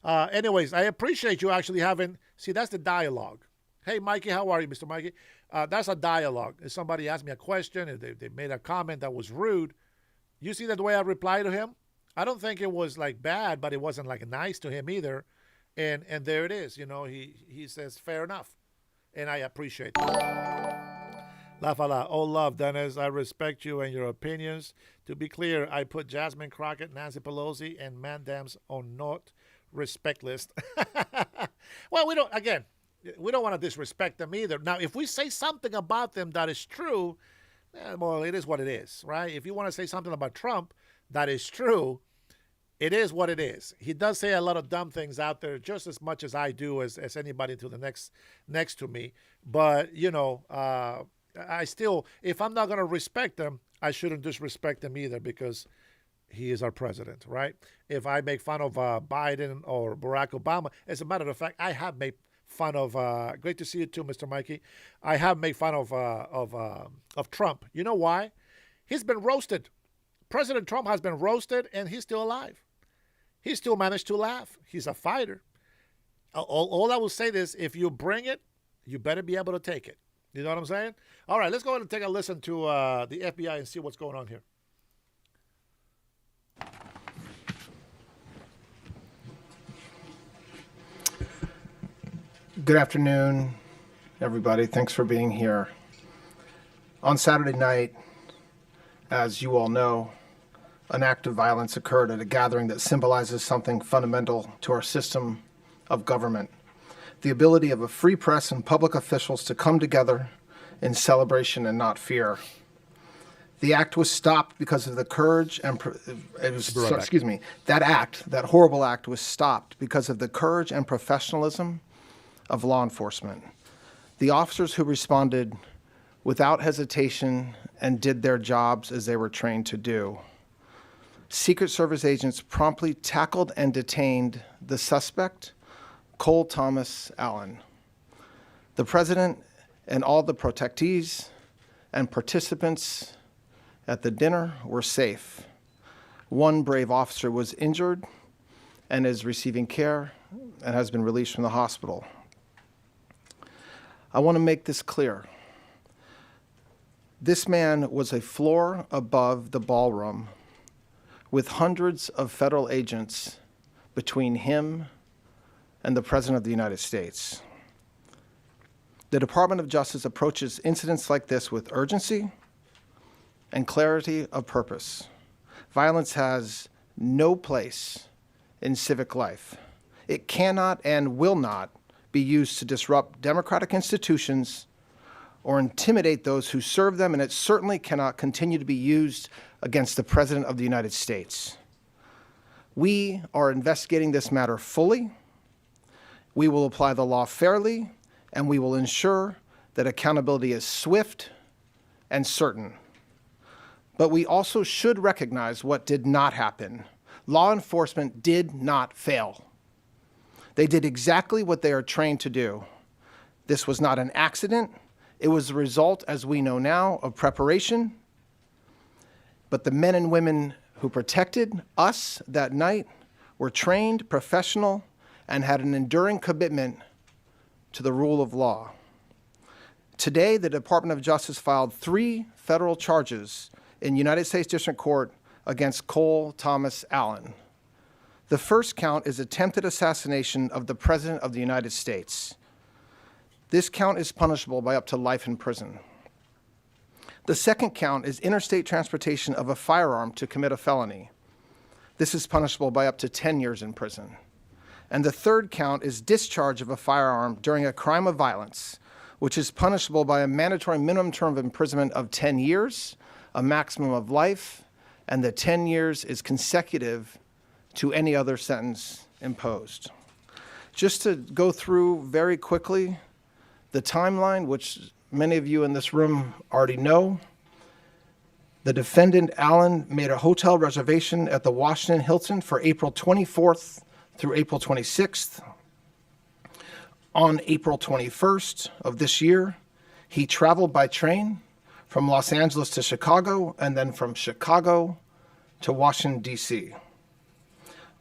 Anyways, I appreciate you actually that's the dialogue. Hey, Mikey, how are you, Mr. Mikey? That's a dialogue. If somebody asked me a question and they made a comment that was rude, you see that the way I replied to him? I don't think it was like bad, but it wasn't like nice to him either. And there it is. He says, fair enough. And I appreciate that. La fala. Oh, love, Dennis. I respect you and your opinions. To be clear, I put Jasmine Crockett, Nancy Pelosi, and Mandams on not respect list. Well, we don't want to disrespect them either. Now, if we say something about them that is true, well, it is what it is, right? If you want to say something about Trump that is true, it is what it is. He does say a lot of dumb things out there, just as much as I do as anybody to the next to me. But, I still, if I'm not going to respect him, I shouldn't disrespect him either because he is our president, right? If I make fun of Biden or Barack Obama, as a matter of fact, I have made fun of, great to see you too, Mr. Mikey. I have made fun of Trump. You know why? He's been roasted. President Trump has been roasted and he's still alive. He still managed to laugh. He's a fighter. All I will say is if you bring it, you better be able to take it. You know what I'm saying? All right, let's go ahead and take a listen to the FBI and see what's going on here. Good afternoon, everybody. Thanks for being here. On Saturday night, as you all know, an act of violence occurred at a gathering that symbolizes something fundamental to our system of government. The ability of a free press and public officials to come together in celebration and not fear. The act was stopped because of the courage and that horrible act was stopped because of the courage and professionalism of law enforcement. The officers who responded without hesitation and did their jobs as they were trained to do. Secret Service agents promptly tackled and detained the suspect, Cole Thomas Allen. The president and all the protectees and participants at the dinner were safe. One brave officer was injured and is receiving care and has been released from the hospital. I want to make this clear. This man was a floor above the ballroom with hundreds of federal agents between him and the President of the United States. The Department of Justice approaches incidents like this with urgency and clarity of purpose. Violence has no place in civic life. It cannot and will not be used to disrupt democratic institutions or intimidate those who serve them, and it certainly cannot continue to be used against the President of the United States. We are investigating this matter fully. We will apply the law fairly, and we will ensure that accountability is swift and certain. But we also should recognize what did not happen. Law enforcement did not fail. They did exactly what they are trained to do. This was not an accident. It was the result, as we know now, of preparation. But the men and women who protected us that night were trained, professional, and had an enduring commitment to the rule of law. Today, the Department of Justice filed 3 federal charges in United States District Court against Cole Thomas Allen. The first count is attempted assassination of the President of the United States. This count is punishable by up to life in prison. The second count is interstate transportation of a firearm to commit a felony. This is punishable by up to 10 years in prison. And the third count is discharge of a firearm during a crime of violence, which is punishable by a mandatory minimum term of imprisonment of 10 years, a maximum of life, and the 10 years is consecutive to any other sentence imposed. Just to go through very quickly the timeline, which many of you in this room already know. The defendant, Allen, made a hotel reservation at the Washington Hilton for April 24th through April 26th. On April 21st of this year, he traveled by train from Los Angeles to Chicago and then from Chicago to Washington, D.C.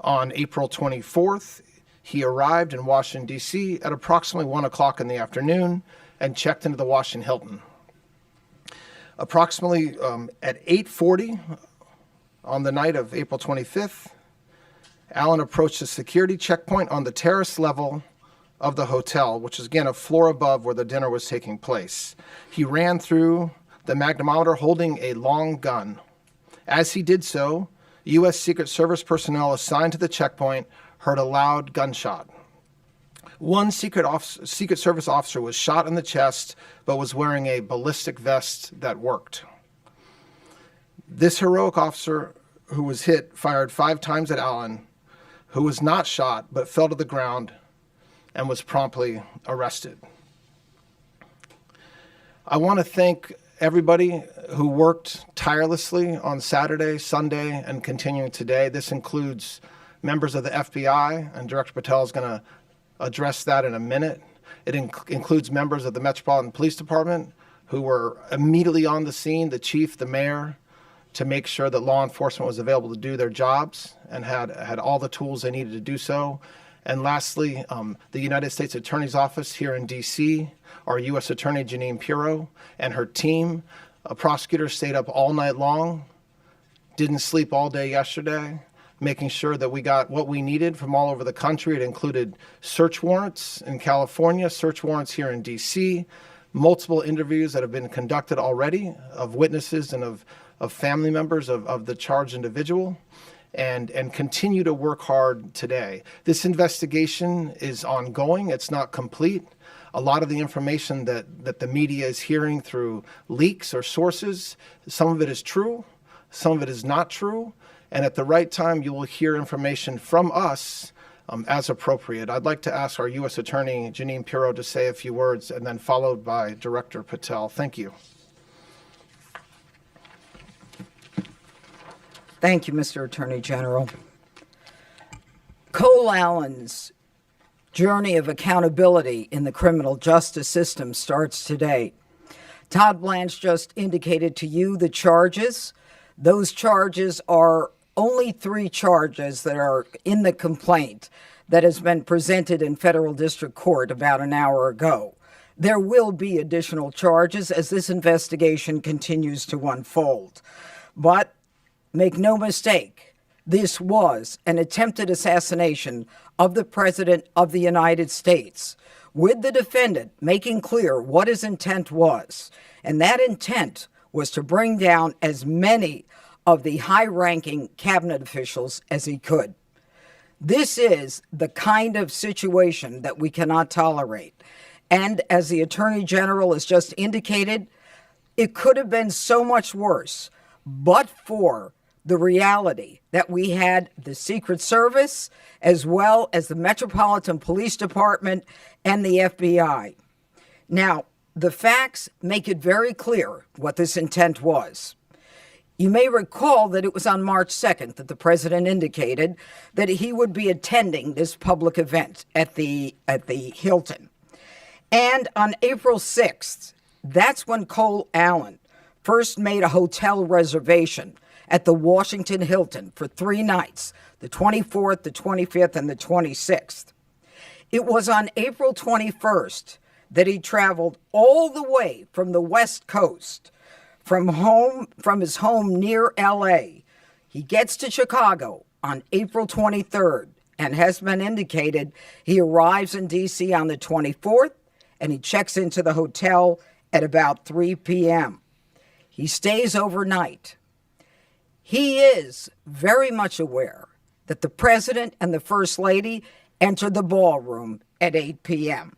On April 24th, he arrived in Washington, D.C. at approximately 1 o'clock in the afternoon and checked into the Washington Hilton. Approximately at 8:40 on the night of April 25th, Allen approached the security checkpoint on the terrace level of the hotel, which is again a floor above where the dinner was taking place. He ran through the magnetometer holding a long gun. As he did so, U.S. Secret Service personnel assigned to the checkpoint heard a loud gunshot. One Secret Service officer was shot in the chest, but was wearing a ballistic vest that worked. This heroic officer who was hit fired 5 times at Allen, who was not shot, but fell to the ground and was promptly arrested. I want to thank everybody who worked tirelessly on Saturday, Sunday, and continuing today. This includes members of the FBI, and Director Patel is going to address that in a minute. It includes members of the Metropolitan Police Department who were immediately on the scene, the chief, the mayor, to make sure that law enforcement was available to do their jobs and had all the tools they needed to do so. And lastly, the United States Attorney's Office here in D.C., our U.S. Attorney Jeanine Pirro and her team. A prosecutor stayed up all night long, didn't sleep all day yesterday, making sure that we got what we needed from all over the country. It included search warrants in California, search warrants here in D.C., multiple interviews that have been conducted already of witnesses and of family members of the charged individual, and continue to work hard today. This investigation is ongoing. It's not complete. A lot of the information that the media is hearing through leaks or sources, some of it is true, some of it is not true. And at the right time, you will hear information from us as appropriate. I'd like to ask our U.S. Attorney, Jeanine Pirro, to say a few words, and then followed by Director Patel. Thank you. Thank you, Mr. Attorney General. Cole Allen's journey of accountability in the criminal justice system starts today. Todd Blanche just indicated to you the charges. Those charges are only 3 charges that are in the complaint that has been presented in federal district court about an hour ago. There will be additional charges as this investigation continues to unfold. But make no mistake, this was an attempted assassination of the President of the United States, with the defendant making clear what his intent was. And that intent was to bring down as many of the high-ranking cabinet officials as he could. This is the kind of situation that we cannot tolerate. And as the Attorney General has just indicated, it could have been so much worse, but for the reality that we had the Secret Service as well as the Metropolitan Police Department and the FBI. Now, the facts make it very clear what this intent was. You may recall that it was on March 2nd that the president indicated that he would be attending this public event at the Hilton. And on April 6th, that's when Cole Allen first made a hotel reservation at the Washington Hilton for 3 nights, the 24th, the 25th, and the 26th. It was on April 21st that he traveled all the way from the West Coast, from his home near LA. He gets to Chicago on April 23rd and has been indicated he arrives in D.C. on the 24th and he checks into the hotel at about 3 p.m. He stays overnight. He is very much aware that the president and the first lady entered the ballroom at 8 p.m.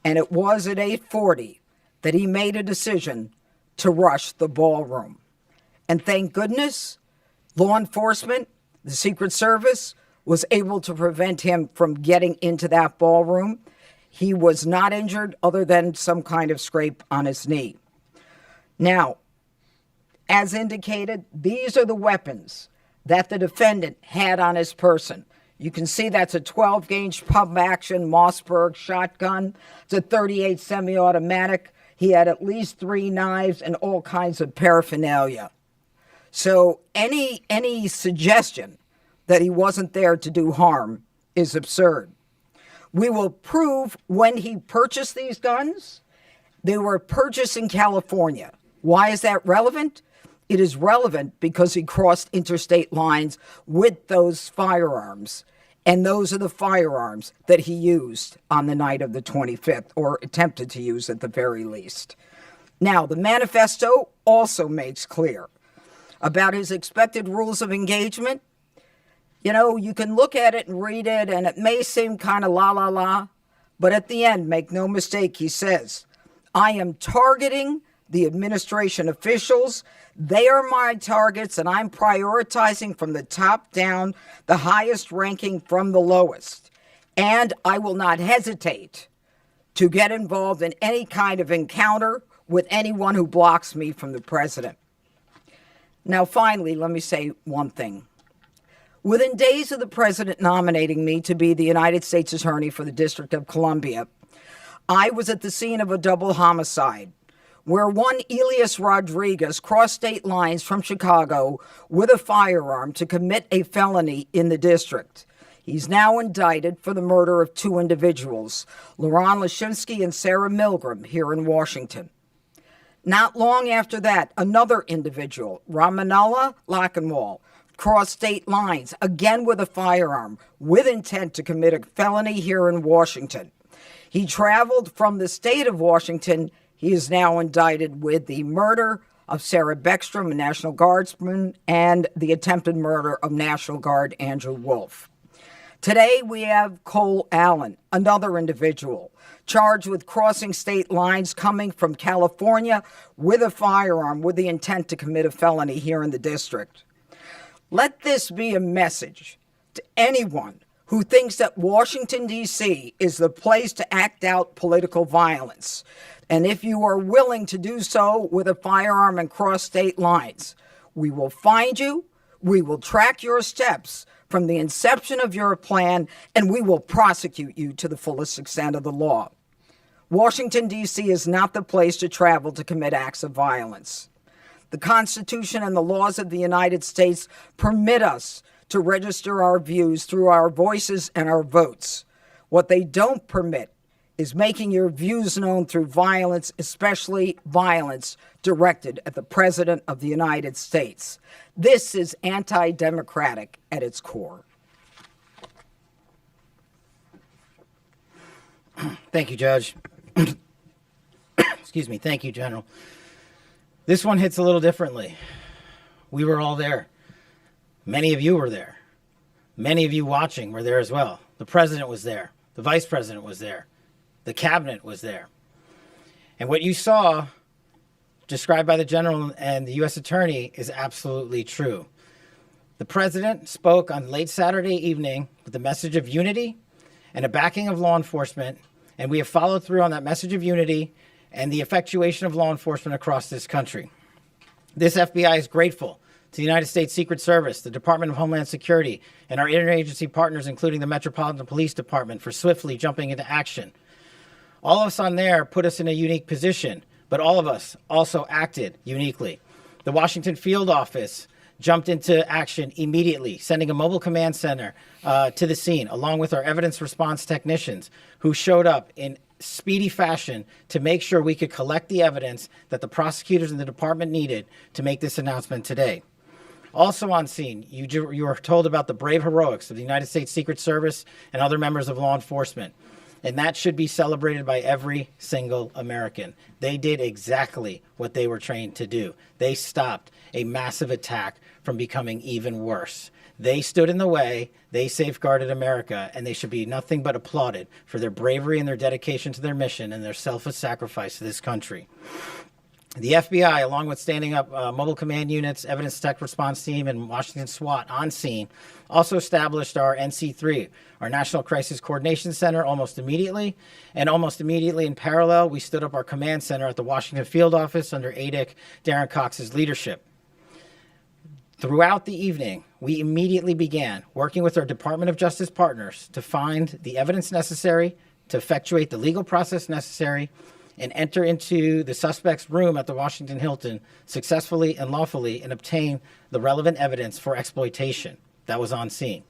And it was at 8:40 that he made a decision to rush the ballroom. And thank goodness, law enforcement, the Secret Service, was able to prevent him from getting into that ballroom. He was not injured other than some kind of scrape on his knee. Now, as indicated, these are the weapons that the defendant had on his person. You can see that's a 12-gauge pump-action Mossberg shotgun. It's a .38 semi-automatic. He had at least 3 knives and all kinds of paraphernalia. So any suggestion that he wasn't there to do harm is absurd. We will prove when he purchased these guns. They were purchased in California. Why is that relevant? It is relevant because he crossed interstate lines with those firearms. And those are the firearms that he used on the night of the 25th, or attempted to use at the very least. Now, the manifesto also makes clear about his expected rules of engagement. You know, you can look at it and read it, and it may seem kind of la, but at the end, make no mistake, he says, I am targeting the administration officials. They are my targets, and I'm prioritizing from the top down, the highest ranking from the lowest. And I will not hesitate to get involved in any kind of encounter with anyone who blocks me from the president. Now, finally, let me say one thing. Within days of the president nominating me to be the United States Attorney for the District of Columbia, I was at the scene of a double homicide where one Elias Rodriguez crossed state lines from Chicago with a firearm to commit a felony in the district. He's now indicted for the murder of 2 individuals, Laron Lashinsky and Sarah Milgram, here in Washington. Not long after that, another individual, Ramanullah Lachenwall, crossed state lines, again with a firearm, with intent to commit a felony here in Washington. He traveled from the state of Washington. He is now indicted with the murder of Sarah Beckstrom, a National Guardsman, and the attempted murder of National Guard Andrew Wolf. Today, we have Cole Allen, another individual, charged with crossing state lines coming from California with a firearm with the intent to commit a felony here in the district. Let this be a message to anyone who thinks that Washington, D.C. is the place to act out political violence. And if you are willing to do so with a firearm and cross state lines, we will find you, we will track your steps from the inception of your plan, and we will prosecute you to the fullest extent of the law. Washington, D.C. is not the place to travel to commit acts of violence. The Constitution and the laws of the United States permit us to register our views through our voices and our votes. What they don't permit is making your views known through violence, especially violence directed at the President of the United States. This is anti-democratic at its core. Thank you, Judge. Excuse me. Thank you, General. This one hits a little differently. We were all there. Many of you were there. Many of you watching were there as well. The president was there. The vice president was there. The cabinet was there. And what you saw described by the general and the U.S. attorney is absolutely true. The president spoke on late Saturday evening with the message of unity and a backing of law enforcement, and we have followed through on that message of unity and the effectuation of law enforcement across this country. This FBI is grateful to the United States Secret Service, the Department of Homeland Security, and our interagency partners, including the Metropolitan Police Department, for swiftly jumping into action. All of us on there put us in a unique position, but all of us also acted uniquely. The Washington field office jumped into action immediately, sending a mobile command center to the scene, along with our evidence response technicians, who showed up in speedy fashion to make sure we could collect the evidence that the prosecutors and the department needed to make this announcement today. Also on scene, you were told about the brave heroics of the United States Secret Service and other members of law enforcement. And that should be celebrated by every single American. They did exactly what they were trained to do. They stopped a massive attack from becoming even worse. They stood in the way, they safeguarded America, and they should be nothing but applauded for their bravery and their dedication to their mission and their selfless sacrifice to this country. The FBI, along with standing up mobile command units, evidence tech response team, and Washington SWAT on scene, also established our NC3, our National Crisis Coordination Center, almost immediately. And almost immediately in parallel, we stood up our command center at the Washington field office under ADIC Darren Cox's leadership. Throughout the evening, we immediately began working with our Department of Justice partners to find the evidence necessary to effectuate the legal process necessary and enter into the suspect's room at the Washington Hilton successfully and lawfully and obtain the relevant evidence for exploitation that was on scene.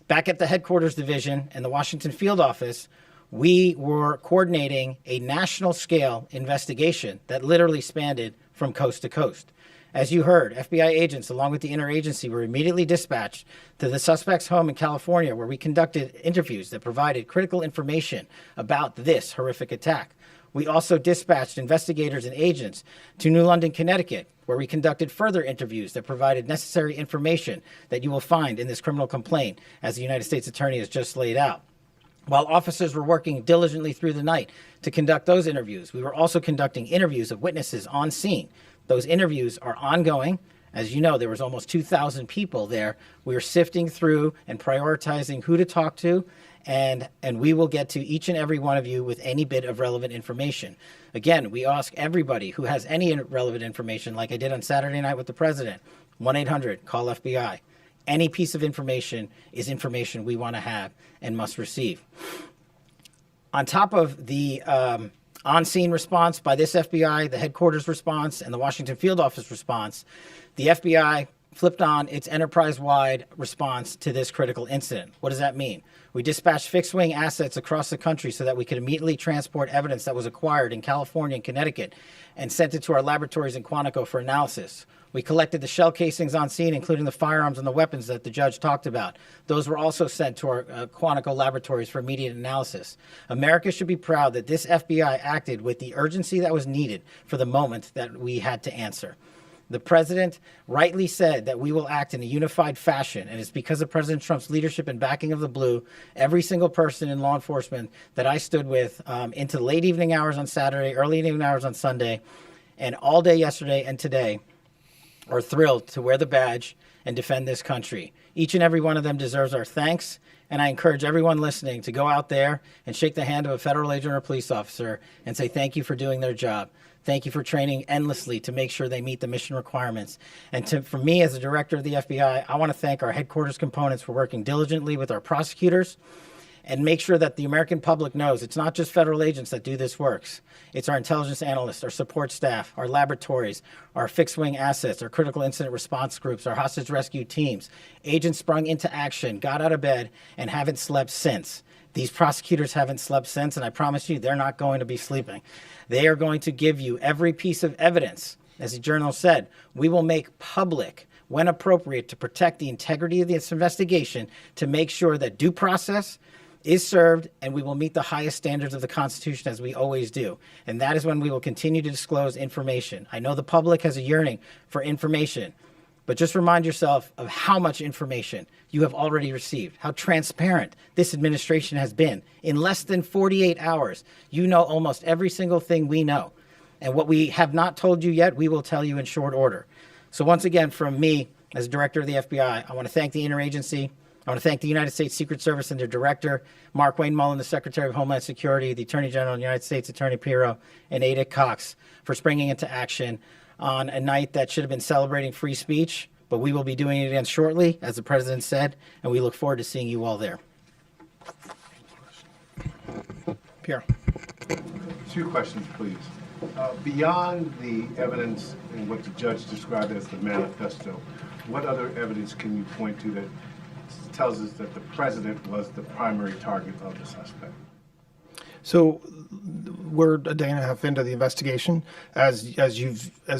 Back at the headquarters division and the Washington field office, we were coordinating a national scale investigation that literally spanned from coast to coast. As you heard, FBI agents, along with the interagency, were immediately dispatched to the suspect's home in California, where we conducted interviews that provided critical information about this horrific attack. We also dispatched investigators and agents to New London, Connecticut, where we conducted further interviews that provided necessary information that you will find in this criminal complaint, as the United States Attorney has just laid out. While officers were working diligently through the night to conduct those interviews, we were also conducting interviews of witnesses on scene. Those interviews are ongoing. As you know, there was almost 2,000 people there. We were sifting through and prioritizing who to talk to, and we will get to each and every one of you with any bit of relevant information. Again, we ask everybody who has any relevant information, like I did on Saturday night with the president, 1-800-CALL-FBI. Any piece of information is information we want to have and must receive. On top of the on-scene response by this FBI, the headquarters response, and the Washington field office response, the FBI flipped on its enterprise-wide response to this critical incident. What does that mean? We dispatched fixed-wing assets across the country so that we could immediately transport evidence that was acquired in California and Connecticut and sent it to our laboratories in Quantico for analysis. We collected the shell casings on scene, including the firearms and the weapons that the judge talked about. Those were also sent to our Quantico laboratories for immediate analysis. America should be proud that this FBI acted with the urgency that was needed for the moment that we had to answer. The president rightly said that we will act in a unified fashion, and it's because of President Trump's leadership and backing of the blue, every single person in law enforcement that I stood with into the late evening hours on Saturday, early evening hours on Sunday, and all day yesterday and today are thrilled to wear the badge and defend this country. Each and every one of them deserves our thanks, and I encourage everyone listening to go out there and shake the hand of a federal agent or a police officer and say thank you for doing their job. Thank you for training endlessly to make sure they meet the mission requirements. And for me, as the director of the FBI, I want to thank our headquarters components for working diligently with our prosecutors and make sure that the American public knows it's not just federal agents that do this work. It's our intelligence analysts, our support staff, our laboratories, our fixed-wing assets, our critical incident response groups, our hostage rescue teams. Agents sprung into action, got out of bed, and haven't slept since. These prosecutors haven't slept since, and I promise you they're not going to be sleeping. They are going to give you every piece of evidence. As the journal said, we will make public, when appropriate, to protect the integrity of this investigation, to make sure that due process is served, and we will meet the highest standards of the Constitution, as we always do. And that is when we will continue to disclose information. I know the public has a yearning for information, but just remind yourself of how much information you have already received, how transparent this administration has been. In less than 48 hours, you know almost every single thing we know. And what we have not told you yet, we will tell you in short order. So once again, from me, as director of the FBI, I want to thank the interagency. I want to thank the United States Secret Service and their director, Mark Wayne Mullen, the Secretary of Homeland Security, the Attorney General of the United States, Attorney Pirro, and Ada Cox for springing into action on a night that should have been celebrating free speech, but we will be doing it again shortly, as the President said, and we look forward to seeing you all there. Pierre. 2 questions, please. Beyond the evidence and what the judge described as the manifesto, what other evidence can you point to that tells us that the president was the primary target of the suspect? So we're a day and a half into the investigation. As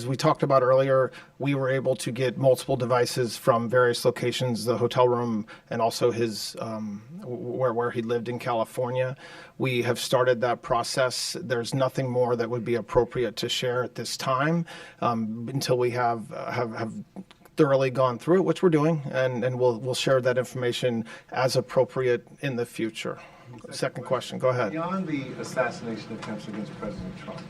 we talked about earlier, we were able to get multiple devices from various locations, the hotel room and also his where he lived in California. We have started that process. There's nothing more that would be appropriate to share at this time until we have thoroughly gone through it, which we're doing, and we'll share that information as appropriate in the future. Second question, go ahead. Beyond the assassination attempts against President Trump,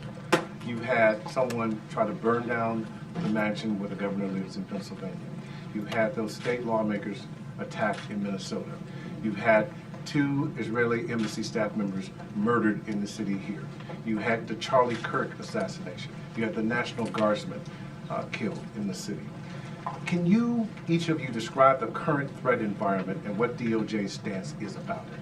you had someone try to burn down the mansion where the governor lives in Pennsylvania. You had those state lawmakers attacked in Minnesota. You had 2 Israeli embassy staff members murdered in the city here. You had the Charlie Kirk assassination. You had the National Guardsman killed in the city. Can you, each of you, describe the current threat environment and what DOJ's stance is about it?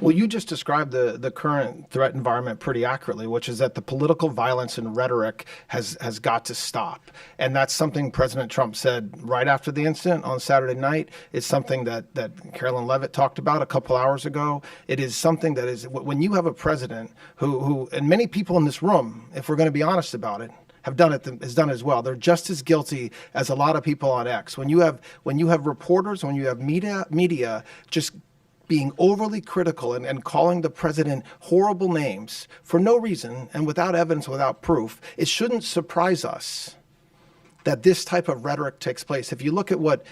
Well, you just described the current threat environment pretty accurately, which is that the political violence and rhetoric has got to stop. And that's something President Trump said right after the incident on Saturday night. It's something that Carolyn Leavitt talked about a couple hours ago. It is something that is, when you have a president who and many people in this room, if we're going to be honest about it, have done it as well. They're just as guilty as a lot of people on X. When you have reporters, when you have media just being overly critical and calling the president horrible names for no reason and without evidence, without proof, it shouldn't surprise us that this type of rhetoric takes place. If you look at what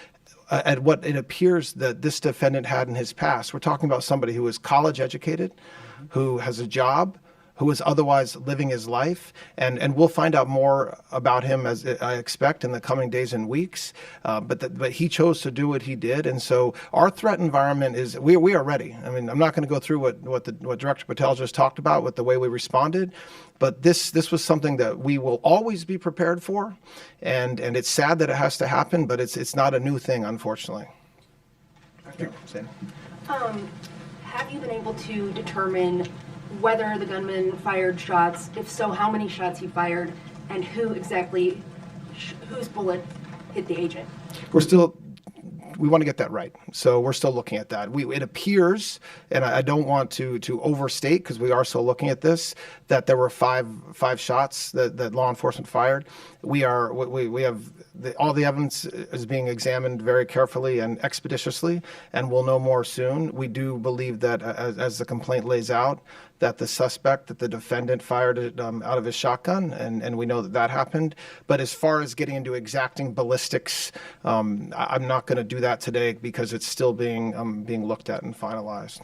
it appears that this defendant had in his past, we're talking about somebody who is college educated, who has a job, who is otherwise living his life. And we'll find out more about him, as I expect, in the coming days and weeks. But he chose to do what he did. And so our threat environment is, we are ready. I mean, I'm not going to go through what Director Patel just talked about with the way we responded. But this was something that we will always be prepared for. And it's sad that it has to happen, but it's not a new thing, unfortunately. Thank you. Have you been able to determine whether the gunman fired shots? If so, how many shots he fired, and who exactly, whose bullet hit the agent? We want to get that right. So we're still looking at that. It appears, and I don't want to overstate because we are still looking at this, that there were five shots that law enforcement fired. We have all the evidence is being examined very carefully and expeditiously, and we'll know more soon. We do believe that as the complaint lays out, that the suspect, that the defendant fired it out of his shotgun, and we know that happened. But as far as getting into exacting ballistics, I'm not going to do that today because it's still being looked at and finalized.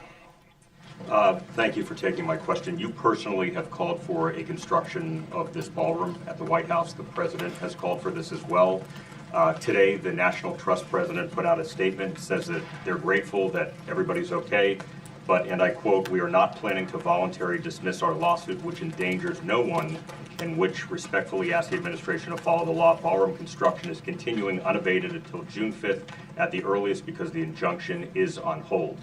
Thank you for taking my question. You personally have called for a construction of this ballroom at the White House. The president has called for this as well. Today, the National Trust president put out a statement, says that they're grateful that everybody's okay. But, and I quote, "We are not planning to voluntarily dismiss our lawsuit, which endangers no one, and which respectfully ask the administration to follow the law. Ballroom construction is continuing unabated until June 5th at the earliest because the injunction is on hold."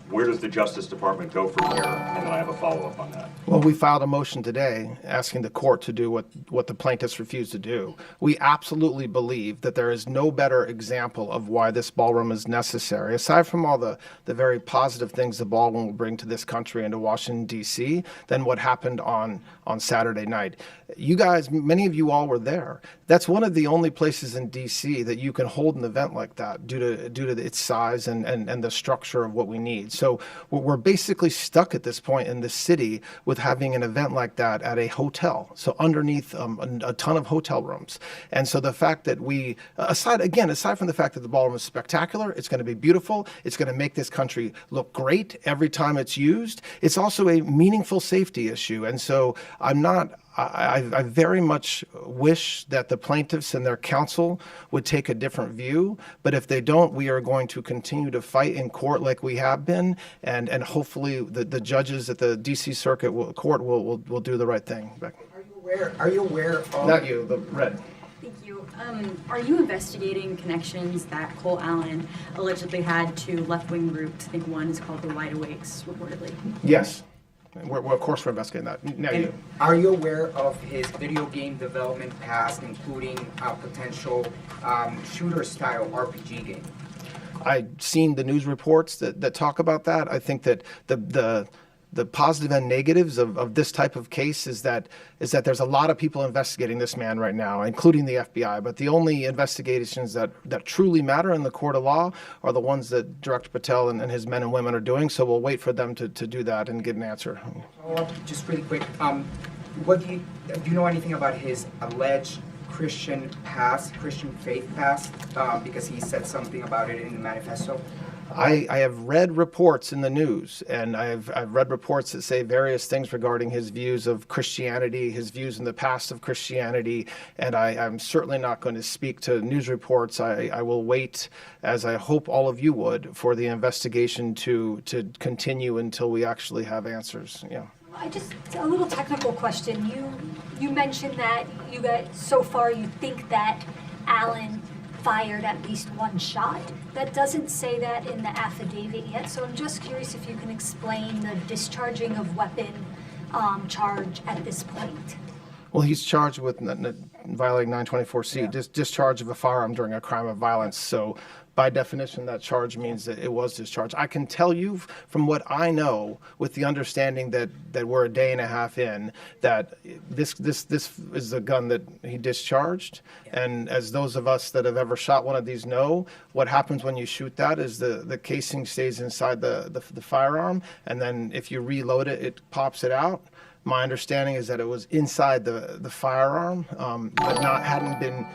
Where does the Justice Department go from here? And then I have a follow-up on that. Well, we filed a motion today asking the court to do what the plaintiffs refused to do. We absolutely believe that there is no better example of why this ballroom is necessary, aside from all the very positive things the ballroom will bring to this country and to Washington, D.C., than what happened on Saturday night. You guys, many of you all were there. That's one of the only places in D.C. that you can hold an event like that due to its size and the structure of what we need. So we're basically stuck at this point in the city with having an event like that at a hotel, so underneath a ton of hotel rooms. And so the fact that we, aside from the fact that the ballroom is spectacular, it's going to be beautiful, it's going to make this country look great every time it's used, it's also a meaningful safety issue. And so I'm not I very much wish that the plaintiffs and their counsel would take a different view. But if they don't, we are going to continue to fight in court like we have been. And hopefully the judges at the D.C. Circuit Court will do the right thing. Are you aware of... Not you, the red. Thank you. Are you investigating connections that Cole Allen allegedly had to left-wing groups? I think one is called the Wide Awakes, reportedly. Yes. We're of course, we're investigating that. Now you. Are you aware of his video game development past, including a potential shooter-style RPG game? I've seen the news reports that talk about that. I think that the positive and negatives of this type of case is that there's a lot of people investigating this man right now, including the FBI. But the only investigations that truly matter in the court of law are the ones that Director Patel and his men and women are doing. So we'll wait for them to do that and get an answer. Just really quick, do you know anything about his alleged Christian faith past? Because he said something about it in the manifesto. I have read reports in the news, and I've read reports that say various things regarding his views of Christianity, his views in the past of Christianity, and I'm certainly not going to speak to news reports. I will wait, as I hope all of you would, for the investigation to continue until we actually have answers. Yeah. Just a little technical question. You mentioned that you guys, so far, you think that Allen fired at least one shot. That doesn't say that in the affidavit yet, so I'm just curious if you can explain the discharging of weapon charge at this point. Well, he's charged with violating 924C, discharge of a firearm during a crime of violence. So by definition, that charge means that it was discharged. I can tell you from what I know, with the understanding that we're a day and a half in, that this is the gun that he discharged. And as those of us that have ever shot one of these know, what happens when you shoot that is the casing stays inside the firearm, and then if you reload it, it pops it out. My understanding is that it was inside the firearm, but hadn't been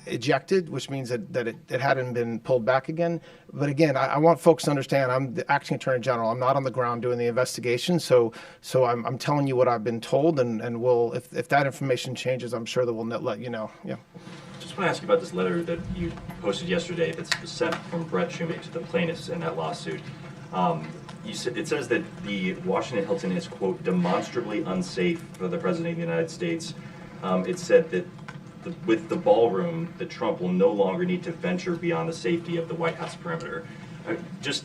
ejected, which means that it hadn't been pulled back again. But again, I want folks to understand, I'm the acting attorney general. I'm not on the ground doing the investigation, so I'm telling you what I've been told, and we'll, if that information changes, I'm sure that we'll let you know. Yeah. Just want to ask you about this letter that you posted yesterday that's sent from Brett Shumate to the plaintiffs in that lawsuit. It says that the Washington Hilton is, quote, demonstrably unsafe for the President of the United States. It said that with the ballroom, that Trump will no longer need to venture beyond the safety of the White House perimeter. Just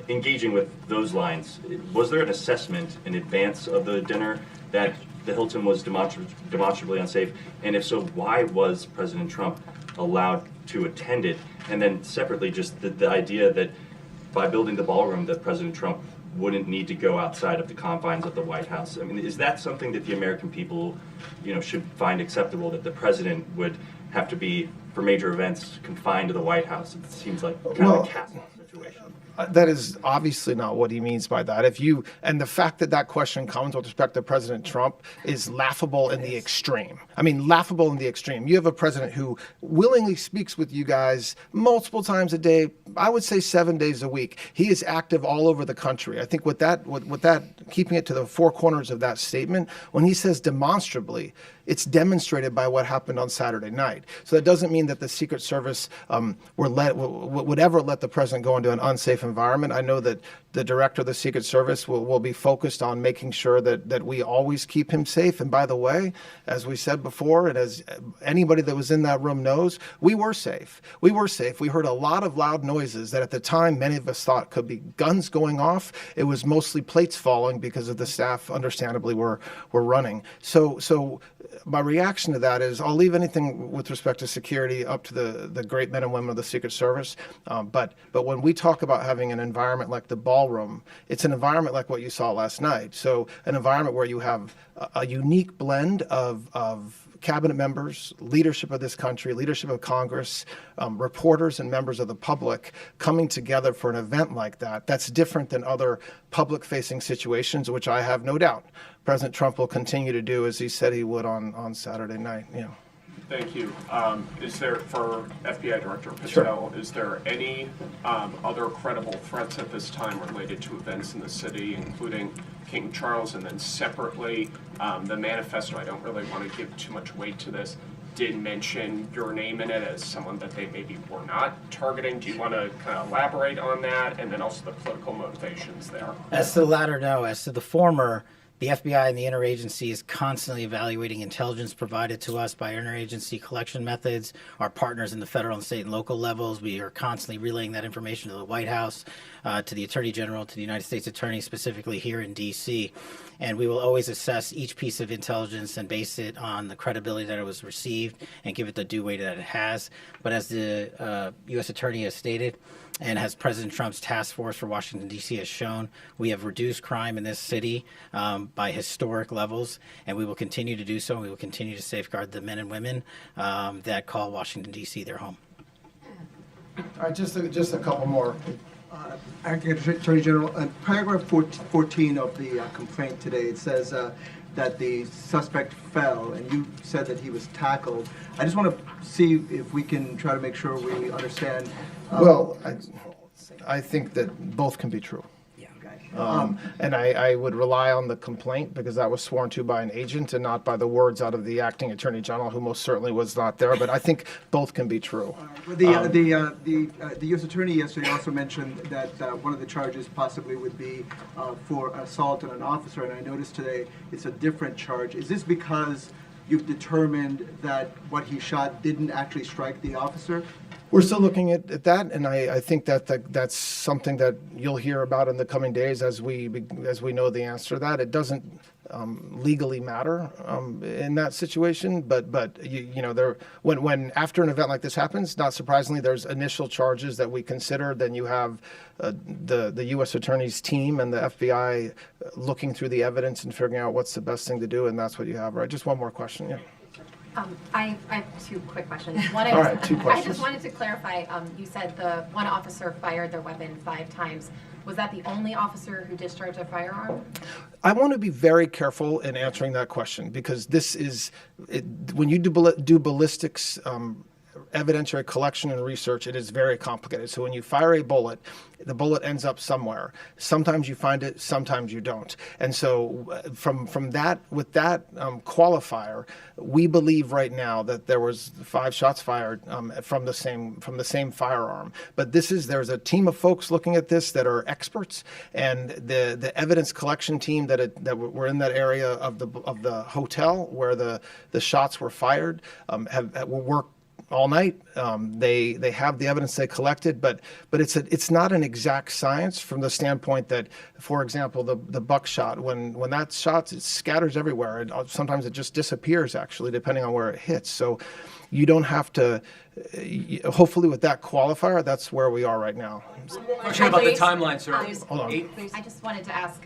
engaging with those lines, was there an assessment in advance of the dinner that the Hilton was demonstrably unsafe? And if so, why was President Trump allowed to attend it? And then separately, just the idea that by building the ballroom, that President Trump wouldn't need to go outside of the confines of the White House. I mean, is that something that the American people, should find acceptable, that the president would have to be, for major events, confined to the White House? It seems like kind of a castle situation. That is obviously not what he means by that. And the fact that question comes with respect to President Trump is laughable in the extreme. I mean, laughable in the extreme. You have a president who willingly speaks with you guys multiple times a day, I would say 7 days a week. He is active all over the country. I think with that, keeping it to the four corners of that statement, when he says demonstrably, it's demonstrated by what happened on Saturday night. So that doesn't mean that the Secret Service would ever let the president go into an unsafe environment. I know that the director of the Secret Service will be focused on making sure that we always keep him safe. And by the way, as we said before, and as anybody that was in that room knows, we were safe. We were safe. We heard a lot of loud noises that at the time many of us thought could be guns going off. It was mostly plates falling because of the staff, understandably, were running. So my reaction to that is I'll leave anything with respect to security up to the great men and women of the Secret Service. But when we talk about having an environment like the ballroom, it's an environment like what you saw last night. So an environment where you have a unique blend of cabinet members, leadership of this country, leadership of Congress, reporters and members of the public coming together for an event like that. That's different than other public-facing situations, which I have no doubt President Trump will continue to do as he said he would on Saturday night. Thank you. Is there, for FBI Director Patel, is there any other credible threats at this time related to events in the city, including King Charles? And then separately, the manifesto, I don't really want to give too much weight to this, did mention your name in it as someone that they maybe were not targeting. Do you want to kind of elaborate on that? And then also the political motivations there. As to the latter, no. As to the former, the FBI and the interagency is constantly evaluating intelligence provided to us by interagency collection methods. Our partners in the federal and state and local levels, we are constantly relaying that information to the White House, to the Attorney General, to the United States Attorney, specifically here in D.C. And we will always assess each piece of intelligence and base it on the credibility that it was received and give it the due weight that it has. But as the U.S. Attorney has stated, and as President Trump's task force for Washington, D.C. has shown, we have reduced crime in this city by historic levels, and we will continue to do so. We will continue to safeguard the men and women that call Washington, D.C. their home. All right, just a couple more. Acting Attorney General, paragraph 14 of the complaint today, it says that the suspect fell, and you said that he was tackled. I just want to see if we can try to make sure we understand. Well, I think that both can be true. And I would rely on the complaint because that was sworn to by an agent and not by the words out of the acting attorney general, who most certainly was not there. But I think both can be true. The U.S. attorney yesterday also mentioned that one of the charges possibly would be for assault on an officer, and I noticed today it's a different charge. Is this because you've determined that what he shot didn't actually strike the officer? We're still looking at that, and I think that's something that you'll hear about in the coming days as we know the answer to that. It doesn't legally matter in that situation, but you know, there when after an event like this happens, not surprisingly, there's initial charges that we consider. Then you have the U.S. Attorney's team and the FBI looking through the evidence and figuring out what's the best thing to do, and that's what you have. Right? Just one more question. Yeah. I have two quick questions. One All right, two I questions. just wanted to clarify, you said the one officer fired their weapon 5 times. Was that the only officer who discharged a firearm? I want to be very careful in answering that question because this is, when you do ballistics evidentiary collection and research, it is very complicated. So when you fire a bullet, the bullet ends up somewhere. Sometimes you find it, sometimes you don't. And so from that, with that qualifier, we believe right now that there was 5 shots fired from the same firearm. But there's a team of folks looking at this that are experts, and the evidence collection team that were in that area of the hotel where the shots were fired have worked all night. They have the evidence they collected, but it's not an exact science from the standpoint that, for example, the buckshot, when that shot, it scatters everywhere. Sometimes it just disappears, actually, depending on where it hits. So you don't have to, hopefully with that qualifier, that's where we are right now. Question about the timeline, sir. Hold on. I just wanted to ask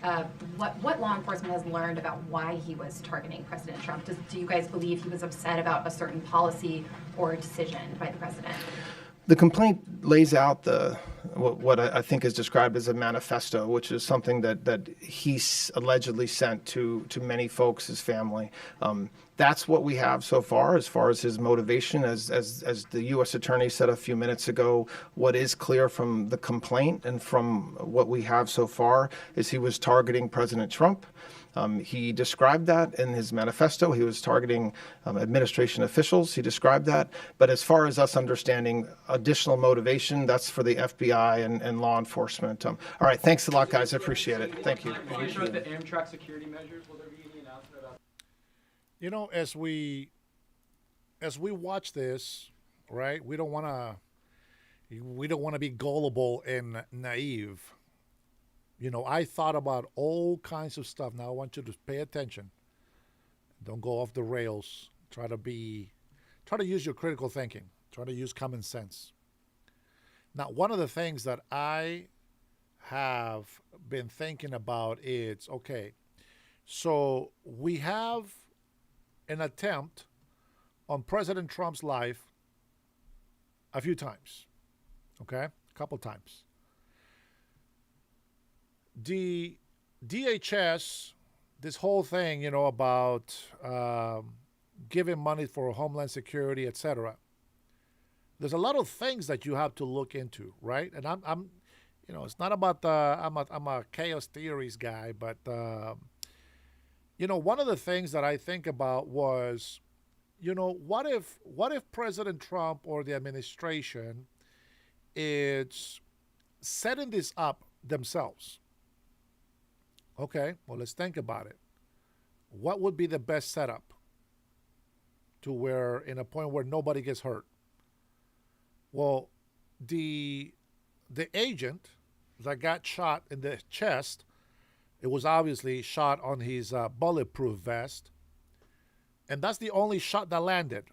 what law enforcement has learned about why he was targeting President Trump. Do you guys believe he was upset about a certain policy or decision by the president? The complaint lays out what I think is described as a manifesto, which is something that he allegedly sent to many folks, his family. That's what we have so far as his motivation. As the U.S. Attorney said a few minutes ago, what is clear from the complaint and from what we have so far is he was targeting President Trump. He described that in his manifesto. He was targeting administration officials. He described that. But as far as us understanding additional motivation, that's for the FBI and law enforcement. All right. Thanks a lot, guys. I appreciate it. Thank you. Can you address the Amtrak security measures? Will there be any announcement about? You know, as we watch this, right? We don't want to be gullible and naive. You know, I thought about all kinds of stuff. Now I want you to pay attention. Don't go off the rails. Try to use your critical thinking. Try to use common sense. Now, one of the things that I have been thinking about is, okay, so we have an attempt on President Trump's life a few times, okay? A couple times. The DHS, this whole thing, you know, about giving money for Homeland Security, etc. There's a lot of things that you have to look into, right? And I'm you know, it's not about I'm a chaos theories guy, but you know, one of the things that I think about was, you know, what if President Trump or the administration is setting this up themselves? Okay, well, let's think about it. What would be the best setup to where, in a point where nobody gets hurt? Well, the agent that got shot in the chest, it was obviously shot on his bulletproof vest, and that's the only shot that landed.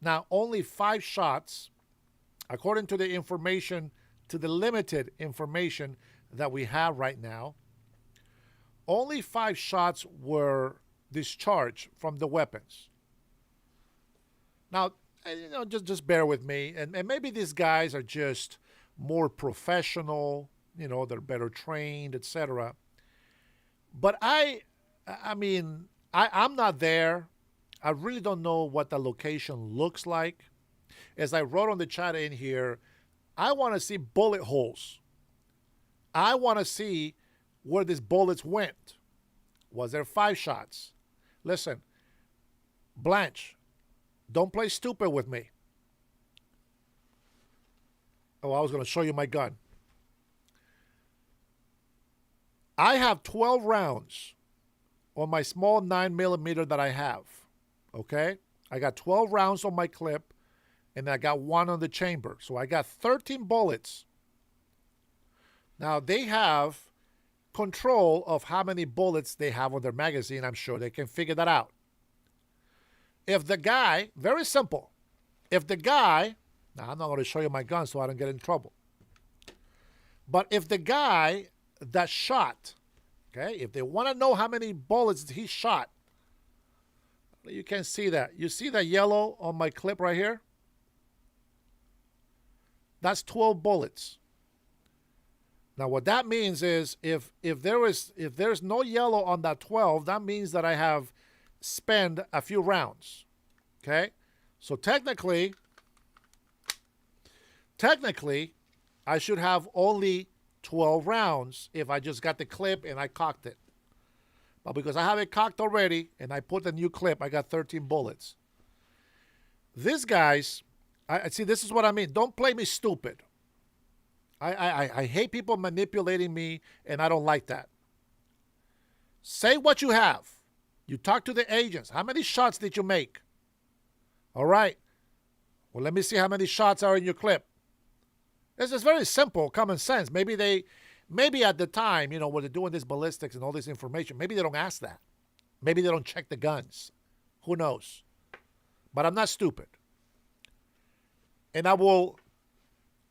Now, only 5 shots, according to the information, to the limited information that we have right now, only 5 shots were discharged from the weapons. Now, you know, just bear with me, and maybe these guys are just more professional, you know, they're better trained, etc. But I'm not there. I really don't know what the location looks like. As I wrote on the chat in here, I want to see bullet holes. I want to see where these bullets went. Was there 5 shots? Listen, Blanche, don't play stupid with me. Oh, I was going to show you my gun. I have 12 rounds on my small 9mm that I have. Okay? I got 12 rounds on my clip, and I got 1 on the chamber. So I got 13 bullets. Now, they have control of how many bullets they have on their magazine. I'm sure they can figure that out. If the guy, very simple, if the guy, now I'm not going to show you my gun so I don't get in trouble, but if the guy that shot, okay, if they want to know how many bullets he shot, you can see that. You see the yellow on my clip right here? That's 12 bullets. Now what that means is if there's no yellow on that 12, that means that I have spent a few rounds. Okay? So technically I should have only 12 rounds if I just got the clip and I cocked it. But because I have it cocked already and I put the new clip, I got 13 bullets. These guys, I see, this is what I mean. Don't play me stupid. I hate people manipulating me, and I don't like that. Say what you have. You talk to the agents. How many shots did you make? All right. Well, let me see how many shots are in your clip. This is very simple, common sense. Maybe at the time, you know, when they're doing this ballistics and all this information, maybe they don't ask that. Maybe they don't check the guns. Who knows? But I'm not stupid. And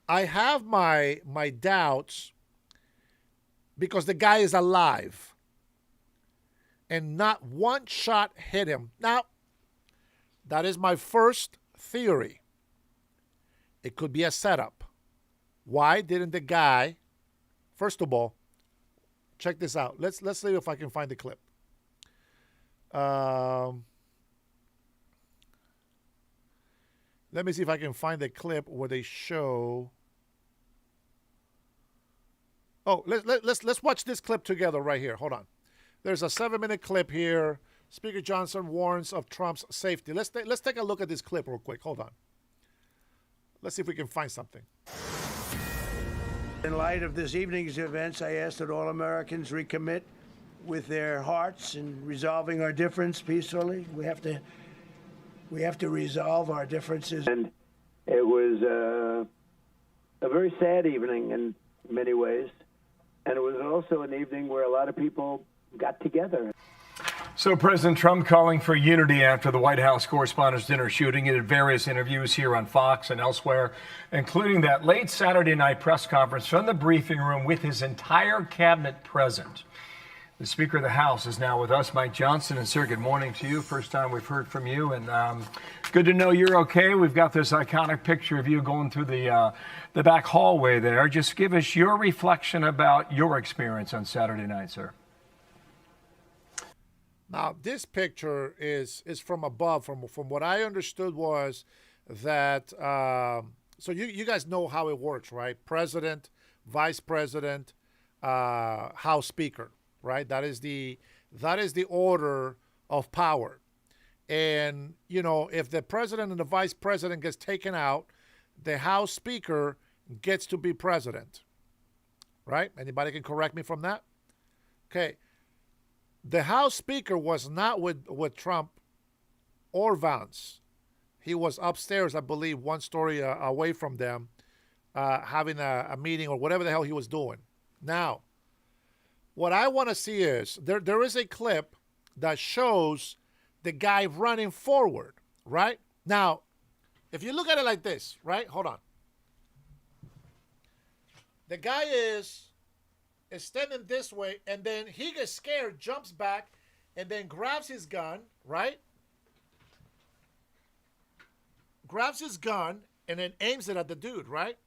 I have my doubts because the guy is alive and not one shot hit him. Now, that is my first theory. It could be a setup. Why didn't the guy, first of all, check this out. Let's see if I can find the clip. Let me see if I can find the clip where they show. Oh, let's watch this clip together right here. Hold on. There's a 7-minute clip here. Speaker Johnson warns of Trump's safety. Let's take a look at this clip real quick. Hold on. Let's see if we can find something. In light of this evening's events, I ask that all Americans recommit with their hearts in resolving our difference peacefully. We have to resolve our differences. And it was a very sad evening in many ways. And it was also an evening where a lot of people got together. So President Trump calling for unity after the White House Correspondents' Dinner shooting. He did various interviews here on Fox and elsewhere, including that late Saturday night press conference from the briefing room with his entire cabinet present. The Speaker of the House is now with us, Mike Johnson. And sir, good morning to you. First time we've heard from you, and good to know you're okay. We've got this iconic picture of you going through the back hallway there. Just give us your reflection about your experience on Saturday night, sir. Now, this picture is from above. From what I understood was that, so you guys know how it works, right? President, vice president, House Speaker, right? That is the order of power. And, you know, if the president and the vice president gets taken out, the House Speaker gets to be president, right? Anybody can correct me from that? Okay. The House Speaker was not with Trump or Vance. He was upstairs, I believe, one story away from them, having a meeting or whatever the hell he was doing. Now, what I want to see is there is a clip that shows the guy running forward, right? Now, if you look at it like this, right? Hold on. The guy is standing this way, and then he gets scared, jumps back, and then grabs his gun, right? Grabs his gun, and then aims it at the dude, right?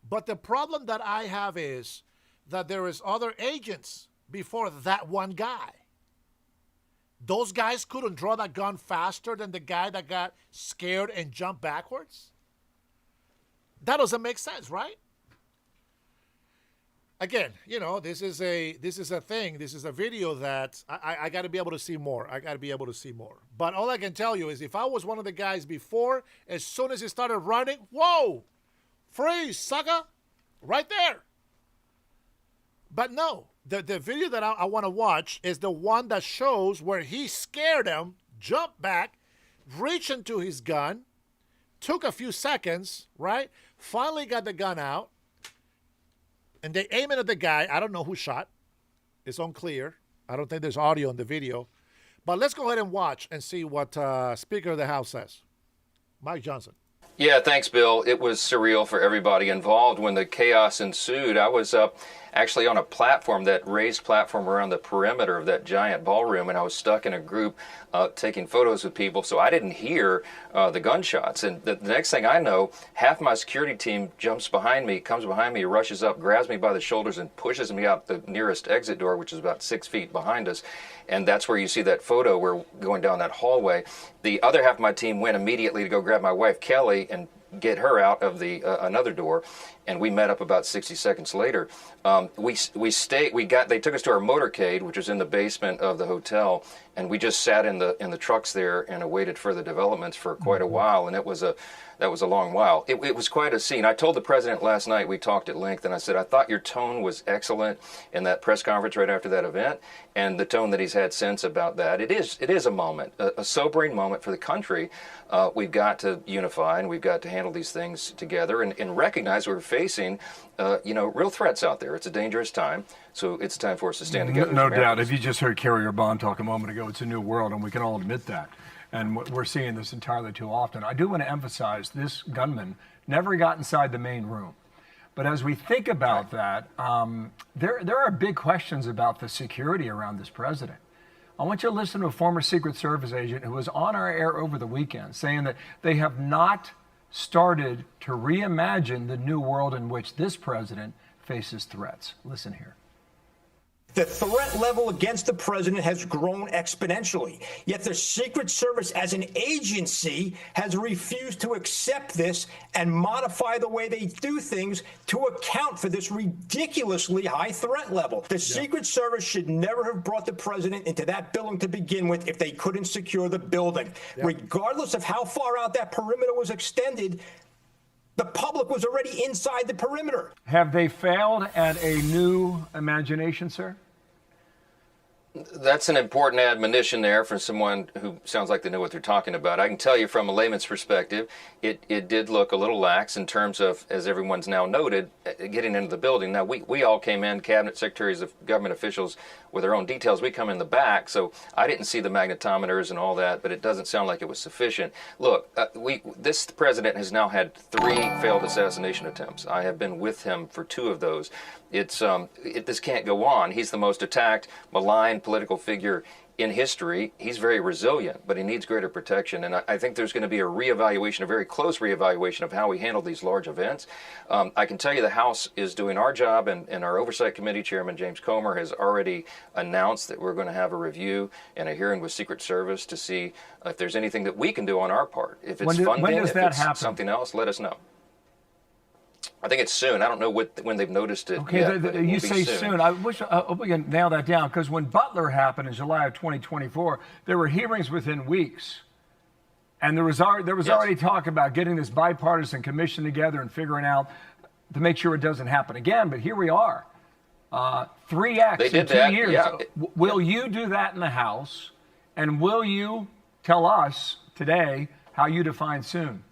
But the problem that I have is that there is other agents before that one guy. Those guys couldn't draw that gun faster than the guy that got scared and jumped backwards? That doesn't make sense, right? Again, you know, this is a thing. This is a video that I got to be able to see more. I got to be able to see more. But all I can tell you is if I was one of the guys before, as soon as he started running, whoa, freeze, sucker, right there. But no, the video that I want to watch is the one that shows where he scared him, jumped back, reached into his gun, took a few seconds, right? Finally got the gun out. And they aim it at the guy. I don't know who shot. It's unclear. I don't think there's audio in the video. But let's go ahead and watch and see what Speaker of the House says. Mike Johnson. Yeah, thanks, Bill. It was surreal for everybody involved when the chaos ensued. I was up actually on a platform, that raised platform around the perimeter of that giant ballroom, and I was stuck in a group taking photos with people, so I didn't hear the gunshots. And the next thing I know, half my security team jumps behind me, comes behind me, rushes up, grabs me by the shoulders, and pushes me out the nearest exit door, which is about 6 feet behind us. And that's where you see that photo. We're going down that hallway. The other half of my team went immediately to go grab my wife, Kelly, and get her out of the another door, and we met up about 60 seconds later. They took us to our motorcade, which was in the basement of the hotel, and we just sat in the trucks there and awaited further developments for quite a while, and that was a long while. It was quite a scene. I told the president last night, we talked at length, and I said, I thought your tone was excellent in that press conference right after that event, and the tone that he's had since about that. It is a moment, a sobering moment for the country. We've got to unify, and we've got to handle these things together and recognize we're facing real threats out there. It's a dangerous time, so it's time for us to stand together. No doubt. If you just heard Carrier Bond talk a moment ago, it's a new world, and we can all admit that. And we're seeing this entirely too often. I do want to emphasize this gunman never got inside the main room. But as we think about that, there are big questions about the security around this president. I want you to listen to a former Secret Service agent who was on our air over the weekend saying that they have not started to reimagine the new world in which this president faces threats. Listen here. The threat level against the president has grown exponentially, yet the Secret Service as an agency has refused to accept this and modify the way they do things to account for this ridiculously high threat level. The Secret Service should never have brought the president into that building to begin with if they couldn't secure the building. Regardless of how far out that perimeter was extended, the public was already inside the perimeter. Have they failed at a new imagination, sir? That's an important admonition there from someone who sounds like they know what they're talking about. I can tell you from a layman's perspective, it did look a little lax in terms of, as everyone's now noted, getting into the building. Now, we all came in, cabinet secretaries of government officials with their own details. We come in the back, so I didn't see the magnetometers and all that, but it doesn't sound like it was sufficient. Look, this president has now had 3 failed assassination attempts. I have been with him for 2 of those. This can't go on. He's the most attacked, maligned political figure in history, he's very resilient, but he needs greater protection. And I think there's going to be a reevaluation, a very close reevaluation of how we handle these large events. I can tell you the House is doing our job, and our Oversight Committee Chairman James Comer has already announced that we're going to have a review and a hearing with Secret Service to see if there's anything that we can do on our part. If it's funding, when does if that it's happen? something else, let us know. I think it's soon. I don't know when they've noticed it Okay, yet, but it will you be say soon. I wish we can nail that down, because when Butler happened in July of 2024, there were hearings within weeks. And there was already talk about getting this bipartisan commission together and figuring out to make sure it doesn't happen again. But here we are. 3X They in did 2 that, years. yeah. Will you do that in the House? And will you tell us today how you define soon?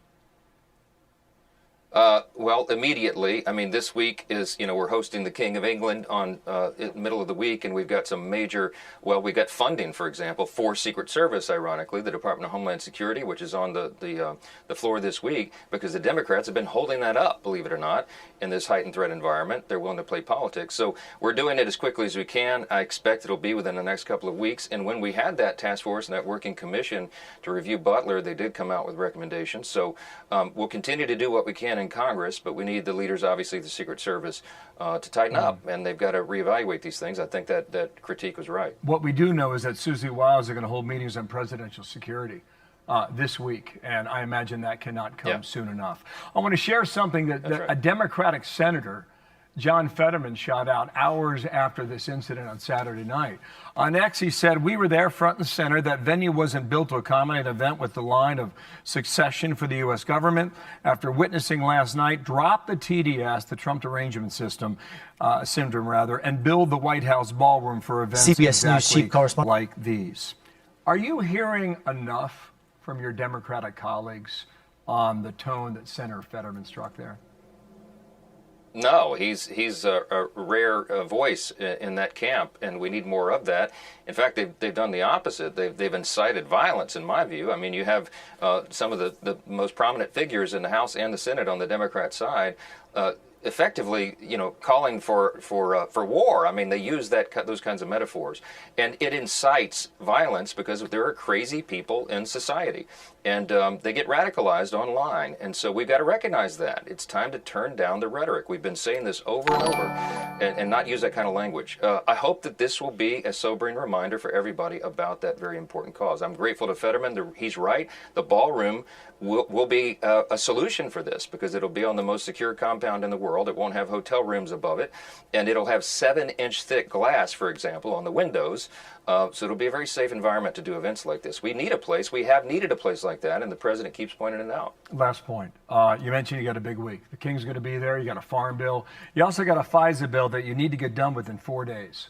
Well, immediately. I mean, this week is, we're hosting the King of England on in the middle of the week, and we've got some major, we got funding, for example, for Secret Service, ironically, the Department of Homeland Security, which is on the floor this week, because the Democrats have been holding that up, believe it or not, in this heightened threat environment. They're willing to play politics. So we're doing it as quickly as we can. I expect it'll be within the next couple of weeks. And when we had that task force and that working commission to review Butler, they did come out with recommendations. So we'll continue to do what we can in Congress, but we need the leaders, obviously, the Secret Service, to tighten up, and they've got to reevaluate these things. I think that critique was right. What we do know is that Susie Wiles are going to hold meetings on presidential security this week, and I imagine that cannot come soon enough. I want to share something that a Democratic senator, John Fetterman, shot out hours after this incident on Saturday night. On X, he said, "We were there front and center. That venue wasn't built to accommodate an event with the line of succession for the U.S. government. After witnessing last night, drop the TDS, the Trump Derangement Syndrome, and build the White House ballroom for events CBS News chief correspondent like these." Are you hearing enough from your Democratic colleagues on the tone that Senator Fetterman struck there? No, he's a rare voice in that camp, and we need more of that. In fact, they've done the opposite. They've incited violence, in my view. I mean, you have some of the most prominent figures in the House and the Senate on the Democrat side effectively, calling for war. I mean, they use those kinds of metaphors, and it incites violence because there are crazy people in society, and they get radicalized online. And so we've got to recognize that it's time to turn down the rhetoric. We've been saying this over and over, and not use that kind of language. I hope that this will be a sobering reminder for everybody about that very important cause. I'm grateful to Fetterman. He's right. The ballroom will be a solution for this, because it'll be on the most secure compound in the world. It won't have hotel rooms above it, and it'll have 7-inch thick glass, for example, on the windows. So it'll be a very safe environment to do events like this. We need a place. We have needed a place like that, and the president keeps pointing it out. Last point. You mentioned you got a big week. The King's going to be there. You got a farm bill. You also got a FISA bill that you need to get done within 4 days.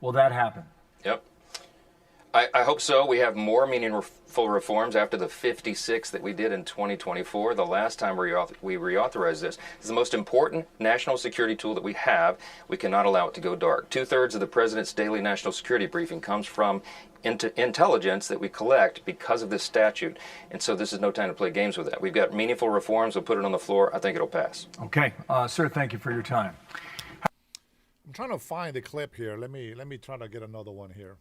Will that happen? Yep. I hope so. We have more meaningful reforms after the 56 that we did in 2024. The last time we reauthorized this. It's the most important national security tool that we have. We cannot allow it to go dark. 2/3 of the president's daily national security briefing comes from intelligence that we collect because of this statute. And so this is no time to play games with that. We've got meaningful reforms. We'll put it on the floor. I think it'll pass. Okay. Sir, thank you for your time. I'm trying to find the clip here. Let me try to get another one here.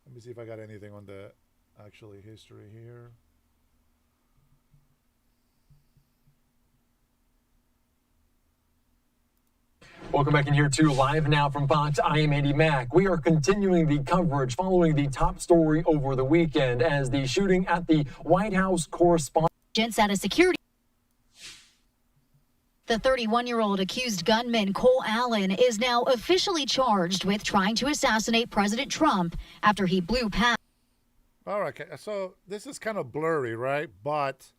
Let me see if I got anything on the actually history here. Welcome back in here to Live Now from Fox. I am Andy Mack. We are continuing the coverage following the top story over the weekend as the shooting at the White House correspondent. At a security. The 31-year-old accused gunman Cole Allen is now officially charged with trying to assassinate President Trump after he blew past. All right, so this is kind of blurry, right? But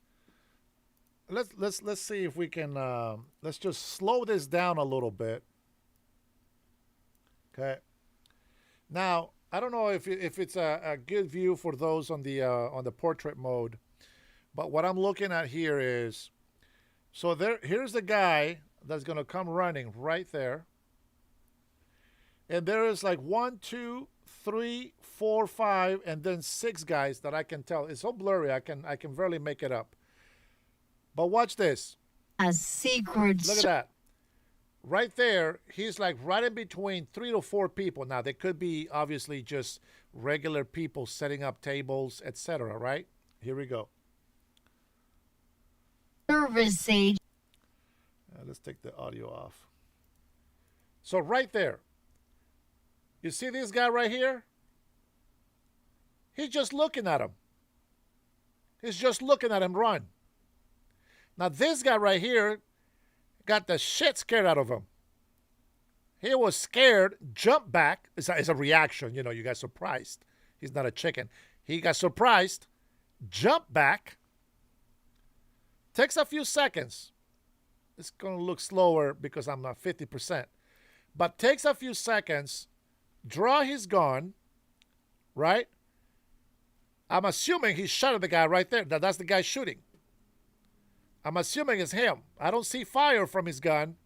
let's see if we can let's just slow this down a little bit. Okay. Now, I don't know if it's a good view for those on the portrait mode, but what I'm looking at here is, so here's the guy that's going to come running right there. And there is like 1, 2, 3, 4, 5, and then 6 guys that I can tell. It's so blurry, I can barely make it up. But watch this. As secret. Look at that. right there, he's like right in between 3 to 4 people. Now, they could be obviously just regular people setting up tables, etc., right? Here we go. Service agent. Let's take the audio off. So right there, you see this guy right here? He's just looking at him. He's just looking at him run. Now this guy right here got the shit scared out of him. He was scared, jumped back. It's a reaction, you know, you got surprised. He's not a chicken. He got surprised, jumped back. Takes a few seconds. It's going to look slower because I'm not 50%. But takes a few seconds, draw his gun, right? I'm assuming he shot at the guy right there. That's the guy shooting. I'm assuming it's him. I don't see fire from his gun.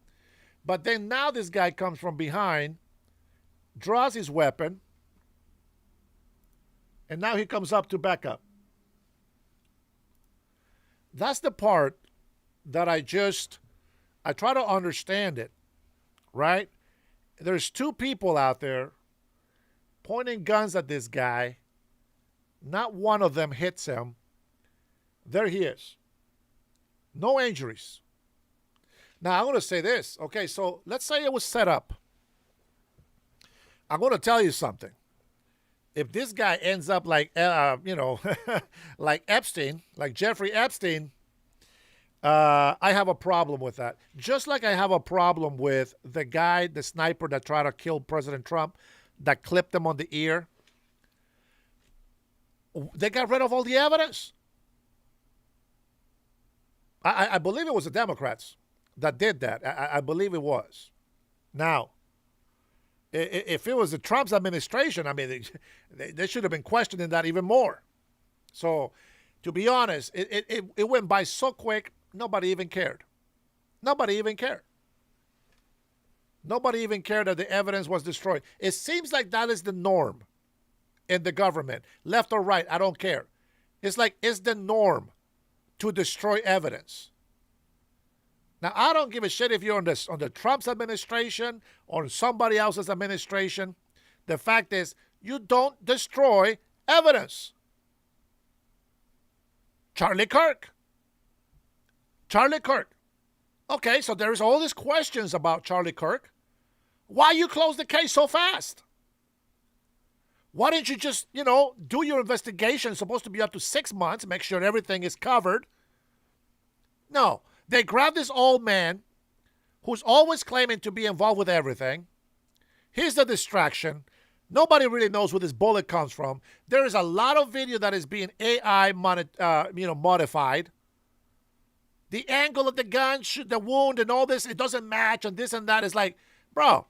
But then now this guy comes from behind, draws his weapon, and now he comes up to back up. That's the part that I try to understand it, right? There's 2 people out there pointing guns at this guy. Not one of them hits him. There he is. No injuries. Now, I'm going to say this. Okay, so let's say it was set up. I'm going to tell you something. If this guy ends up like, like Epstein, like Jeffrey Epstein, I have a problem with that. Just like I have a problem with the guy, the sniper that tried to kill President Trump, that clipped him on the ear. They got rid of all the evidence. I believe it was the Democrats that did that. I believe it was. Now, if it was the Trump's administration, I mean, they should have been questioning that even more. So, to be honest, it went by so quick, nobody even cared. Nobody even cared. Nobody even cared that the evidence was destroyed. It seems like that is the norm in the government. Left or right, I don't care. It's like it's the norm to destroy evidence. Now, I don't give a shit if you're on the Trump's administration or somebody else's administration. The fact is, you don't destroy evidence. Charlie Kirk. Okay, so there's all these questions about Charlie Kirk. Why you close the case so fast? Why didn't you just, do your investigation? It's supposed to be up to 6 months, make sure everything is covered. No, they grabbed this old man who's always claiming to be involved with everything. He's the distraction. Nobody really knows where this bullet comes from. There is a lot of video that is being AI modified. The angle of the gun, the wound, and all this, it doesn't match, and this and that. Is like, bro,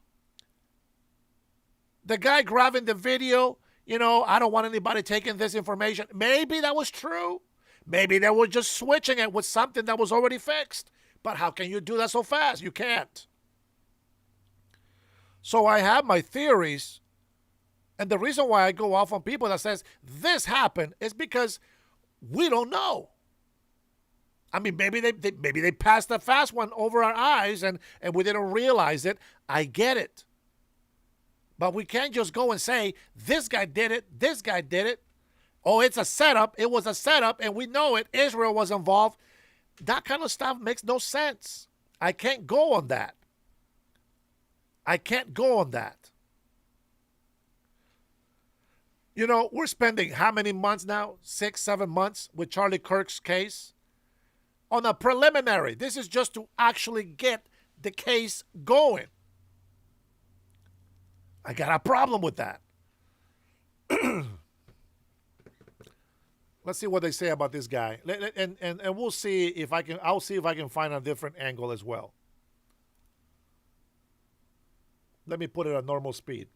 the guy grabbing the video, I don't want anybody taking this information. Maybe that was true. Maybe they were just switching it with something that was already fixed. But how can you do that so fast? You can't. So I have my theories. And the reason why I go off on people that says this happened is because we don't know. I mean, maybe they passed a fast one over our eyes and we didn't realize it. I get it. But we can't just go and say, this guy did it, this guy did it. Oh, it's a setup. It was a setup, and we know it. Israel was involved. That kind of stuff makes no sense. I can't go on that. We're spending how many months now? 6, 7 months with Charlie Kirk's case? On a preliminary. This is just to actually get the case going. I got a problem with that. Let's see what they say about this guy. And we'll see if I'll see if I can find a different angle as well. Let me put it at normal speed.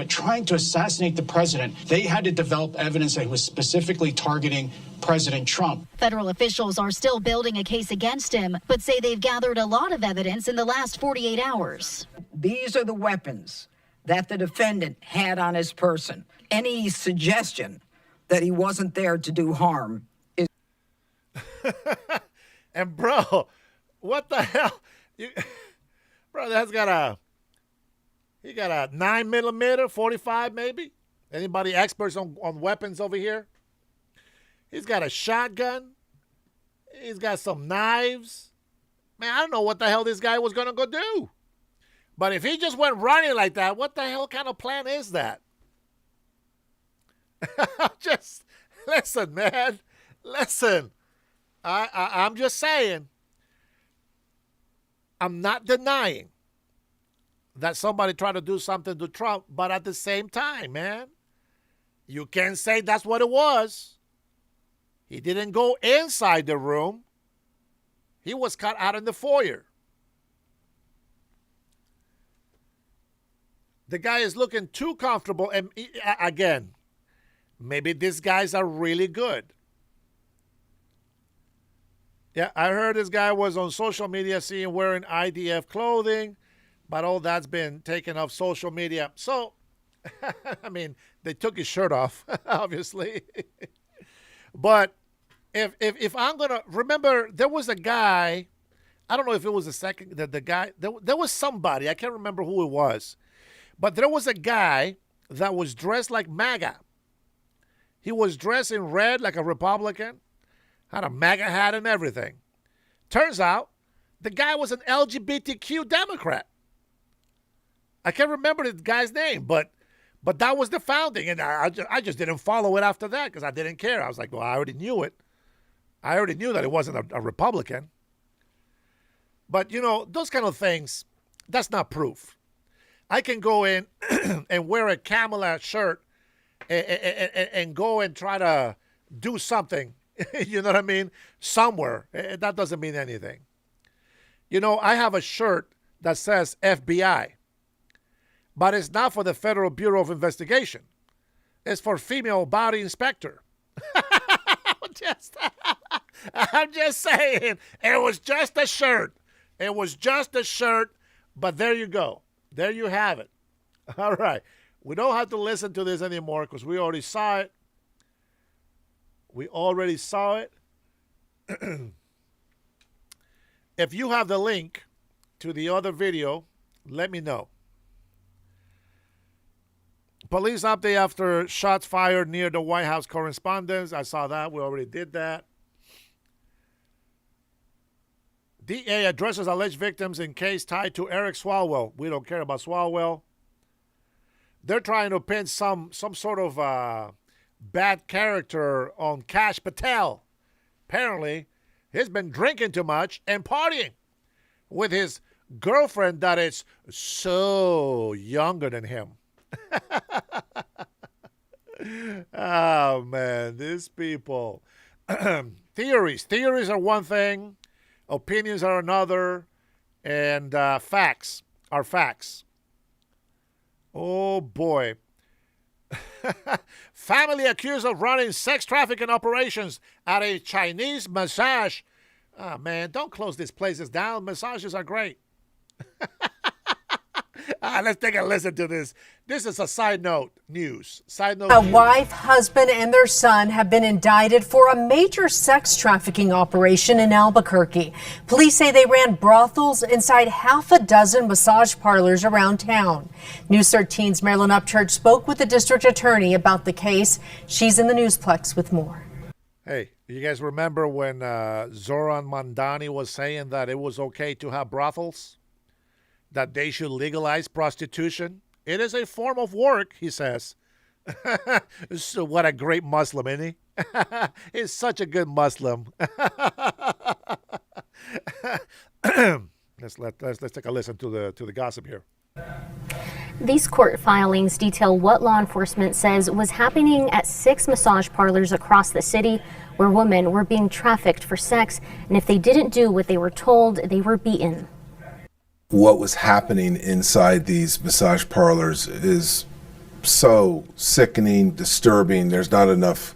Trying to assassinate the president, they had to develop evidence that he was specifically targeting President Trump. Federal officials are still building a case against him, but say they've gathered a lot of evidence in the last 48 hours. These are the weapons that the defendant had on his person. Any suggestion that he wasn't there to do harm is... And bro, what the hell? Bro, he got a 9mm, 45 maybe. Anybody experts on weapons over here? He's got a shotgun. He's got some knives. Man, I don't know what the hell this guy was going to go do. But if he just went running like that, what the hell kind of plan is that? Just listen, man. Listen. I'm just saying. I'm not denying that somebody tried to do something to Trump, but at the same time, man, you can't say that's what it was. He didn't go inside the room. He was cut out in the foyer. The guy is looking too comfortable. And again, maybe these guys are really good. Yeah, I heard this guy was on social media seen wearing IDF clothing, but all that's been taken off social media. So, I mean, they took his shirt off, obviously. But if I'm going to remember, there was a guy, I don't know if it was the guy, there was somebody, I can't remember who it was, but there was a guy that was dressed like MAGA. He was dressed in red like a Republican, had a MAGA hat and everything. Turns out the guy was an LGBTQ Democrat. I can't remember the guy's name, but that was the founding, and I just didn't follow it after that because I didn't care. I was like, well, I already knew it. I already knew that it wasn't a Republican. But, you know, those kind of things, that's not proof. I can go in and wear a Kamala shirt and go and try to do something, you know what I mean, somewhere. That doesn't mean anything. You know, I have a shirt that says FBI, but it's not for the Federal Bureau of Investigation. It's for female body inspector. I'm just saying, it was just a shirt. It was just a shirt, but there you go. There you have it. All right. We don't have to listen to this anymore because we already saw it. We already saw it. If you have the link to the other video, let me know. Police update after shots fired near the White House correspondence. I saw that. We already did that. DA addresses alleged victims in case tied to Eric Swalwell. We don't care about Swalwell. They're trying to pin some sort of bad character on Kash Patel. Apparently, he's been drinking too much and partying with his girlfriend that is so younger than him. Oh, man, these people. Theories are one thing. Opinions are another. And facts are facts. Oh, boy. Family accused of running sex trafficking operations at a Chinese massage. Oh, man, don't close these places down. Massages are great. Let's take a listen to this. This is a side note news. Side note. A wife, husband, and their son have been indicted for a major sex trafficking operation in Albuquerque. Police say they ran brothels inside half a dozen massage parlors around town. News 13's Marilyn Upchurch spoke with the district attorney about the case. She's in the Newsplex with more. Hey, you guys remember when Zoran Mandani was saying that it was okay to have brothels? That they should legalize prostitution? It is a form of work, he says. So what a great Muslim, isn't he? He's such a good Muslim. Let's take a listen to the gossip here. These court filings detail what law enforcement says was happening at 6 massage parlors across the city where women were being trafficked for sex, and if they didn't do what they were told, they were beaten. What was happening inside these massage parlors is so sickening, disturbing. There's not enough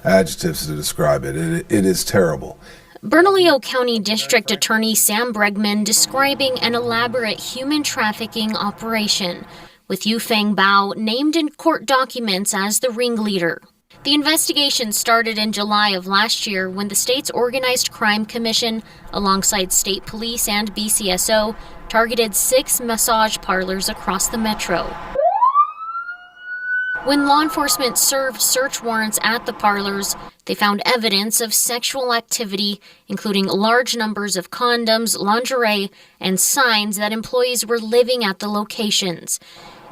adjectives to describe it. It is terrible. Bernalillo County District Attorney Sam Bregman describing an elaborate human trafficking operation, with Yufeng Bao named in court documents as the ringleader. The investigation started in July of last year when the state's Organized Crime Commission, alongside state police and BCSO, targeted 6 massage parlors across the metro. When law enforcement served search warrants at the parlors, they found evidence of sexual activity, including large numbers of condoms, lingerie, and signs that employees were living at the locations.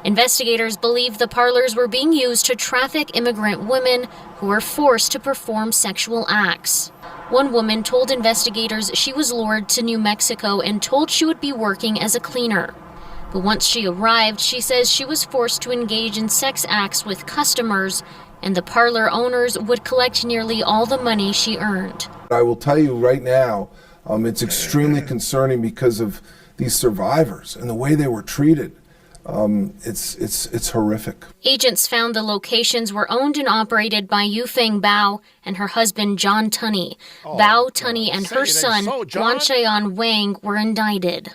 Investigators believe the parlors were being used to traffic immigrant women who were forced to perform sexual acts. One woman told investigators she was lured to New Mexico and told she would be working as a cleaner. But once she arrived, she says she was forced to engage in sex acts with customers, and the parlor owners would collect nearly all the money she earned. I will tell you right now, it's extremely concerning because of these survivors and the way they were treated. It's horrific. Agents found the locations were owned and operated by Yufeng Bao and her husband John Tunney. Bao, Tunney, and her son Guan Chaiyan Wang were indicted.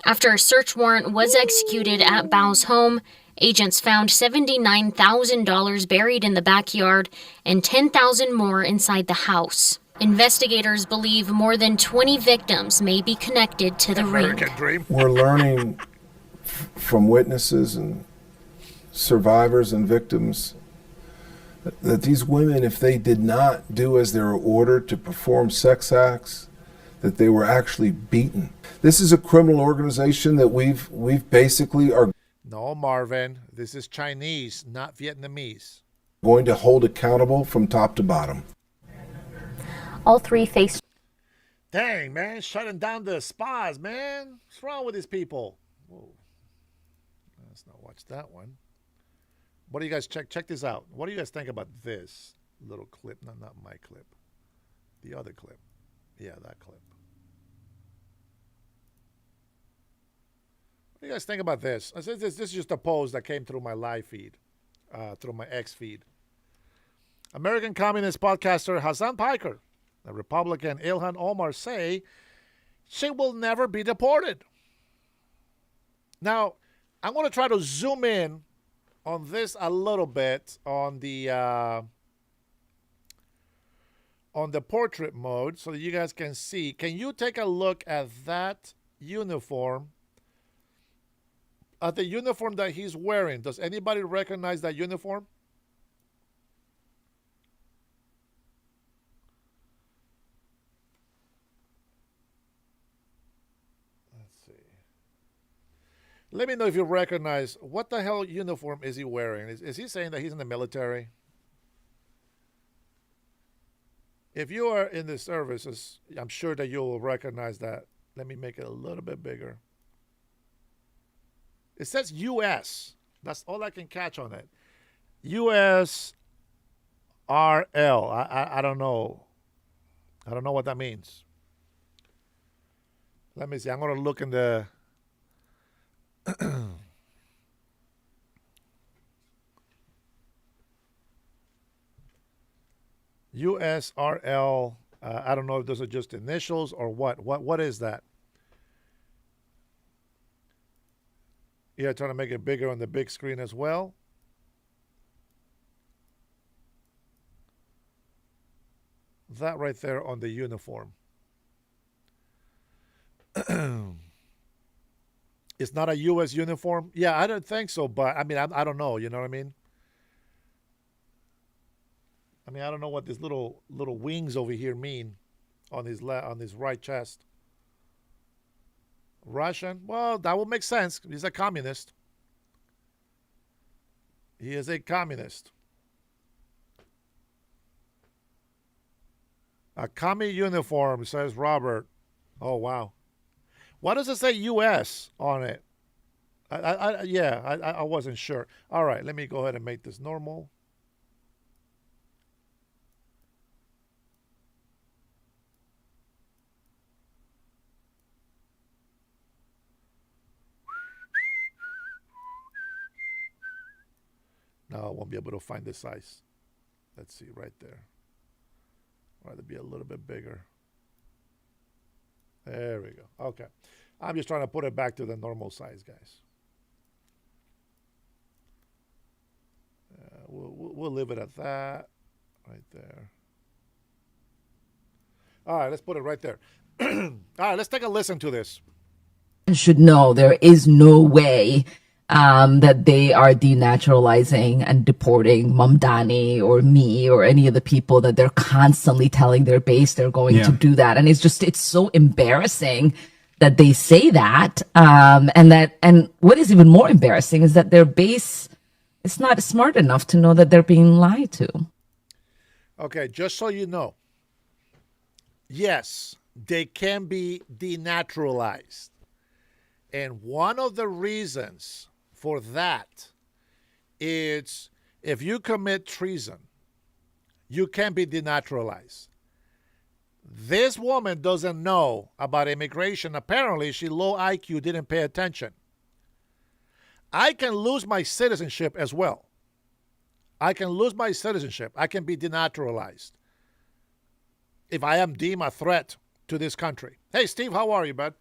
After a search warrant was executed at Bao's home, agents found $79,000 buried in the backyard and $10,000 more inside the house. Investigators believe more than 20 victims may be connected to the ring. We're learning from witnesses and survivors and victims that these women, if they did not do as they were ordered to perform sex acts, that they were actually beaten. This is a criminal organization that we've basically are No, Marvin, this is Chinese, not Vietnamese. going to hold accountable from top to bottom. All 3 faced. Dang, man, shutting down the spas, man. What's wrong with these people? Whoa. Let's not watch that one. What do you guys check this out? What do you guys think about this little clip? No, not my clip. The other clip. Yeah, that clip. What do you guys think about this? This is just a post that came through my live feed, through my X feed. American Communist podcaster Hassan Piker, the Republican Ilhan Omar say she will never be deported. Now, I'm going to try to zoom in on this a little bit on the portrait mode so that you guys can see. Can you take a look at that uniform? At the uniform that he's wearing. Does anybody recognize that uniform? Let's see. Let me know if you recognize what the hell uniform is he wearing. Is he saying that he's in the military? If you are in the services, I'm sure that you'll recognize that. Let me make it a little bit bigger. It says U.S. That's all I can catch on it. U.S. RL. I don't know. I don't know what that means. Let me see. I'm going to look in the... USRL. I don't know if those are just initials or what. What is that? Yeah, trying to make it bigger on the big screen as well. That right there on the uniform. It's not a U.S. uniform? Yeah, I don't think so, but I mean, I don't know. You know what I mean? I mean, I don't know what these little wings over here mean on his right chest. Russian? Well, that would make sense. He's a communist. He is a communist. A commie uniform, says Robert. Oh, wow. Why does it say U.S. on it? I wasn't sure. All right, let me go ahead and make this normal. No, I won't be able to find the size. Let's see, right there. I'd rather be a little bit bigger. There we go. Okay. I'm just trying to put it back to the normal size, guys. We'll leave it at that. Right there. All right, let's put it right there. All right, let's take a listen to this. Should know there is no way that they are denaturalizing and deporting Mamdani or me or any of the people that they're constantly telling their base they're going to do that. And it's so embarrassing that they say that. And what is even more embarrassing is that their base is not smart enough to know that they're being lied to. Okay, just so you know, yes, they can be denaturalized. And one of the reasons for that is if you commit treason, you can be denaturalized. This woman doesn't know about immigration. Apparently, she low IQ, didn't pay attention. I can lose my citizenship as well. I can lose my citizenship. I can be denaturalized if I am deemed a threat to this country. Hey, Steve, how are you, bud?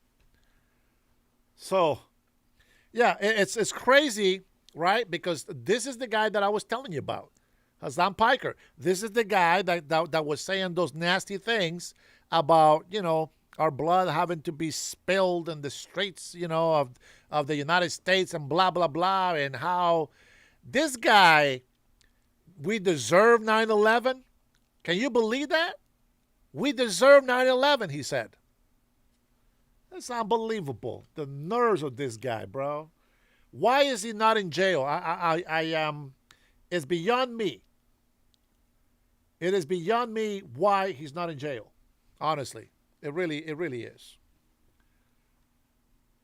So, yeah, it's crazy, right? Because this is the guy that I was telling you about, Hassan Piker. This is the guy that was saying those nasty things about, our blood having to be spilled in the streets, of the United States and blah, blah, blah, and how this guy, we deserve 9/11. Can you believe that? We deserve 9/11, he said. That's unbelievable. The nerves of this guy, bro. Why is he not in jail? It's beyond me. It is beyond me why he's not in jail. Honestly, it really is.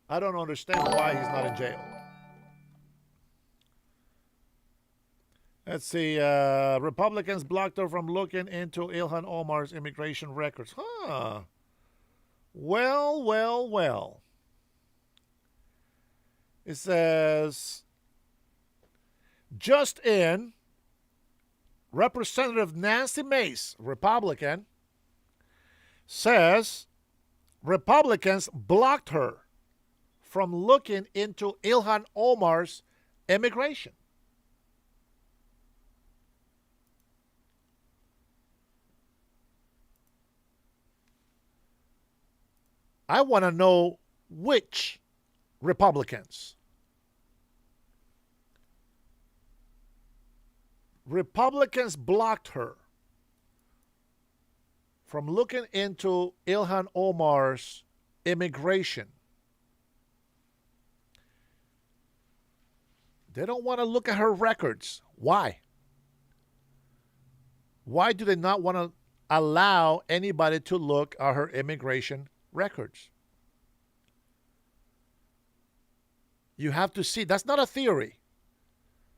I don't understand why he's not in jail. Let's see. Republicans blocked her from looking into Ilhan Omar's immigration records. Huh. Well. It says, just in, Representative Nancy Mace, Republican, says Republicans blocked her from looking into Ilhan Omar's immigration. I want to know which Republicans. Republicans blocked her from looking into Ilhan Omar's immigration. They don't want to look at her records. Why? Why do they not want to allow anybody to look at her immigration records? You have to see. That's not a theory.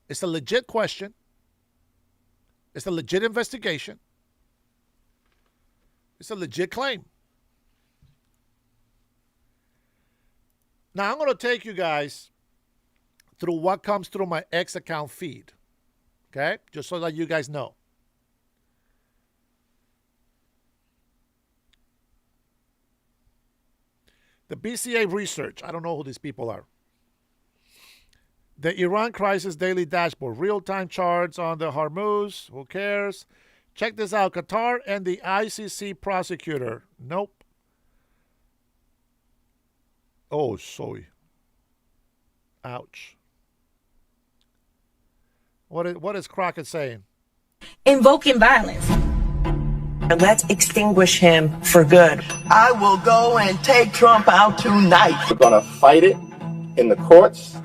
It's a legit question. It's a legit investigation. It's a legit claim. Now, I'm going to take you guys through what comes through my X account feed. Okay? Just so that you guys know. The BCA research. I don't know who these people are. The Iran Crisis Daily Dashboard. Real-time charts on the Hormuz. Who cares? Check this out. Qatar and the ICC prosecutor. Nope. Oh, sorry. Ouch. What is Crockett saying? Invoking violence. Let's extinguish him for good. I will go and take Trump out tonight. We're going to fight it in the courts.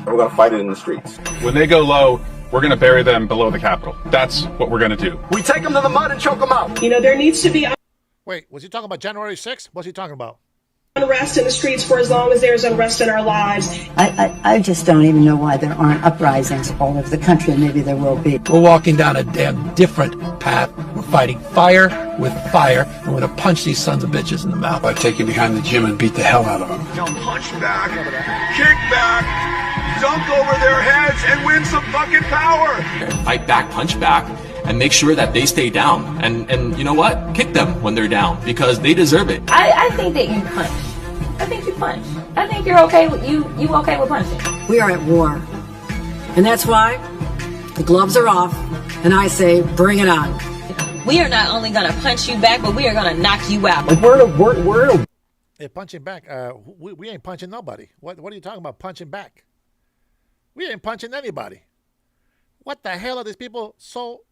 We're going to fight it in the streets. When they go low, we're going to bury them below the Capitol. That's what we're going to do. We take them to the mud and choke them out. There needs to be Wait, was he talking about January 6th? What's he talking about? unrest in the streets for as long as there's unrest in our lives. I just don't even know why there aren't uprisings all over the country, and maybe there will be. We're walking down a damn different path. We're fighting fire with fire, and we're going to punch these sons of bitches in the mouth. I take you behind the gym and beat the hell out of them. Punch back, kick back, dunk over their heads, and win some fucking power. Fight back, punch back, and make sure that they stay down. And you know what? Kick them when they're down, because they deserve it. I think that you punch. I think you punch. I think you're okay with you okay with punching. We are at war. And that's why the gloves are off And I say, bring it on. We are not only going to punch you back, but we are going to knock you out. Like we're Hey, punching back. We ain't punching nobody. What are you talking about punching back? We ain't punching anybody. What the hell are these people so...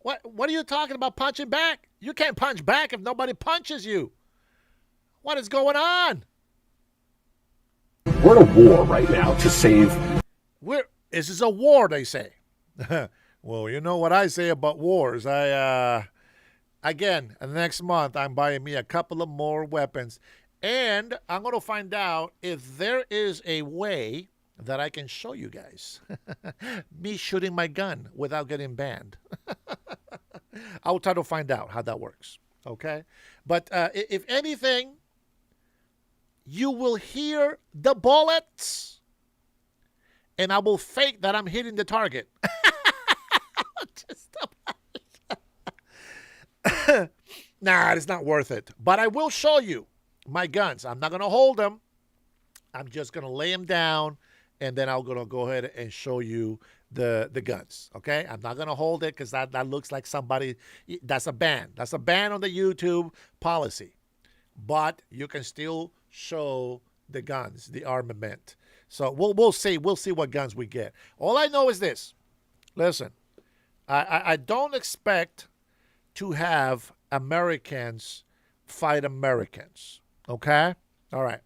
What are you talking about punching back? You can't punch back if nobody punches you. What is going on? We're in a war right now to save. This is a war, they say. Well, you know what I say about wars. Again, next month, I'm buying me a couple of more weapons. And I'm going to find out if there is a way that I can show you guys me shooting my gun without getting banned. I'll try to find out how that works. Okay? But if anything, you will hear the bullets, and I will fake that I'm hitting the target. Nah, it's not worth it. But I will show you my guns. I'm not going to hold them. I'm just going to lay them down, and then I'm going to go ahead and show you the guns, okay? I'm not going to hold it because that looks like somebody, that's a ban. That's a ban on the YouTube policy. But you can still show the guns, the armament. So we'll see. We'll see what guns we get. All I know is this. Listen, I don't expect to have Americans fight Americans, okay? All right.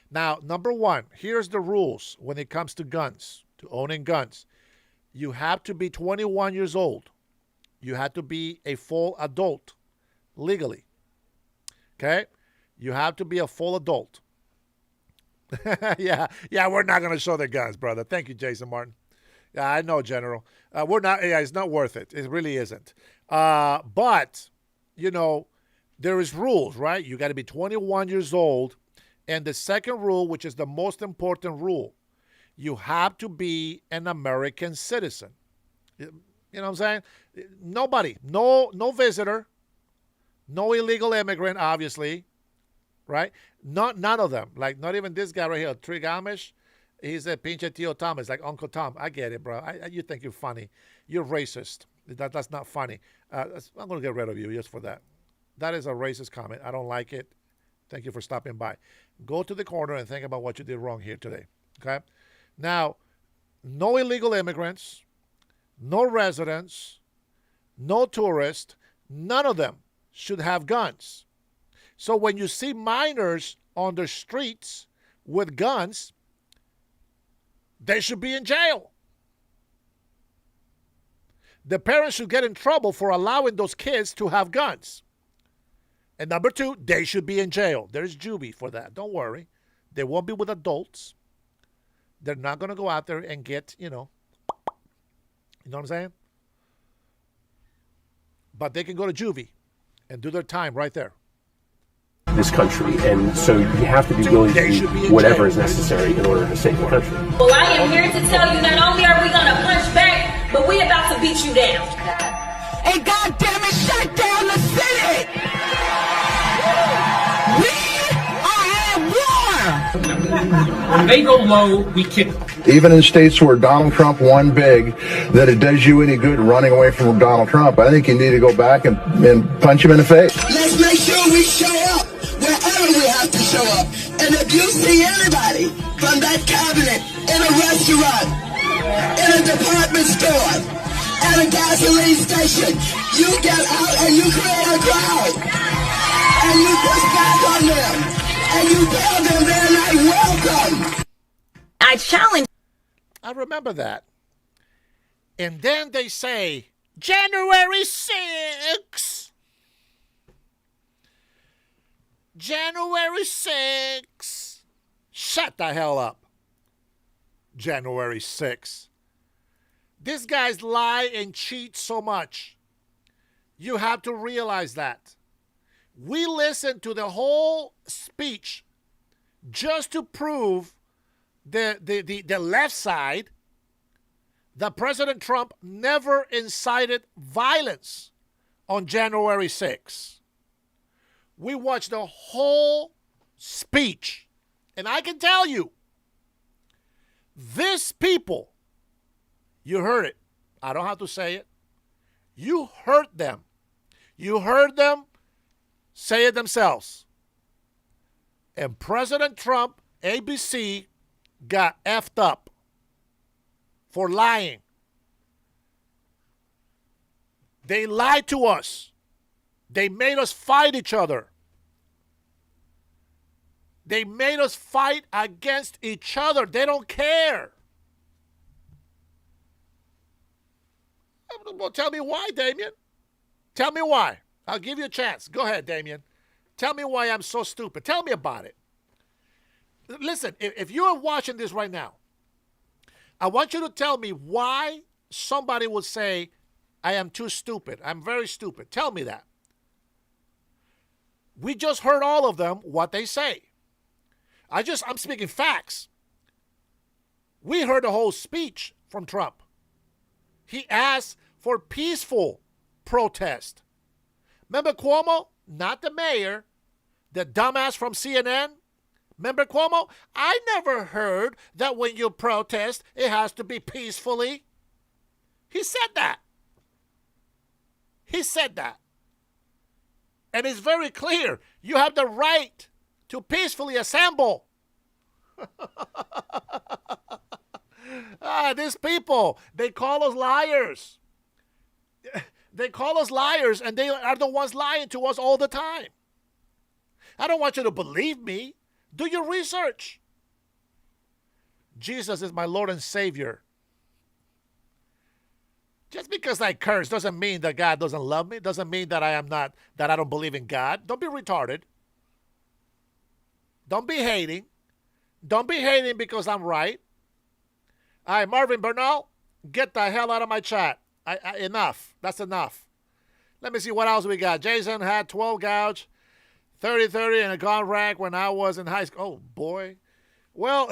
Now, number one, here's the rules when it comes to guns, to owning guns. You have to be 21 years old. You have to be a full adult legally, okay? You have to be a full adult. Yeah, we're not going to show the guns, brother. Thank you, Jason Martin. Yeah, I know, General. We're not. Yeah, it's not worth it. It really isn't. But, you know, there is rules, right? You got to be 21 years old. And the second rule, which is the most important rule, you have to be an American citizen. You know what I'm saying? Nobody, no visitor, no illegal immigrant, obviously, right? None of them. Like, not even this guy right here, Trigamish. He's a pinche Tio Thomas, like Uncle Tom. I get it, bro. You think you're funny. You're racist. That's not funny. I'm going to get rid of you just for that. That is a racist comment. I don't like it. Thank you for stopping by. Go to the corner and think about what you did wrong here today, okay? Now, no illegal immigrants, no residents, no tourists, none of them should have guns. So when you see minors on the streets with guns, they should be in jail. The parents should get in trouble for allowing those kids to have guns. And number two, they should be in jail. There's juvie for that. Don't worry. They won't be with adults. They're not going to go out there and get, you know what I'm saying? But they can go to juvie and do their time right there. This country, and so you have to be willing to do whatever is necessary in order to save the country. Well, I am here to tell you not only are we going to punch back, but we're about to beat you down. And goddamn it, shut down the city! We are at war! When they go low, we kick them. Even in states where Donald Trump won big, that it does you any good running away from Donald Trump. I think you need to go back and punch him in the face. Let's make sure we show up wherever we have to show up. And if you see anybody from that cabinet in a restaurant, in a department store, at a gasoline station, you get out and you create a crowd. And you push back on them. And you tell them they're not welcome. I challenge. I remember that. And then they say, January 6th. January 6th. Shut the hell up. January 6th. These guys lie and cheat so much. You have to realize that. We listened to the whole speech just to prove the left side that President Trump never incited violence on January 6th. We watched the whole speech, and I can tell you, this people, you heard it. I don't have to say it. You heard them. You heard them say it themselves. And President Trump, ABC, got effed up for lying. They lied to us. They made us fight each other. They made us fight against each other. They don't care. Well, tell me why, Damien. Tell me why. I'll give you a chance. Go ahead, Damien. Tell me why I'm so stupid. Tell me about it. Listen, if you're watching this right now, I want you to tell me why somebody would say, I am too stupid. I'm very stupid. Tell me that. We just heard all of them, what they say. I'm speaking facts. We heard the whole speech from Trump. He asked for peaceful protest. Remember Cuomo? Not the mayor. The dumbass from CNN? Remember Cuomo? I never heard that when you protest, it has to be peacefully. He said that. He said that. And it's very clear. You have the right to peacefully assemble. These people, they call us liars. They call us liars, and they are the ones lying to us all the time. I don't want you to believe me. Do your research. Jesus is my Lord and Savior. Just because I curse doesn't mean that God doesn't love me. Doesn't mean that I don't believe in God. Don't be retarded. Don't be hating. Don't be hating because I'm right. All right, Marvin Bernal, get the hell out of my chat. Enough. That's enough. Let me see what else we got. Jason had 12 gouge, 30-30, and a gone rack when I was in high school. Oh, boy. Well,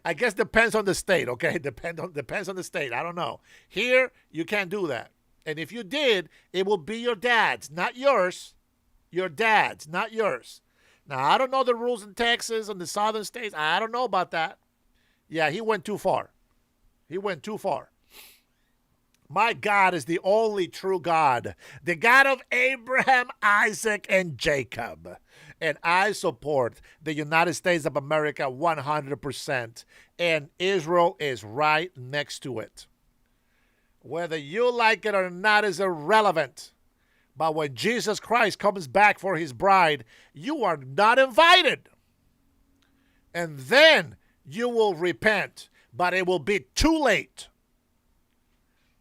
I guess depends on the state, okay? Depends on the state. I don't know. Here, you can't do that. And if you did, it will be your dad's, not yours. Your dad's, not yours. Now, I don't know the rules in Texas and the southern states. I don't know about that. Yeah, he went too far. He went too far. My God is the only true God, the God of Abraham, Isaac, and Jacob. And I support the United States of America 100%. And Israel is right next to it. Whether you like it or not is irrelevant. But when Jesus Christ comes back for his bride, you are not invited. And then you will repent, but it will be too late.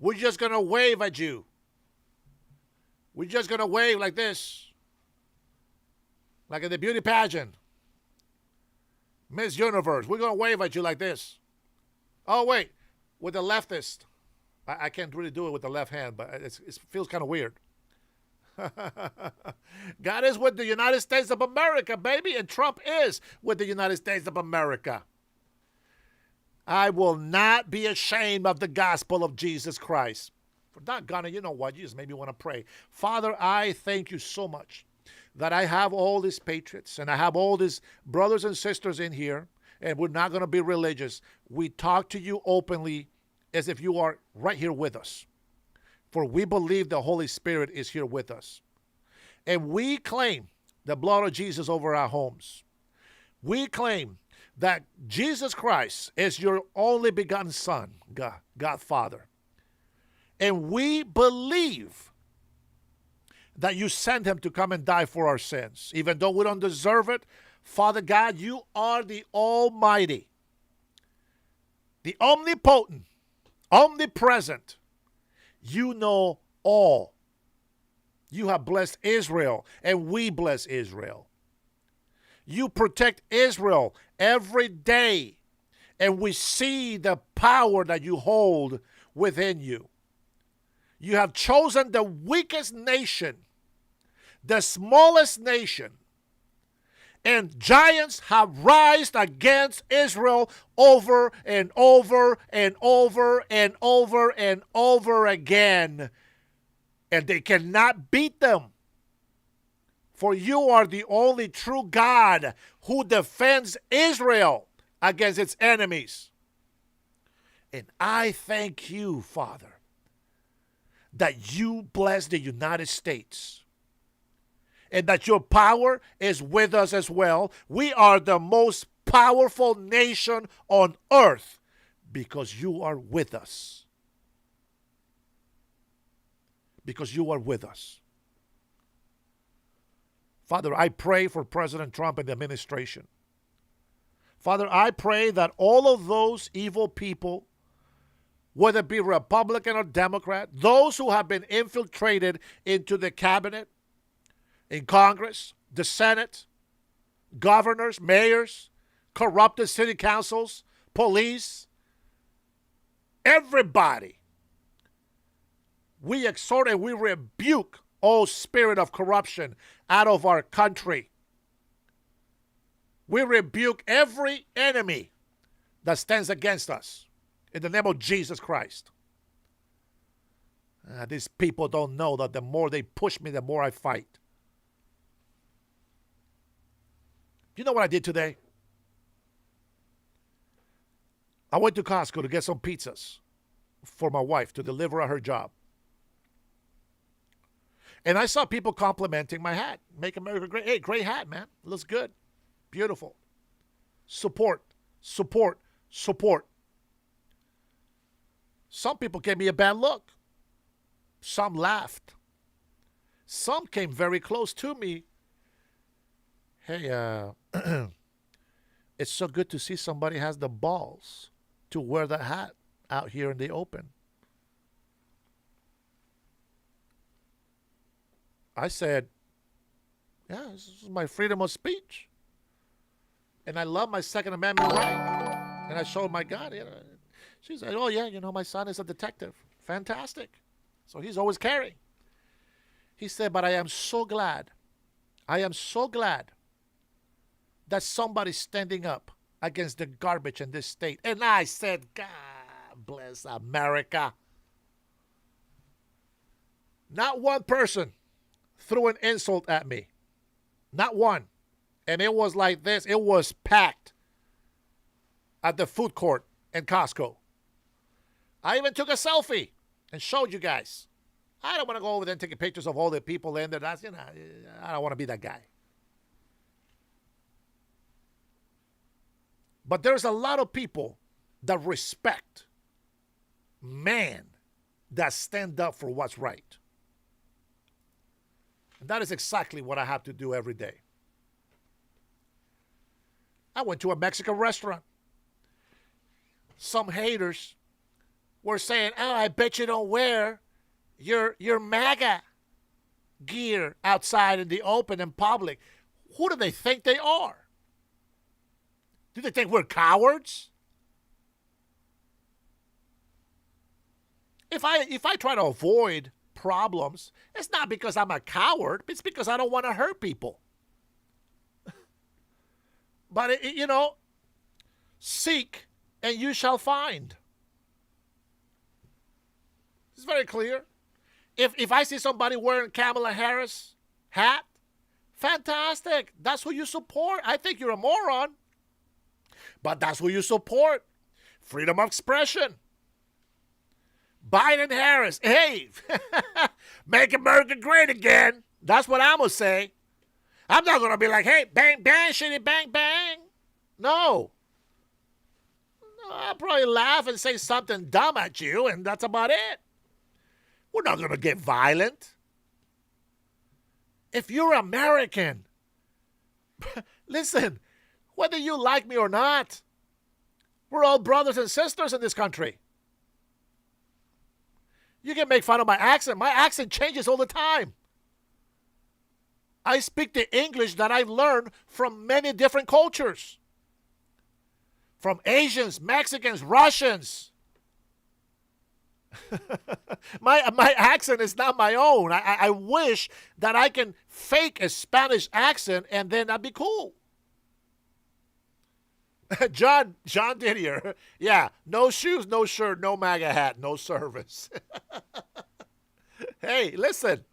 We're just going to wave at you. We're just going to wave like this. Like in the beauty pageant. Miss Universe. We're going to wave at you like this. Oh, wait. With the leftist. I can't really do it with the left hand, but it feels kind of weird. God is with the United States of America, baby. And Trump is with the United States of America. I will not be ashamed of the gospel of Jesus Christ. For doggone, you know what? You just made me want to pray. Father, I thank you so much that I have all these patriots and I have all these brothers and sisters in here, and we're not going to be religious. We talk to you openly as if you are right here with us. For we believe the Holy Spirit is here with us. And we claim the blood of Jesus over our homes. We claim that Jesus Christ is your only begotten Son, God Father. And we believe that you sent him to come and die for our sins. Even though we don't deserve it, Father God, you are the Almighty, the omnipotent, omnipresent. You know all. You have blessed Israel, and we bless Israel. You protect Israel every day, and we see the power that you hold within you. You have chosen the weakest nation, the smallest nation, and giants have risen against Israel over and over and over and over and over again, and they cannot beat them. For you are the only true God who defends Israel against its enemies. And I thank you, Father, that you bless the United States and that your power is with us as well. We are the most powerful nation on earth because you are with us. Because you are with us. Father, I pray for President Trump and the administration. Father, I pray that all of those evil people, whether it be Republican or Democrat, those who have been infiltrated into the cabinet, in Congress, the Senate, governors, mayors, corrupted city councils, police, everybody, we exhort and we rebuke all spirit of corruption out of our country. We rebuke every enemy that stands against us in the name of Jesus Christ. These people don't know that the more they push me, the more I fight. You know what I did today? I went to Costco to get some pizzas for my wife to deliver at her job. And I saw people complimenting my hat. Make America great. Hey, great hat, man. Looks good. Beautiful. Support, support, support. Some people gave me a bad look. Some laughed. Some came very close to me. Hey, it's so good to see somebody has the balls to wear that hat out here in the open. I said, yeah, this is my freedom of speech. And I love my Second Amendment right. And I showed my gun. She said, oh, yeah, my son is a detective. Fantastic. So he's always carrying. He said, but I am so glad that somebody's standing up against the garbage in this state. And I said, God bless America. Not one person threw an insult at me. Not one. And it was like this. It was packed at the food court in Costco. I even took a selfie and showed you guys. I don't want to go over there and take pictures of all the people in there. That's, I don't want to be that guy. But there's a lot of people that respect man that stand up for what's right. And that is exactly what I have to do every day. I went to a Mexican restaurant. Some haters were saying, oh, I bet you don't wear your MAGA gear outside in the open in public. Who do they think they are? Do they think we're cowards? If I try to avoid problems, it's not because I'm a coward. It's because I don't want to hurt people. But, seek and you shall find. It's very clear. If I see somebody wearing Kamala Harris hat, fantastic. That's who you support. I think you're a moron. But that's who you support. Freedom of expression. Biden Harris. Hey, make America great again. That's what I'm going to say. I'm not going to be like, hey, bang, bang, shitty, bang, bang. No. I'll probably laugh and say something dumb at you, and that's about it. We're not going to get violent. If you're American, listen, whether you like me or not, we're all brothers and sisters in this country. You can make fun of my accent. My accent changes all the time. I speak the English that I've learned from many different cultures. From Asians, Mexicans, Russians. my accent is not my own. I wish that I can fake a Spanish accent and then that'd be cool. John Didier. Yeah, no shoes, no shirt, no MAGA hat, no service. Hey, listen.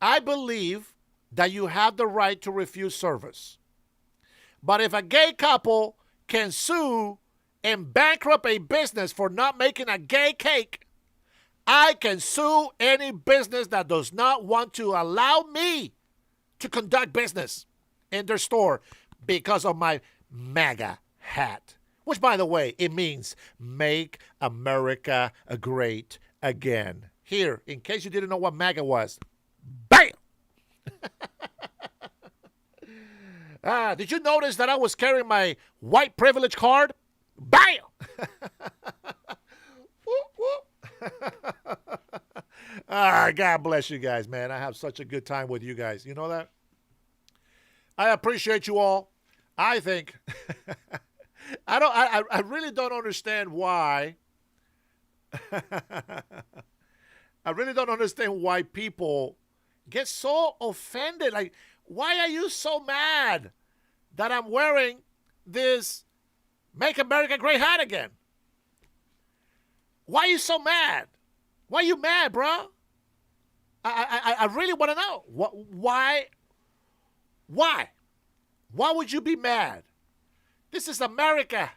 I believe that you have the right to refuse service. But if a gay couple can sue and bankrupt a business for not making a gay cake, I can sue any business that does not want to allow me to conduct business in their store because of my MAGA hat. Which, by the way, it means Make America Great Again. Here, in case you didn't know what MAGA was. Bam! Did you notice that I was carrying my white privilege card? Bam! God bless you guys, man. I have such a good time with you guys. You know that? I appreciate you all. I think I really don't understand why. I really don't understand why people get so offended. Like, why are you so mad that I'm wearing this Make America Great hat again? Why are you so mad? Why are you mad, bro? I really want to know. Why? Why? Why would you be mad? This is America.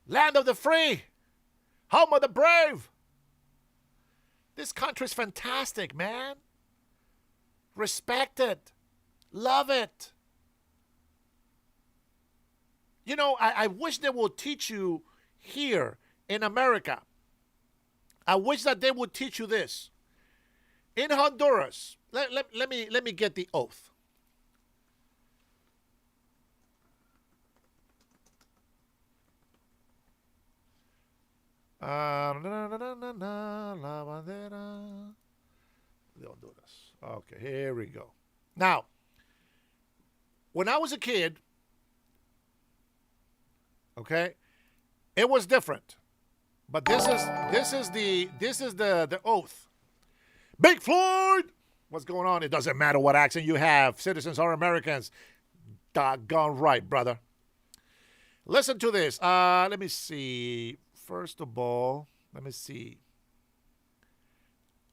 Land of the free. Home of the brave. This country is fantastic, man. Respect it. Love it. You know, I wish they would teach you here in America. I wish that they would teach you this. In Honduras, let me get the oath. La bandera de Honduras. Okay, here we go. Now, when I was a kid, okay, it was different. But this is the oath. Big Floyd! What's going on? It doesn't matter what accent you have. Citizens are Americans. Doggone right, brother. Listen to this. Let me see. First of all, let me see.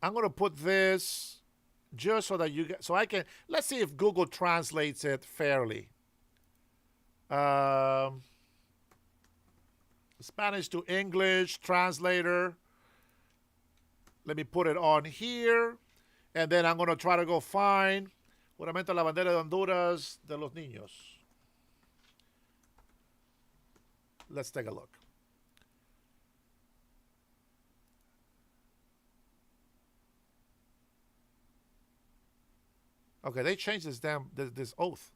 I'm going to put this just so that you get, so I can, let's see if Google translates it fairly. Spanish to English translator. Let me put it on here. And then I'm going to try to go find Juramento la bandera de Honduras de los niños. Let's take a look. Okay, they changed this oath.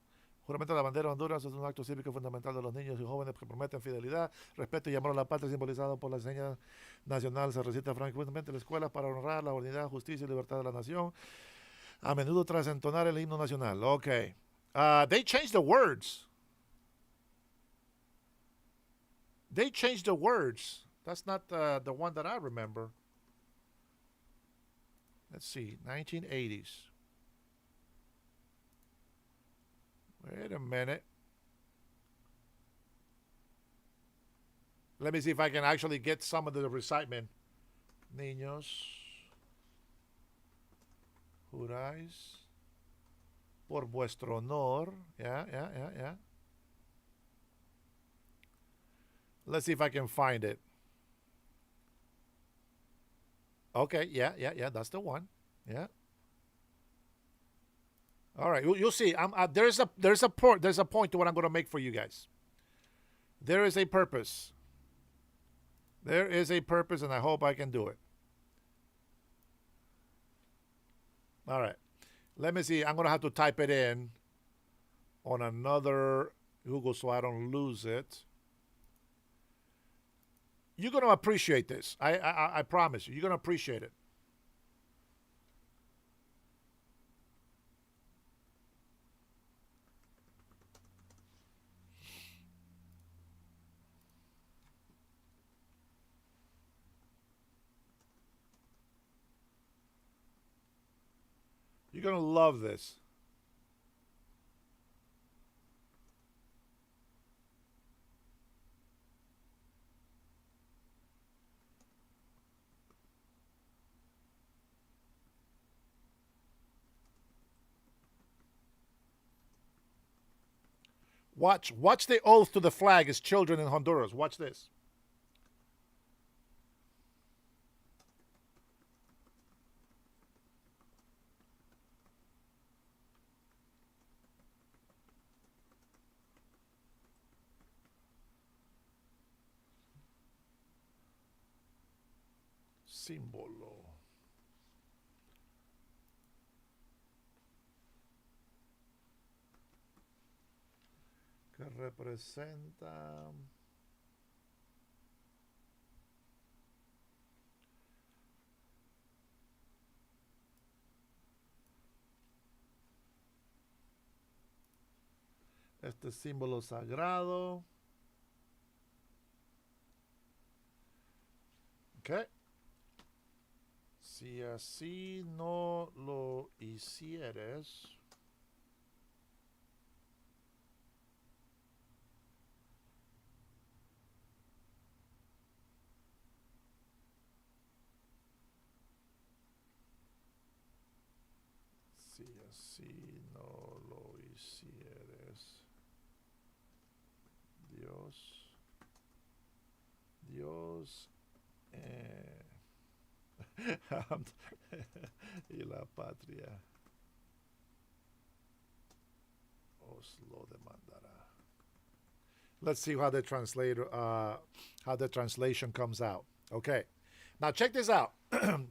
Juramento de la bandera de Honduras es un acto cívico fundamental de los niños y jóvenes que prometen fidelidad, respeto y amor a la patria simbolizado por la seña nacional. Se recita frecuentemente en la escuela para honrar la unidad, justicia y libertad de la nación, a menudo tras entonar el himno nacional. Okay. They changed the words. They changed the words. That's not the one that I remember. Let's see, 1980s. Wait a minute. Let me see if I can actually get some of the recitement. Niños, juráis por vuestro honor. Yeah. Let's see if I can find it. Okay, yeah. That's the one. Yeah. All right, you'll see. There's a point to what I'm going to make for you guys. There is a purpose. There is a purpose, and I hope I can do it. All right. Let me see. I'm going to have to type it in on another Google so I don't lose it. You're going to appreciate this. I promise you. You're going to appreciate it. You're going to love this. Watch the oath to the flag as children in Honduras. Watch this. símbolo que representa este símbolo sagrado. Ok. Si así no lo hicieres, si así no lo hicieres, Dios y la patria os lo demandará. Let's see how the translation comes out. Okay, now check this out.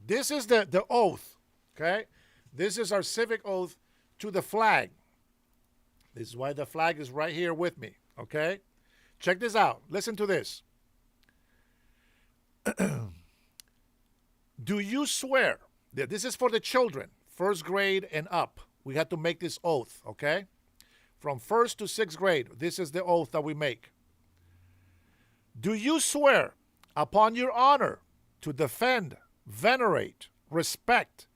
This is the oath. Okay, this is our civic oath to the flag. This is why the flag is right here with me. Okay, check this out. Listen to this. Do you swear? This is for the children, first grade and up. We had to make this oath, okay? From first to sixth grade, this is the oath that we make. Do you swear upon your honor to defend, venerate, respect,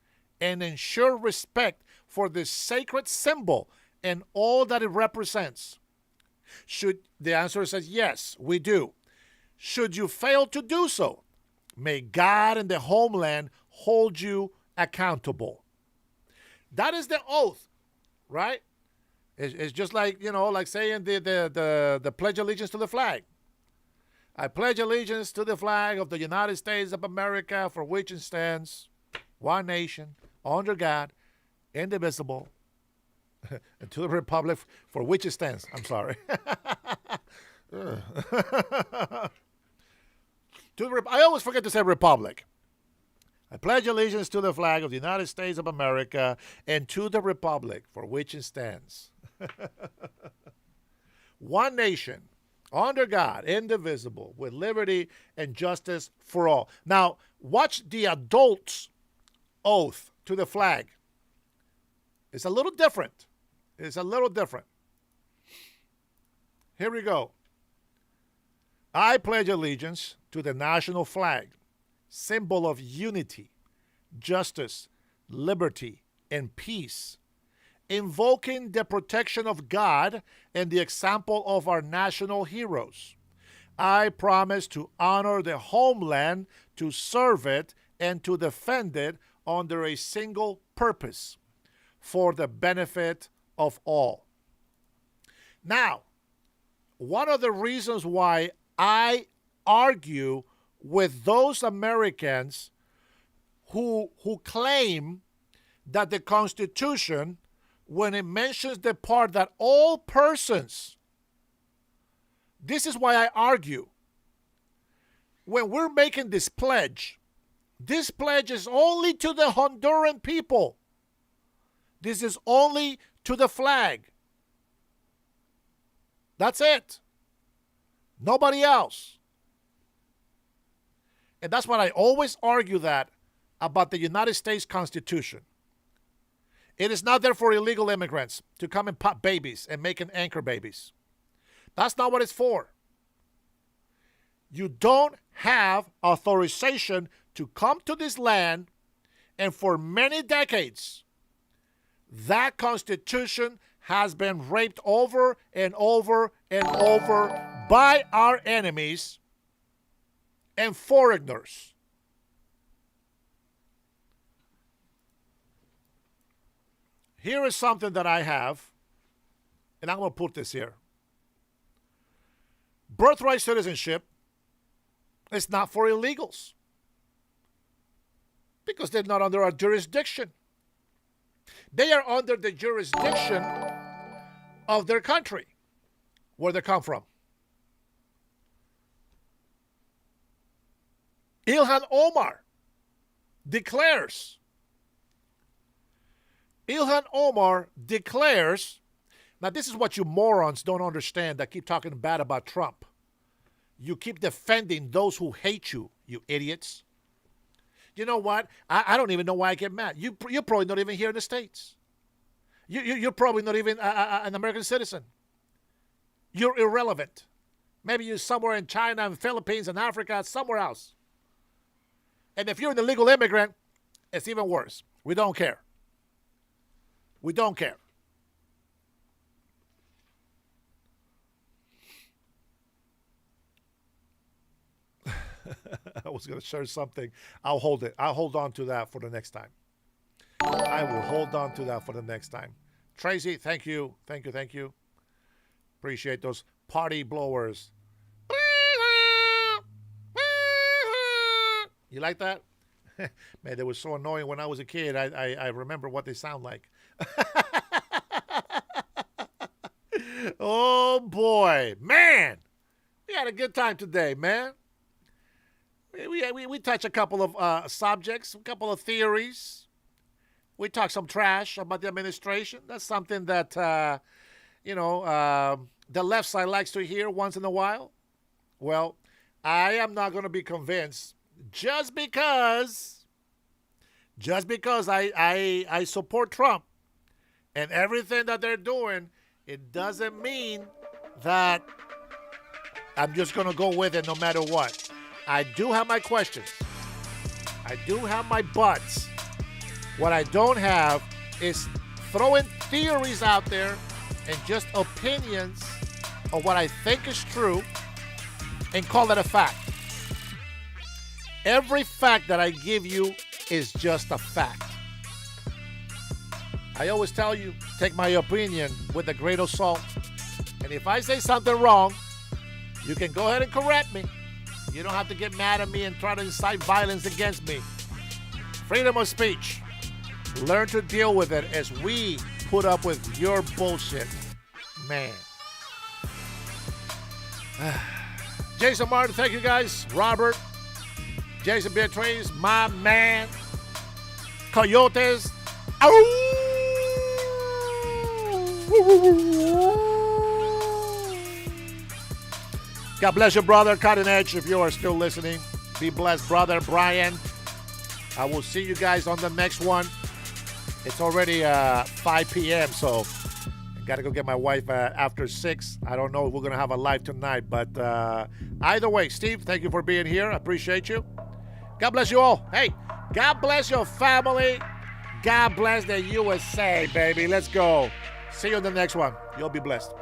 and ensure respect for this sacred symbol and all that it represents? The answer says yes, we do. Should you fail to do so, may God and the homeland hold you accountable. That is the oath, right? It's just like, like saying the Pledge of Allegiance to the flag. I pledge allegiance to the flag of the United States of America, for which it stands, one nation, under God, indivisible, and to the republic for which it stands. I'm sorry. I always forget to say republic. I pledge allegiance to the flag of the United States of America and to the republic for which it stands. One nation, under God, indivisible, with liberty and justice for all. Now, watch the adult's oath to the flag. It's a little different. It's a little different. Here we go. I pledge allegiance to the national flag, symbol of unity, justice, liberty, and peace, invoking the protection of God and the example of our national heroes. I promise to honor the homeland, to serve it, and to defend it under a single purpose, for the benefit of all. Now, one of the reasons why I argue with those Americans who claim that the Constitution, when it mentions the part that all persons, this is why I argue. When we're making this pledge is only to the Honduran people. This is only to the flag. That's it. Nobody else. And that's what I always argue that about the United States Constitution. It is not there for illegal immigrants to come and pop babies and make anchor babies. That's not what it's for. You don't have authorization to come to this land, and for many decades, that Constitution has been raped over and over and over by our enemies and foreigners. Here is something that I have, and I'm going to put this here. Birthright citizenship is not for illegals because they're not under our jurisdiction. They are under the jurisdiction of their country, where they come from. Ilhan Omar declares, Ilhan Omar declares, now this is what you morons don't understand that keep talking bad about Trump. You keep defending those who hate you, you idiots. You know what? I don't even know why I get mad. You're probably not even here in the States. You're probably not even an American citizen. You're irrelevant. Maybe you're somewhere in China and Philippines and Africa, somewhere else. And if you're an illegal immigrant, it's even worse. We don't care. We don't care. I was going to share something. I'll hold it. I'll hold on to that for the next time. I will hold on to that for the next time. Tracy, thank you. Thank you. Thank you. Appreciate those party blowers. You like that? Man, they were so annoying when I was a kid. I remember what they sound like. Oh, boy. Man, we had a good time today, man. We touched a couple of subjects, a couple of theories. We talked some trash about the administration. That's something that, the left side likes to hear once in a while. Well, I am not going to be convinced just because I support Trump and everything that they're doing. It doesn't mean that I'm just going to go with it no matter what. I do have my questions. I do have my buts. What I don't have is throwing theories out there and just opinions of what I think is true and call it a fact. Every fact that I give you is just a fact. I always tell you, take my opinion with a grain of salt. And if I say something wrong, you can go ahead and correct me. You don't have to get mad at me and try to incite violence against me. Freedom of speech. Learn to deal with it as we put up with your bullshit. Man. Jason Martin, thank you guys. Robert. Jason Beatriz, my man. Coyotes. God bless you, brother. Cutting Edge, if you are still listening. Be blessed, brother Brian. I will see you guys on the next one. It's already 5 p.m., so I got to go get my wife after 6. I don't know if we're going to have a live tonight, but either way, Steve, thank you for being here. I appreciate you. God bless you all. Hey, God bless your family. God bless the USA, baby. Let's go. See you on the next one. You'll be blessed.